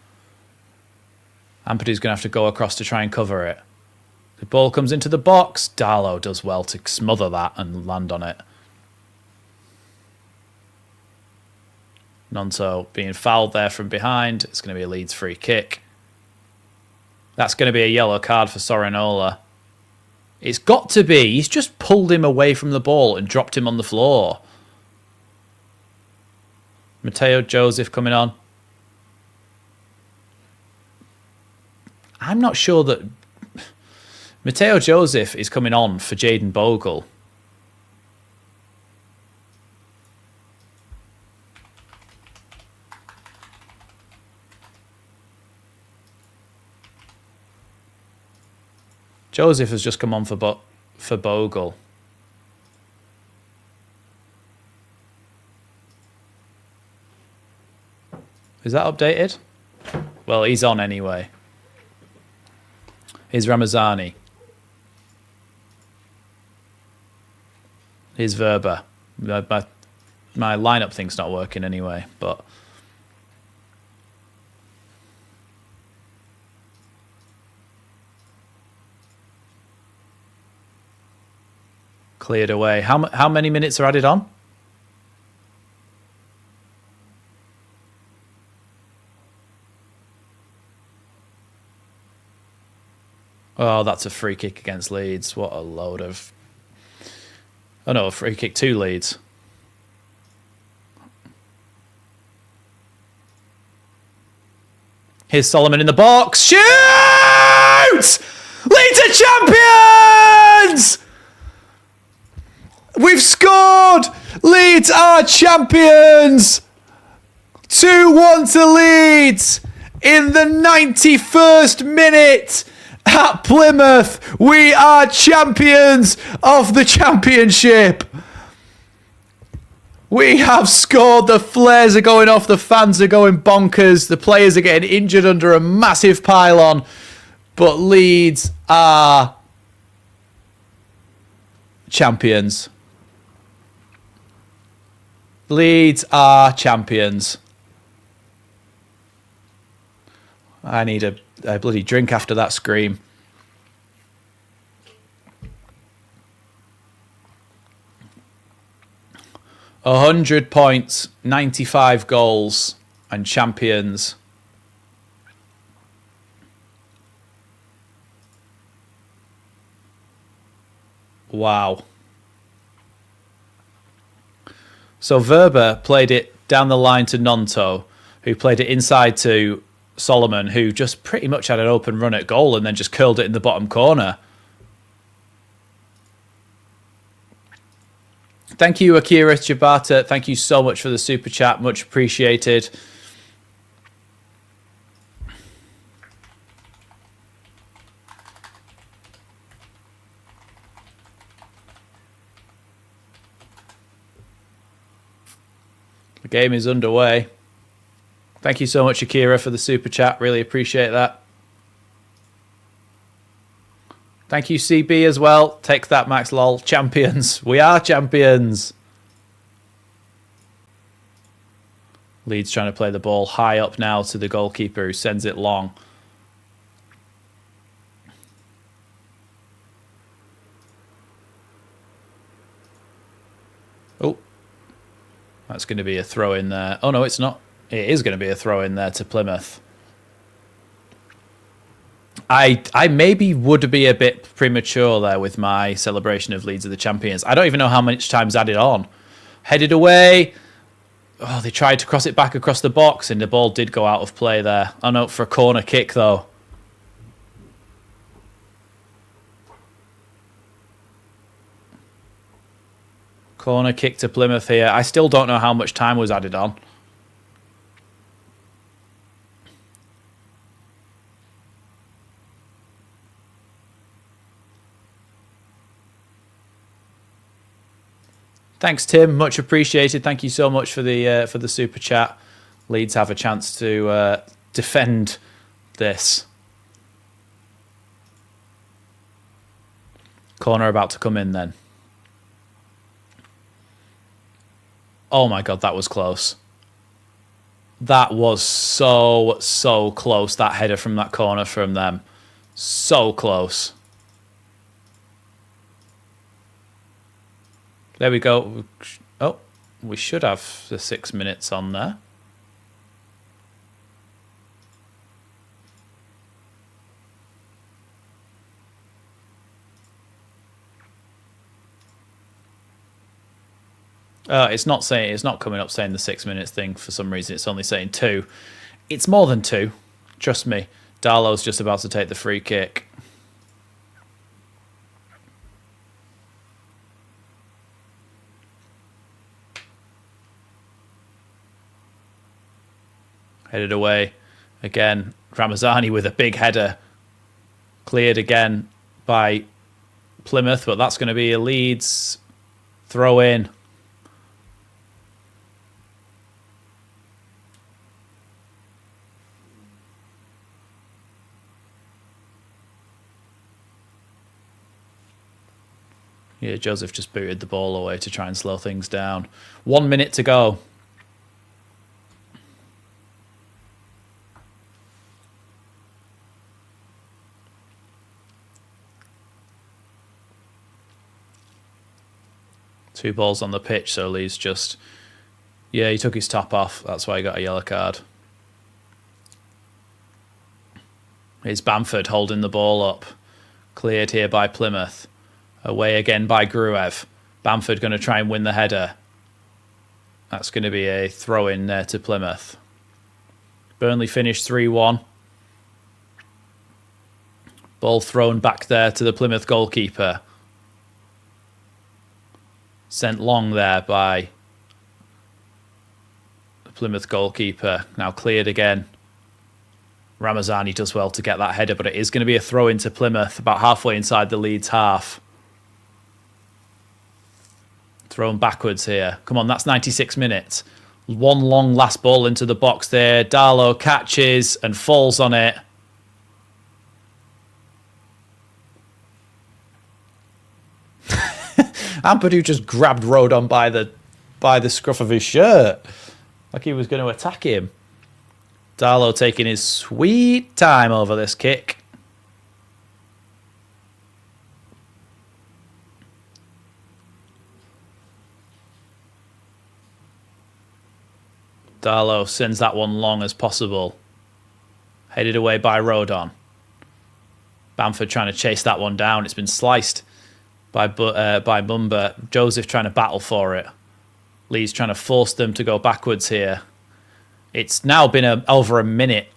Ampadu's going to have to go across to try and cover it. The ball comes into the box. Darlow does well to smother that and land on it. Nonto being fouled there from behind. It's going to be a Leeds free kick. That's going to be a yellow card for Sorinola. It's got to be. He's just pulled him away from the ball and dropped him on the floor. Mateo Joseph coming on. I'm not sure that Mateo Joseph is coming on for Jaden Bogle. Joseph has just come on for Bogle. Is that updated? Well, he's on anyway. Here's Ramazani. Here's Verba. My lineup thing's not working anyway, but... Cleared away. How many minutes are added on? Oh, that's a free kick against Leeds. What a load of... Oh no, a free kick to Leeds. Here's Solomon in the box. Shoot! Leeds are champions! We've scored! Leeds are champions! 2-1 to Leeds in the 91st minute at Plymouth. We are champions of the championship. We have scored. The flares are going off. The fans are going bonkers. The players are getting injured under a massive pylon. But Leeds are champions. Leeds are champions. I need a bloody drink after that scream. $100 points, 95 goals, and champions. Wow. So Verba played it down the line to Nonto, who played it inside to Solomon, who just pretty much had an open run at goal and then just curled it in the bottom corner. Thank you, Akira Chibata. Thank you so much for the super chat. Much appreciated. The game is underway. Thank you so much, Akira, for the super chat. Really appreciate that. Thank you, CB, as well. Take that, Max Lol. Champions. We are champions. Leeds trying to play the ball high up now to the goalkeeper, who sends it long. Oh. That's going to be a throw in there. Oh, no, it's not. It is going to be a throw in there to Plymouth. I maybe would be a bit premature there with my celebration of Leeds of the champions. I don't even know how much time's added on. Headed away. Oh, they tried to cross it back across the box, and the ball did go out of play there. Oh no, for a corner kick though. Corner kick to Plymouth here. I still don't know how much time was added on. Thanks, Tim. Much appreciated. Thank you so much for the super chat. Leeds have a chance to defend this. Corner about to come in then. Oh my God, that was close. That was so close, that header from that corner from them. So close. There we go. Oh, we should have the 6 minutes on there. It's not coming up saying the 6 minutes thing for some reason. It's only saying 2. It's more than 2. Trust me. Darlow's just about to take the free kick. Headed away. Again, Ramazani with a big header. Cleared again by Plymouth, but that's going to be a Leeds throw in. Yeah, Joseph just booted the ball away to try and slow things down. 1 minute to go. Two balls on the pitch, so Lee's just... Yeah, he took his top off. That's why he got a yellow card. It's Bamford holding the ball up. Cleared here by Plymouth. Away again by Gruev. Bamford going to try and win the header. That's going to be a throw-in there to Plymouth. Burnley finished 3-1. Ball thrown back there to the Plymouth goalkeeper. Sent long there by the Plymouth goalkeeper. Now cleared again. Ramazani does well to get that header, but it is going to be a throw-in to Plymouth about halfway inside the Leeds half. Thrown backwards here. Come on, that's 96 minutes. One long last ball into the box there. Darlow catches and falls on it. Ampadu just grabbed Rodon by the scruff of his shirt. Like he was going to attack him. Darlow taking his sweet time over this kick. Darlow sends that one long as possible. Headed away by Rodon. Bamford trying to chase that one down. It's been sliced by Mumba. Joseph trying to battle for it. Lee's trying to force them to go backwards here. It's now been over a minute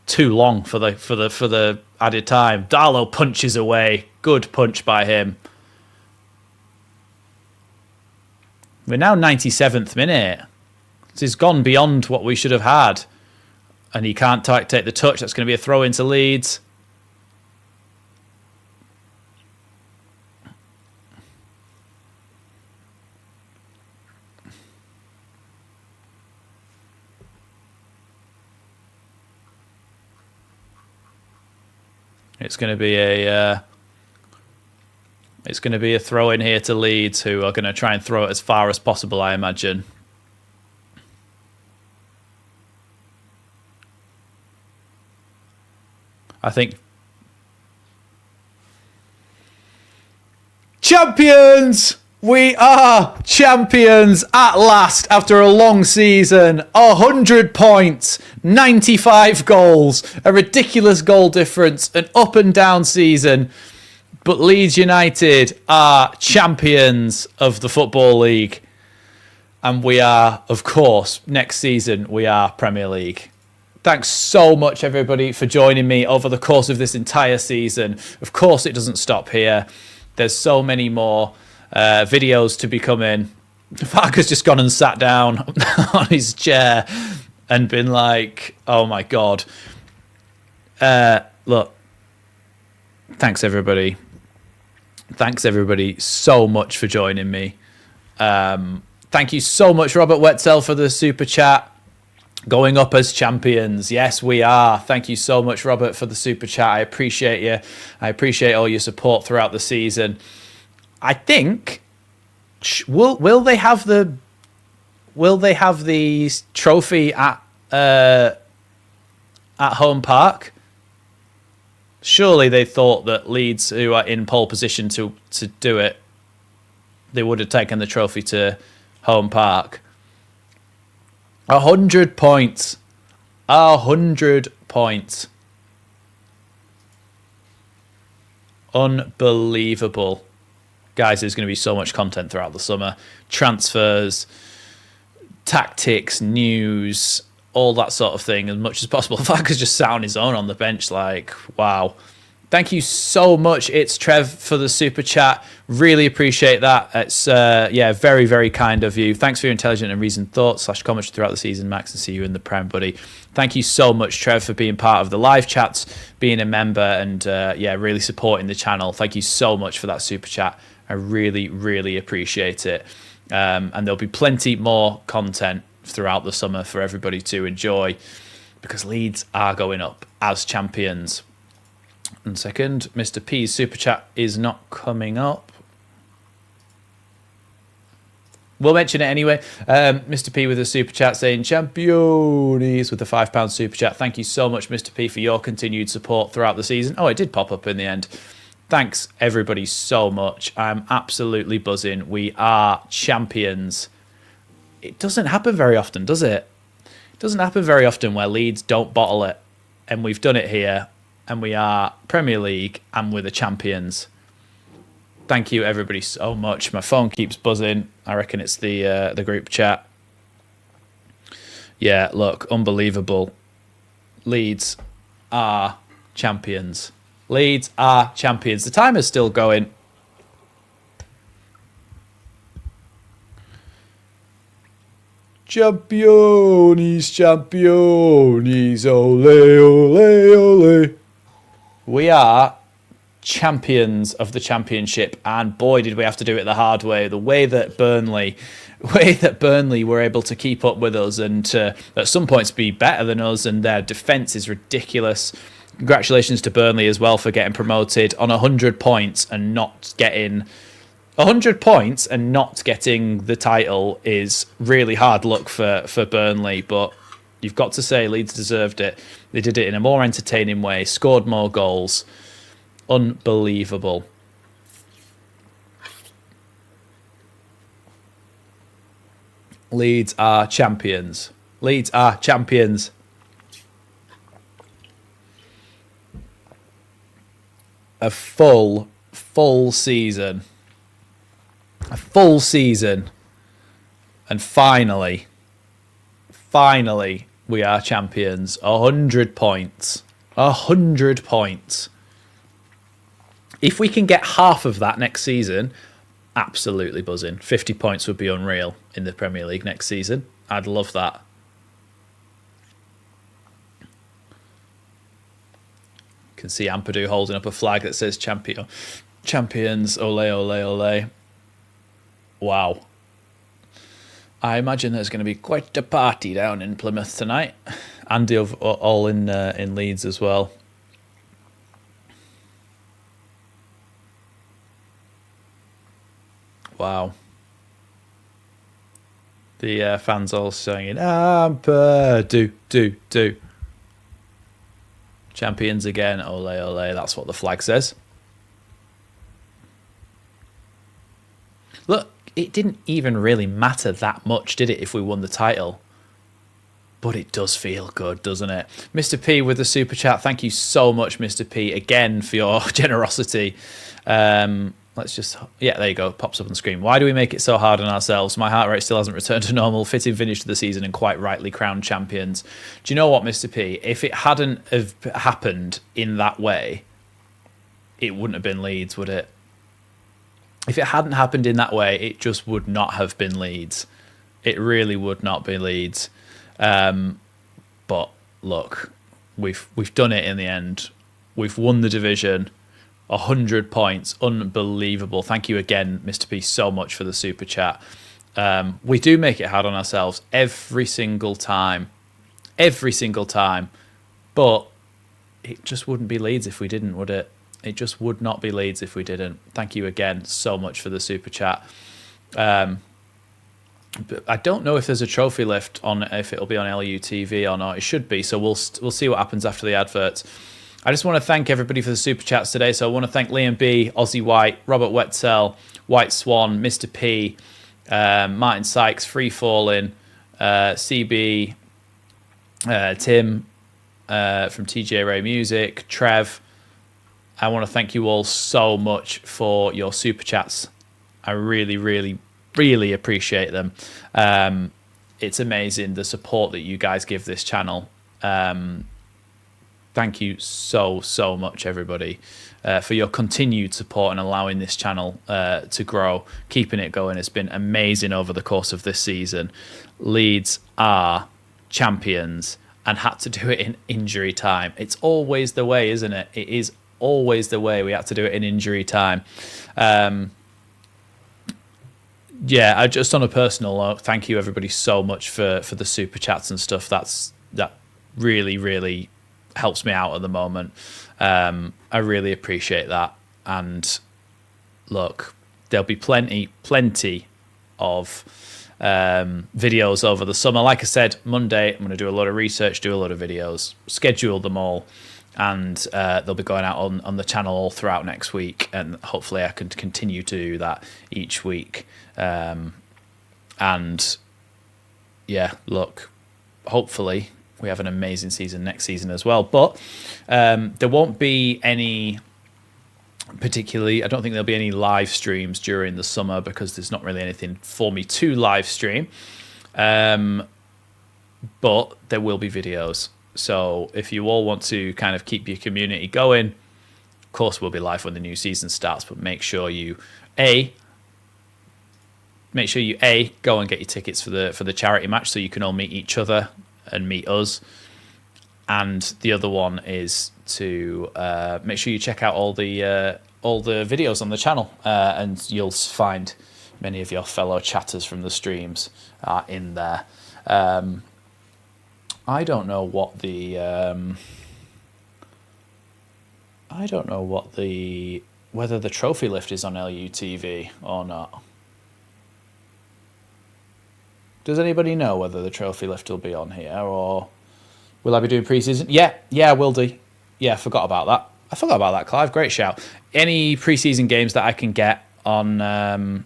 too long for the added time. Darlow punches away. Good punch by him. We're now 97th minute. This has gone beyond what we should have had. And he can't take the touch. That's going to be a throw into Leeds. It's going to be a throw in here to Leeds, who are going to try and throw it as far as possible, I imagine. I think champions! We are champions at last after a long season. 100 points, 95 goals, a ridiculous goal difference, an up and down season. But Leeds United are champions of the Football League. And we are, of course, next season, we are Premier League. Thanks so much, everybody, for joining me over the course of this entire season. Of course, it doesn't stop here. There's so many more videos to be coming. Farker's just gone and sat down on his chair and been like, oh, my God. Look, thanks, everybody. Thanks, everybody, so much for joining me. Thank you so much, Robert Wetzel, for the super chat. Going up as champions. Yes, we are. Thank you so much, Robert, for the super chat. I appreciate you. I appreciate all your support throughout the season. I think will they have the trophy at home park? Surely they thought that Leeds, who are in pole position to do it, they would have taken the trophy to home park. 100 points. 100 points. Unbelievable. Guys, there's going to be so much content throughout the summer. Transfers, tactics, news, all that sort of thing, as much as possible. Farker's just sat on his own on the bench like, wow. Thank you so much. It's Trev for the super chat. Really appreciate that. It's very, very kind of you. Thanks for your intelligent and reasoned thoughts / comments throughout the season, Max, and see you in the Prem, buddy. Thank you so much, Trev, for being part of the live chats, being a member, and really supporting the channel. Thank you so much for that super chat. I really, really appreciate it. And there'll be plenty more content throughout the summer for everybody to enjoy, because Leeds are going up as champions. 1 second, Mr. P's super chat is not coming up. We'll mention it anyway. Mr. P with a super chat saying champions with a £5 super chat. Thank you so much, Mr. P, for your continued support throughout the season. Oh, it did pop up in the end. Thanks, everybody, so much. I'm absolutely buzzing. We are champions. It doesn't happen very often, does it? It doesn't happen very often where Leeds don't bottle it. And we've done it here. And we are Premier League, and we're the champions. Thank you, everybody, so much. My phone keeps buzzing. I reckon it's the group chat. Yeah, look, unbelievable. Leeds are champions. Leeds are champions. The timer's still going. Champions, champions, ole, ole, ole. We are champions of the championship, and boy, did we have to do it the hard way. The way that Burnley were able to keep up with us and to, at some points, be better than us, and their defence is ridiculous. Congratulations to Burnley as well for getting promoted on 100 points and not getting 100 points and not getting the title is really hard luck for Burnley, but you've got to say Leeds deserved it. They did it in a more entertaining way, scored more goals. Unbelievable. Leeds are champions. Leeds are champions. A full season. A full season. And finally, we are champions. 100 points. 100 points. If we can get half of that next season, absolutely buzzing. 50 points would be unreal in the Premier League next season. I'd love that. You can see Ampadu holding up a flag that says champions, ole, ole, ole. Wow. I imagine there's going to be quite a party down in Plymouth tonight. Andy all in Leeds as well. Wow. The fans all singing, do. Champions again, ole, ole. That's what the flag says. Look, it didn't even really matter that much, did it, if we won the title? But it does feel good, doesn't it? Mr. P with the super chat. Thank you so much, Mr. P, again for your generosity. Let's just, yeah, there you go. Pops up on the screen. Why do we make it so hard on ourselves? My heart rate still hasn't returned to normal. Fitting finish to the season and quite rightly crowned champions. Do you know what, Mr. P? If it hadn't have happened in that way, it wouldn't have been Leeds, would it? If it hadn't happened in that way, it just would not have been Leeds. It really would not be Leeds. But look, we've done it in the end. We've won the division. 100 points, unbelievable. Thank you again, Mr. P, so much for the super chat. We do make it hard on ourselves every single time, but it just wouldn't be Leeds if we didn't, would it? It just would not be Leeds if we didn't. Thank you again so much for the super chat. But I don't know if there's a trophy lift on, if it'll be on LUTV or not. It should be, so we'll see what happens after the adverts. I just want to thank everybody for the super chats today. So I want to thank Liam B, Aussie White, Robert Wetzel, White Swan, Mr. P, Martin Sykes, Free Falling, CB, Tim from TJ Ray Music, Trev. I want to thank you all so much for your super chats. I really, really, really appreciate them. It's amazing the support that you guys give this channel. Thank you so much, everybody, for your continued support and allowing this channel to grow. Keeping it going has been amazing over the course of this season. Leeds are champions and had to do it in injury time. It's always the way, isn't it? It is always the way. We had to do it in injury time. Yeah, I just on a personal note, thank you everybody so much for the super chats and stuff. That really, really helps me out at the moment. I really appreciate that. And look, there'll be plenty of videos over the summer. Like I said, Monday I'm going to do a lot of research, do a lot of videos, schedule them all, and they'll be going out on the channel all throughout next week, and hopefully I can continue to do that each week. And yeah, look, hopefully we have an amazing season next season as well. But there won't be any particularly, I don't think there'll be any live streams during the summer because there's not really anything for me to live stream. But there will be videos. So if you all want to kind of keep your community going, of course we'll be live when the new season starts, but make sure you go and get your tickets for the charity match so you can all meet each other and meet us. And the other one is to make sure you check out all the videos on the channel, and you'll find many of your fellow chatters from the streams are in there. I don't know whether the trophy lift is on LUTV or not. Does anybody know whether the trophy lift will be on here, or will I be doing pre-season? Yeah, I will do. Yeah, I forgot about that, Clive. Great shout. Any pre-season games that I can get on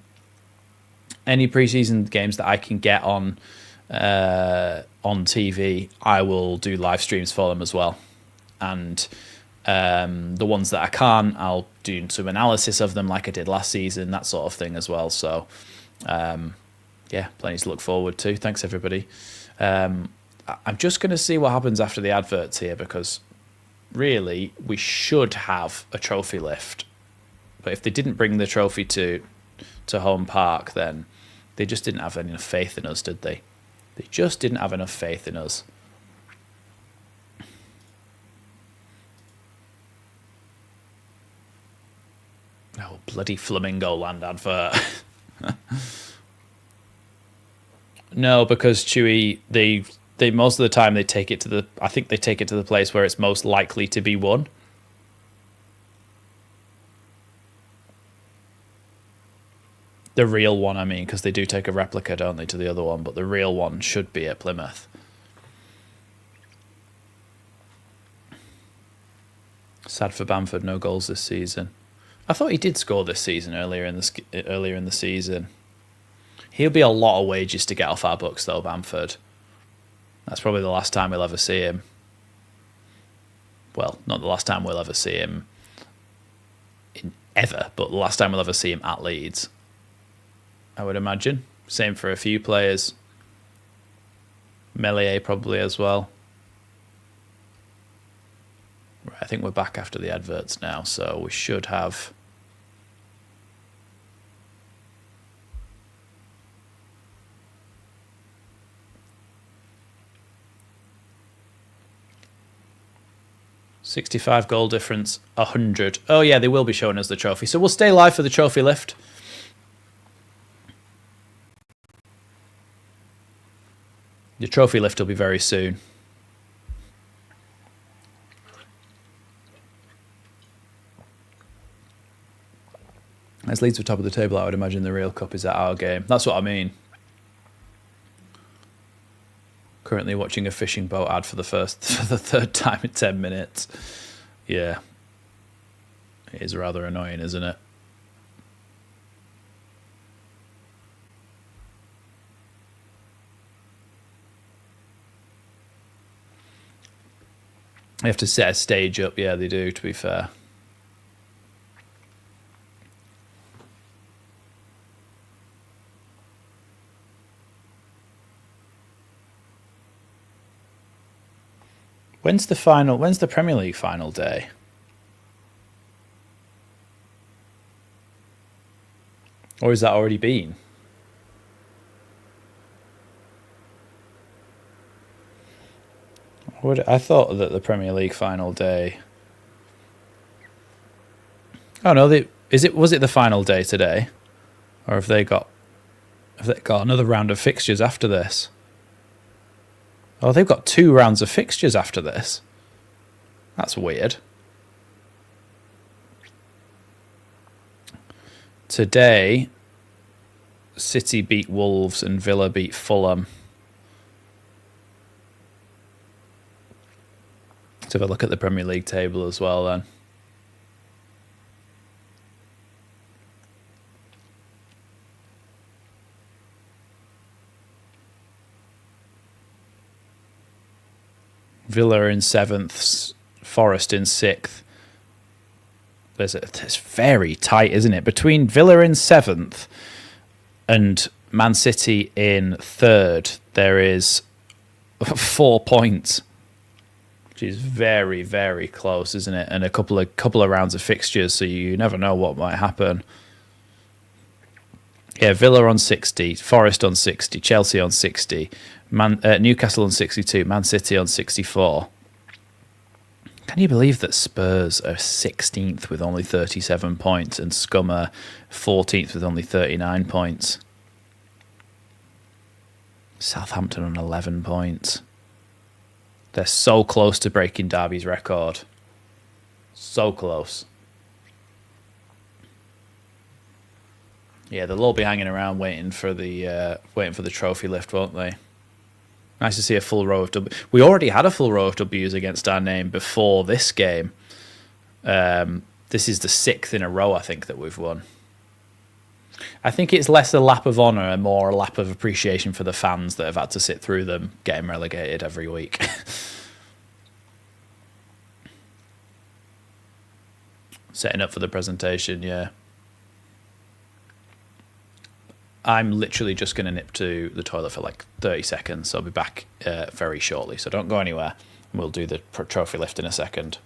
on TV, I will do live streams for them as well. And the ones that I can't, I'll do some analysis of them like I did last season, that sort of thing as well. So yeah, plenty to look forward to. Thanks, everybody. I'm just going to see what happens after the adverts here, because really we should have a trophy lift. But if they didn't bring the trophy to home park, then they just didn't have enough faith in us, did they? They just didn't have enough faith in us. Oh, bloody Flamingo Land advert. No, because Chewy, they most of the time they take it to the, I think they take it to the place where it's most likely to be won. The real one, I mean, because they do take a replica, don't they, to the other one, but the real one should be at Plymouth. Sad for Bamford, no goals this season. I thought he did score this season earlier in the season. He'll be a lot of wages to get off our books, though, Bamford. That's probably the last time we'll ever see him. Well, not the last time we'll ever see him in ever, but the last time we'll ever see him at Leeds, I would imagine. Same for a few players. Melier probably as well. Right, I think we're back after the adverts now, so we should have... $65 goal difference, 100. Oh yeah, they will be showing us the trophy. So we'll stay live for the trophy lift. The trophy lift will be very soon. As Leeds were top of the table, I would imagine the real cup is at our game. That's what I mean. Currently watching a fishing boat ad for the third time in 10 minutes. Yeah. It is rather annoying, isn't it? They have to set a stage up. Yeah, they do, to be fair. When's the Premier League final day? Or has that already been? I thought that the Premier League final day... Oh no, was it the final day today? Or have they got another round of fixtures after this? Oh, they've got 2 rounds of fixtures after this. That's weird. Today, City beat Wolves and Villa beat Fulham. Let's have a look at the Premier League table as well then. Villa in 7th, Forest in 6th. It's very tight, isn't it? Between Villa in 7th and Man City in 3rd, there is 4 points, which is very, very close, isn't it? And a couple of rounds of fixtures, so you never know what might happen. Yeah, Villa on 60, Forest on 60, Chelsea on 60, Newcastle on 62, Man City on 64. Can you believe that Spurs are 16th with only 37 points and Scum are 14th with only 39 points? Southampton on 11 points. They're so close to breaking Derby's record. So close. Yeah, they'll all be hanging around waiting for the trophy lift, won't they? Nice to see a full row of W. We already had a full row of W's against our name before this game. This is the 6th in a row, I think, that we've won. I think it's less a lap of honour and more a lap of appreciation for the fans that have had to sit through them getting relegated every week. Setting up for the presentation, yeah. I'm literally just going to nip to the toilet for like 30 seconds. So I'll be back very shortly. So don't go anywhere. We'll do the trophy lift in a second.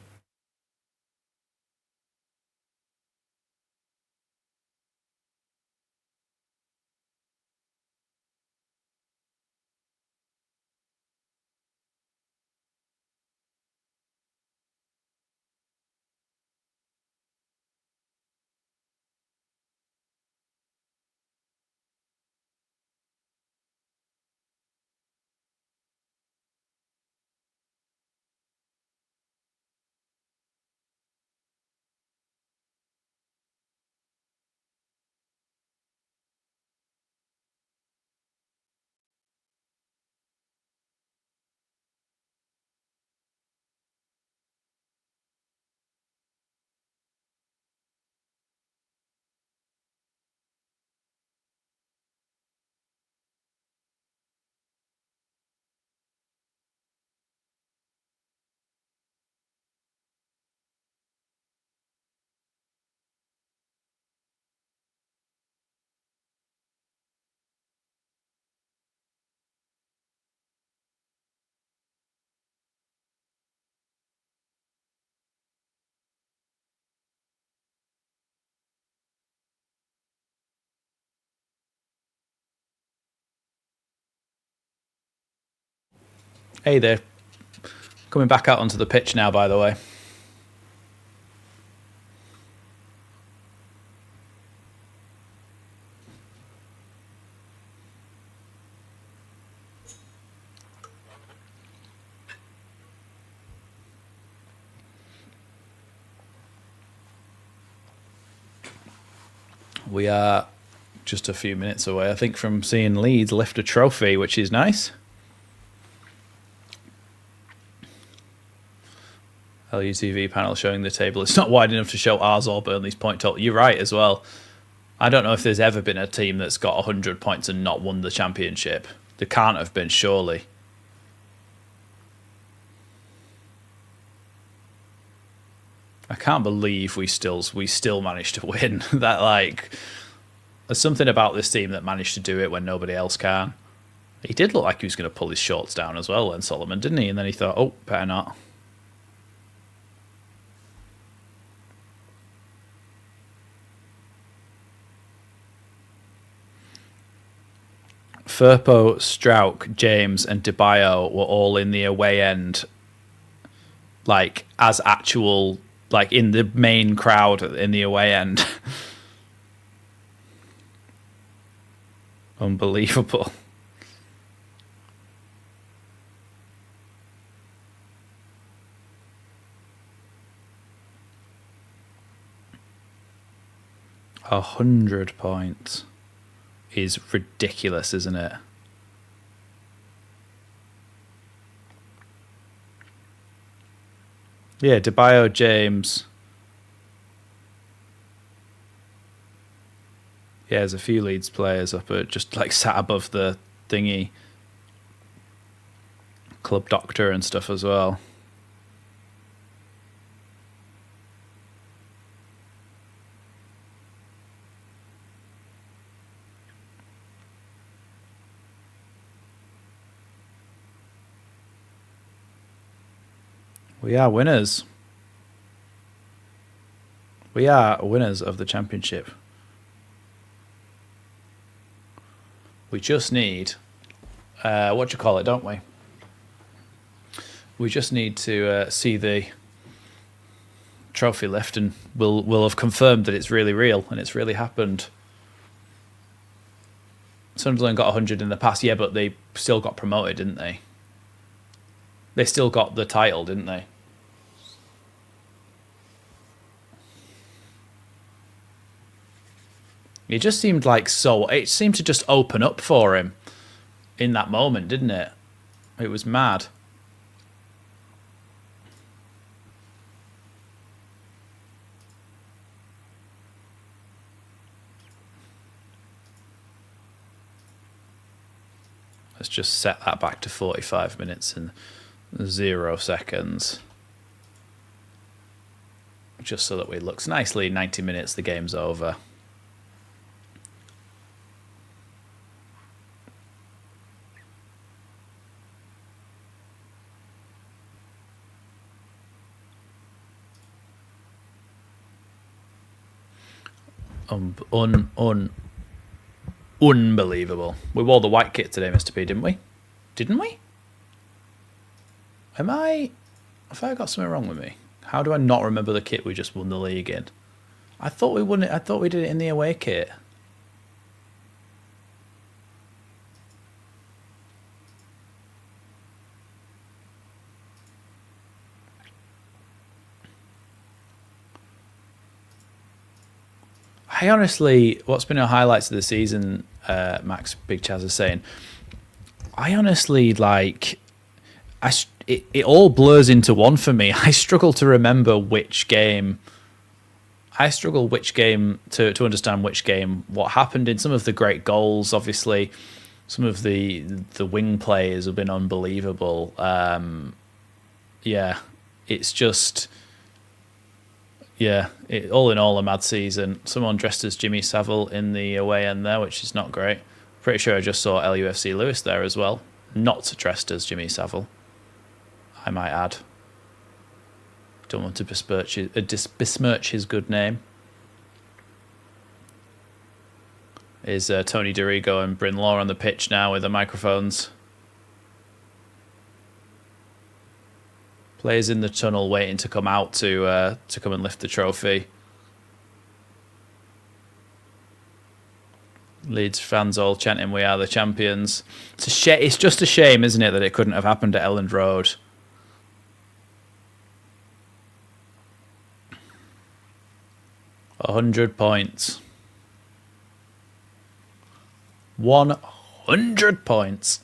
Hey, they're coming back out onto the pitch now, by the way. We are just a few minutes away, I think, from seeing Leeds lift a trophy, which is nice. LUTV panel showing the table. It's not wide enough to show ours or Burnley's point total. You're right as well. I don't know if there's ever been a team that's got 100 points and not won the championship. There can't have been, surely. I can't believe we still managed to win. That, like, there's something about this team that managed to do it when nobody else can. He did look like he was going to pull his shorts down as well, then Solomon, didn't he? And then he thought, oh, better not. Firpo, Strauch, James, and DeBio were all in the away end, like, as actual, like, in the main crowd in the away end. Unbelievable. $100 points is ridiculous, isn't it? Yeah, DeBio, James. Yeah, there's a few Leeds players up at just like sat above the thingy. Club doctor and stuff as well. We are winners. We are winners of the championship. We just need, don't we? We just need to see the trophy lift, and we'll have confirmed that it's really real and it's really happened. Sunderland got 100 in the past, yeah, but they still got promoted, didn't they? They still got the title, didn't they? It just seemed like it seemed to just open up for him in that moment, didn't it? It was mad. Let's just set that back to 45 minutes and 0 seconds. Just so that it looks nicely. 90 minutes, the game's over. Unbelievable. We wore the white kit today, Mr. P, didn't we? Didn't we? Have I got something wrong with me? How do I not remember the kit we just won the league in? I thought we won it. I thought we did it in the away kit. I honestly, what's been our highlights of the season, Max Big Chaz is saying, I honestly, like, it all blurs into one for me. I struggle to remember which game. I struggle to understand which game, what happened in some of the great goals, obviously. Some of the wing players have been unbelievable. Yeah, it's just... Yeah, all in all, a mad season. Someone dressed as Jimmy Savile in the away end there, which is not great. Pretty sure I just saw LUFC Lewis there as well. Not dressed as Jimmy Savile, I might add. Don't want to besmirch his good name. Is Tony DeRigo and Bryn Law on the pitch now with the microphones? Players in the tunnel waiting to come out to come and lift the trophy. Leeds fans all chanting, "We are the champions." It's just a shame, isn't it, that it couldn't have happened at Elland Road. $100 points. 100 points.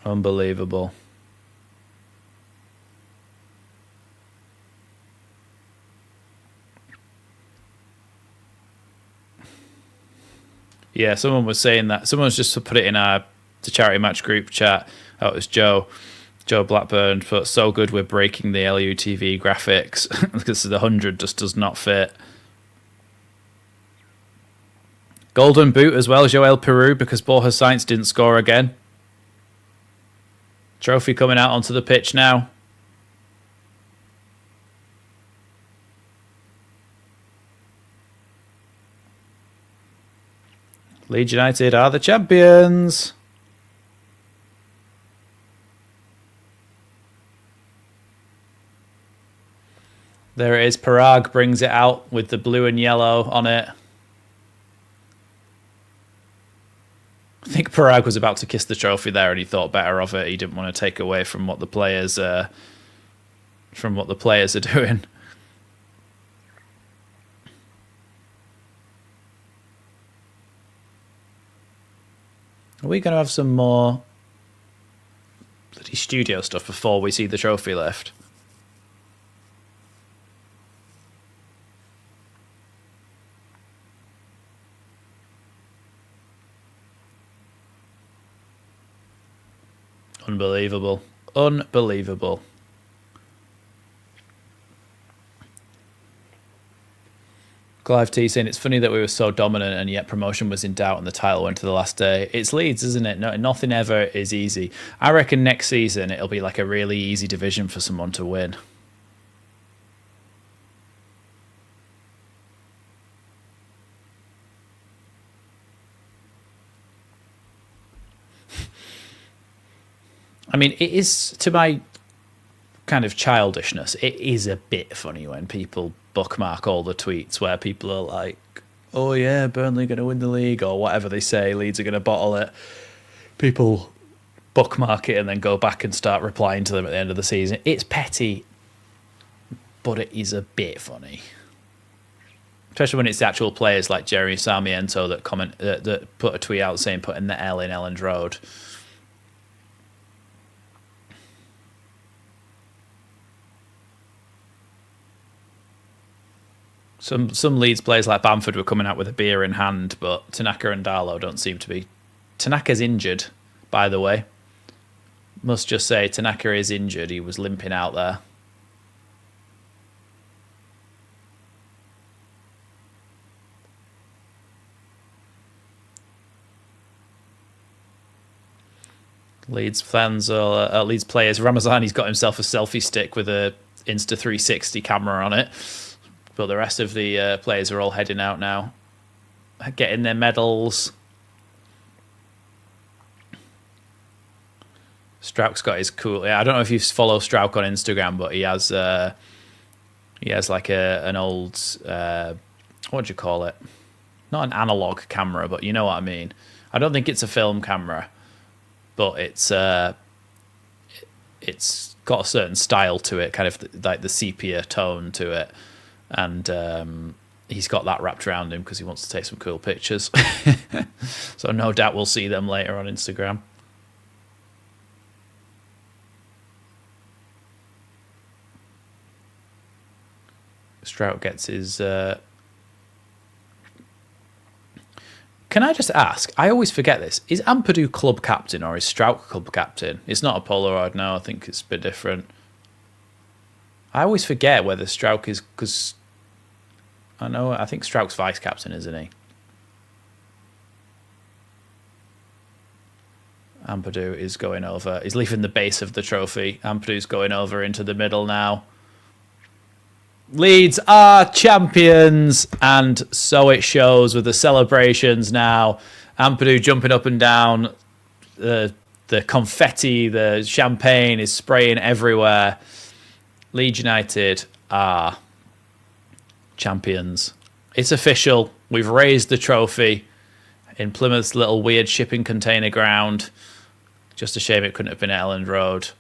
Unbelievable. Yeah, someone was saying that. Someone's just put it in the charity match group chat. Oh, it was Joe Blackburn, but so good we're breaking the LUTV graphics because the 100 just does not fit. Golden boot as well, Joel Peru, because Borja Sainz didn't score again. Trophy coming out onto the pitch now. Leeds United are the champions. There it is. Parag brings it out with the blue and yellow on it. I think Parag was about to kiss the trophy there, and he thought better of it. He didn't want to take away from what the players are doing. Are we going to have some more bloody studio stuff before we see the trophy lift? Unbelievable. Unbelievable. Clive T saying it's funny that we were so dominant and yet promotion was in doubt and the title went to the last day. It's Leeds, isn't it? No, nothing ever is easy. I reckon next season it'll be like a really easy division for someone to win. I mean, it is, to my kind of childishness, it is a bit funny when people bookmark all the tweets where people are like, oh yeah, Burnley are going to win the league, or whatever they say, Leeds are going to bottle it. People bookmark it and then go back and start replying to them at the end of the season. It's petty, but it is a bit funny. Especially when it's the actual players like Jerry Sarmiento that put a tweet out saying putting the L in Elland Road. Some Leeds players like Bamford were coming out with a beer in hand, but Tanaka and Darlow don't seem to be. Tanaka's injured, by the way. Must just say, Tanaka is injured. He was limping out there. Leeds fans or Leeds players. Ramazani's got himself a selfie stick with a Insta360 camera on it. But the rest of the players are all heading out now, getting their medals. Strouk's got his cool. I don't know if you follow Strouk on Instagram, but he has like an old what do you call it? Not an analog camera, but you know what I mean. I don't think it's a film camera, but it's got a certain style to it, kind of like the sepia tone to it. And he's got that wrapped around him because he wants to take some cool pictures. So no doubt we'll see them later on Instagram. Strout gets his... Can I just ask? I always forget this. Is Ampadu club captain or is Strout club captain? It's not a Polaroid now. I think it's a bit different. I always forget whether Strouk is... because I think Strouk's vice captain, isn't he? Ampadu is going over. He's leaving the base of the trophy. Ampadu's going over into the middle now. Leeds are champions, and so it shows with the celebrations now. Ampadu jumping up and down, the confetti, the champagne is spraying everywhere. Leeds United are champions. It's official. We've raised the trophy in Plymouth's little weird shipping container ground. Just a shame it couldn't have been at Elland Road.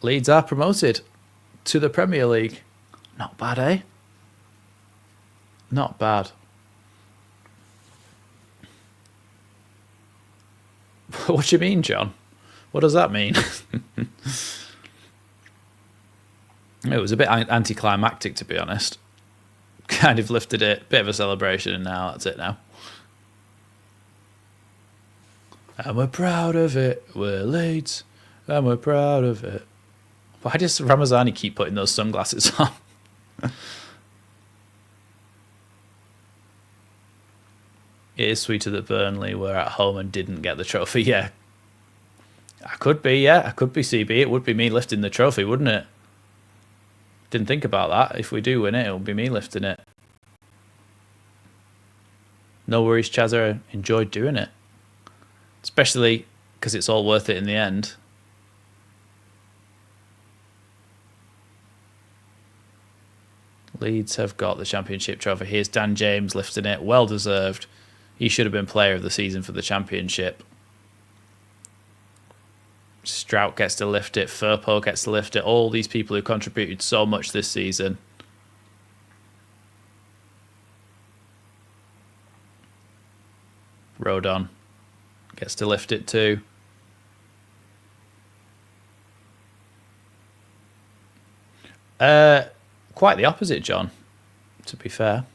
Leeds are promoted to the Premier League. Not bad, eh? Not bad. What do you mean, John? What does that mean? It was a bit anticlimactic, to be honest. Kind of lifted it, bit of a celebration, and now that's it now. And we're proud of it, we're Leeds, and we're proud of it. Why does Ramazani keep putting those sunglasses on? It is sweeter that Burnley were at home and didn't get the trophy. Yeah, I could be CB. It would be me lifting the trophy, wouldn't it? Didn't think about that. If we do win it, it'll be me lifting it. No worries, Chazza. Enjoyed doing it. Especially because it's all worth it in the end. Leeds have got the championship trophy. Here's Dan James lifting it. Well deserved. He should have been player of the season for the championship. Strout gets to lift it. Firpo gets to lift it. All these people who contributed so much this season. Rodon gets to lift it too. Quite the opposite, John, to be fair.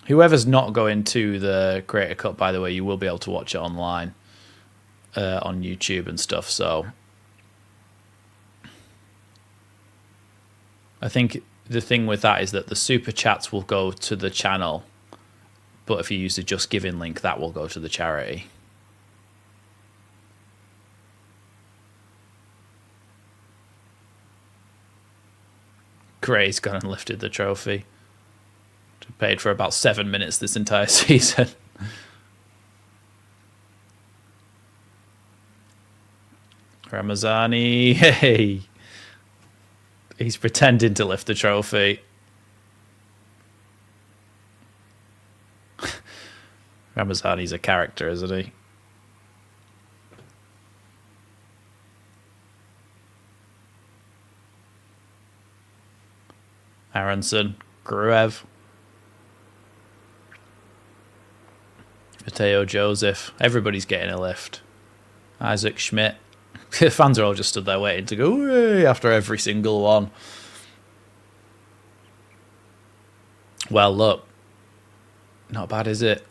Whoever's not going to the Creator Cup, by the way, you will be able to watch it online on YouTube and stuff. So I think the thing with that is that the super chats will go to the channel, but if you use the Just Giving link, that will go to the charity. Gray's gone and lifted the trophy. Paid for about 7 minutes this entire season. Ramazani, hey. He's pretending to lift the trophy. Ramazani's a character, isn't he? Aronson, Gruev. Mateo Joseph. Everybody's getting a lift. Isaac Schmidt. The fans are all just stood there waiting to go "Hooray!" after every single one. Well, look. Not bad, is it?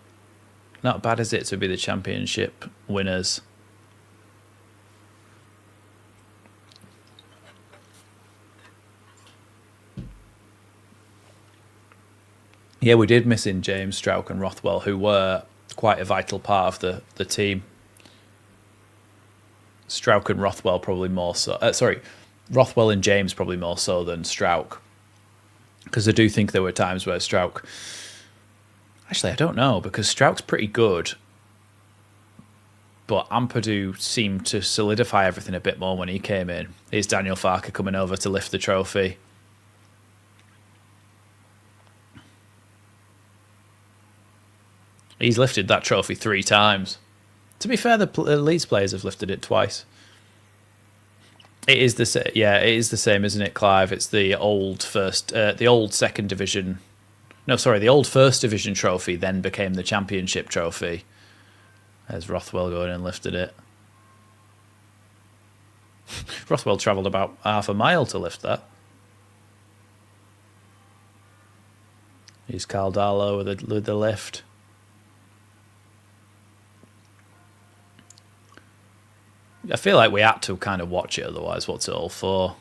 Not bad, is it, to be the championship winners? Yeah, we did miss in James, Strauch and Rothwell, who were quite a vital part of the team. Strauch and Rothwell probably more so. Rothwell and James probably more so than Strauch. Because I do think there were times where Strauch... Actually, I don't know, because Strauch's pretty good. But Ampadu seemed to solidify everything a bit more when he came in. Here's Daniel Farker coming over to lift the trophy. He's lifted that trophy 3 times. To be fair, the Leeds players have lifted it twice. It is the same, yeah. It is the same, isn't it, Clive? It's the old the old second division. No, sorry, the old first division trophy then became the championship trophy. There's Rothwell going and lifted it. Rothwell travelled about half a mile to lift that. Here's Caldalo with the lift. I feel like we had to kind of watch it, otherwise what's it all for?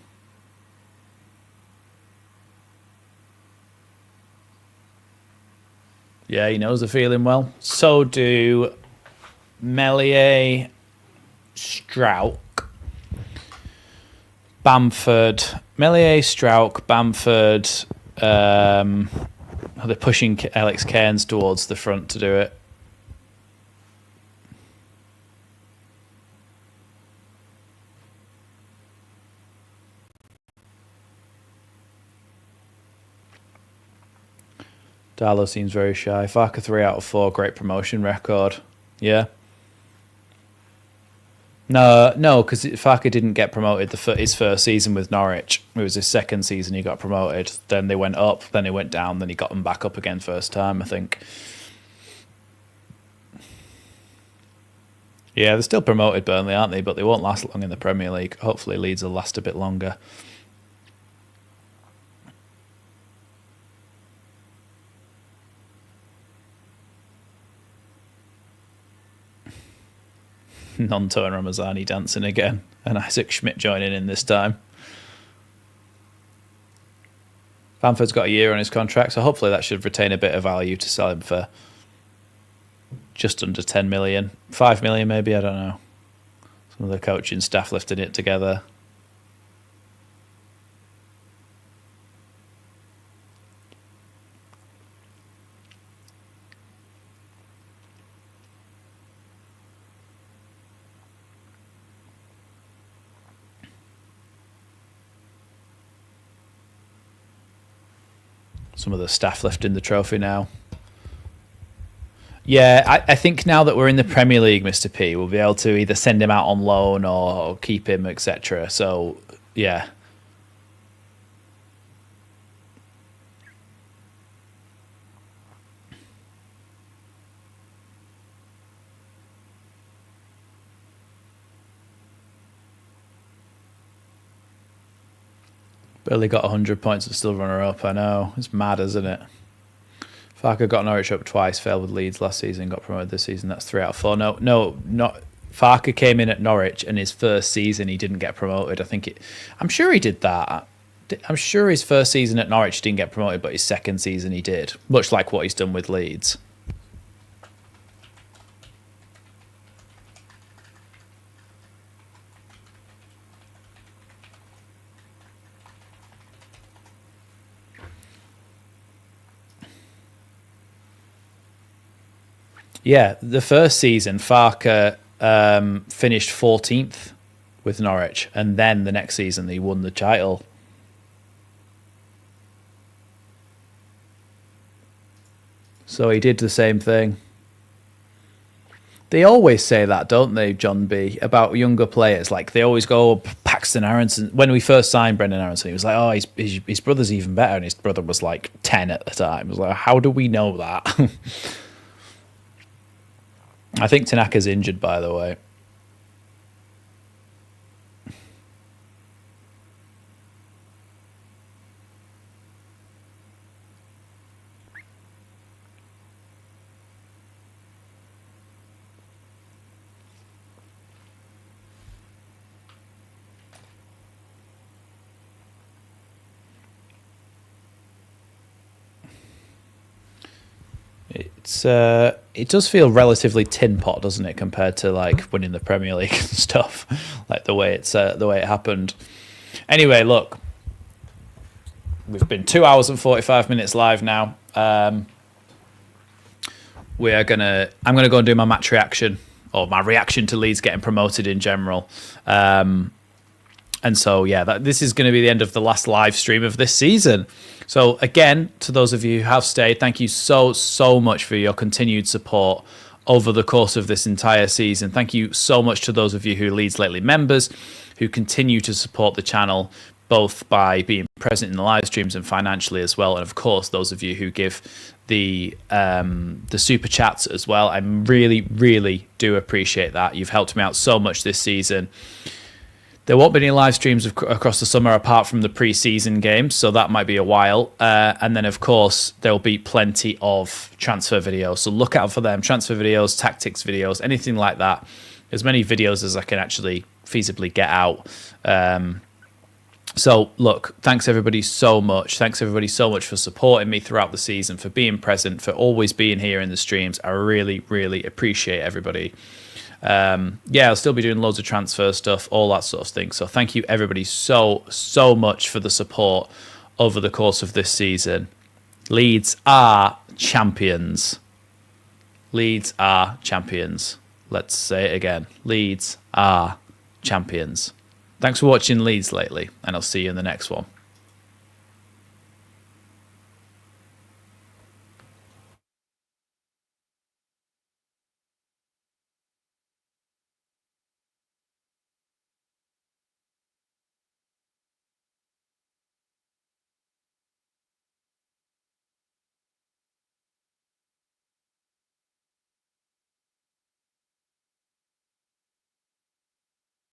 Yeah, he knows the feeling well. So do Melier, Strauch, Bamford, Melier, Strauch, Bamford. They're pushing Alex Cairns towards the front to do it. Darlow seems very shy. Farker 3 out of 4, great promotion record. Yeah. No, because Farker didn't get promoted his first season with Norwich. It was his second season he got promoted. Then they went up, then he went down, then he got them back up again first time, I think. Yeah, they're still promoted, Burnley, aren't they? But they won't last long in the Premier League. Hopefully Leeds will last a bit longer. Non-Tone Ramazani dancing again, and Isaac Schmidt joining in this time. Bamford's got a year on his contract, so hopefully that should retain a bit of value to sell him for just under 10 million. 5 million maybe, I don't know. Some of the coaching staff lifting it together. Some of the staff lifting the trophy now. Yeah, I think now that we're in the Premier League, Mr. P, we'll be able to either send him out on loan or keep him, etc. So, yeah. Barely got 100 points and still runner-up, I know. It's mad, isn't it? Farker got Norwich up twice, failed with Leeds last season, got promoted this season. That's 3 out of 4. No, not Farker came in at Norwich, and his first season he didn't get promoted. I'm sure he did that. I'm sure his first season at Norwich didn't get promoted, but his second season he did, much like what he's done with Leeds. Yeah, the first season, Farker finished 14th with Norwich, and then the next season he won the title. So he did the same thing. They always say that, don't they, John B, about younger players? Like, they always go, oh, Paxton Aronson. When we first signed Brendan Aronson, he was like, oh, his brother's even better, and his brother was like 10 at the time. I was like, how do we know that? I think Tanaka's injured, by the way. It does feel relatively tin pot, doesn't it, compared to like winning the Premier League and stuff, like the way it happened. Anyway, look, we've been 2 hours and 45 minutes live now. I'm gonna go and do my match reaction, or my reaction to Leeds getting promoted in general. And so, yeah, this is going to be the end of the last live stream of this season. So, again, to those of you who have stayed, thank you so much for your continued support over the course of this entire season. Thank you so much to those of you who are Leeds Lately members, who continue to support the channel, both by being present in the live streams and financially as well. And, of course, those of you who give the super chats as well. I really do appreciate that. You've helped me out so much this season. There won't be any live streams across the summer apart from the pre-season games, so that might be a while. And then, of course, there'll be plenty of transfer videos. So look out for them. Transfer videos, tactics videos, anything like that. As many videos as I can actually feasibly get out. So, look, thanks everybody so much. Thanks everybody so much for supporting me throughout the season, for being present, for always being here in the streams. I really appreciate everybody. I'll still be doing loads of transfer stuff, all that sort of thing. So thank you everybody so much for the support over the course of this season. Leeds are champions. Leeds are champions. Let's say it again. Leeds are champions. Thanks for watching Leeds lately, and I'll see you in the next one.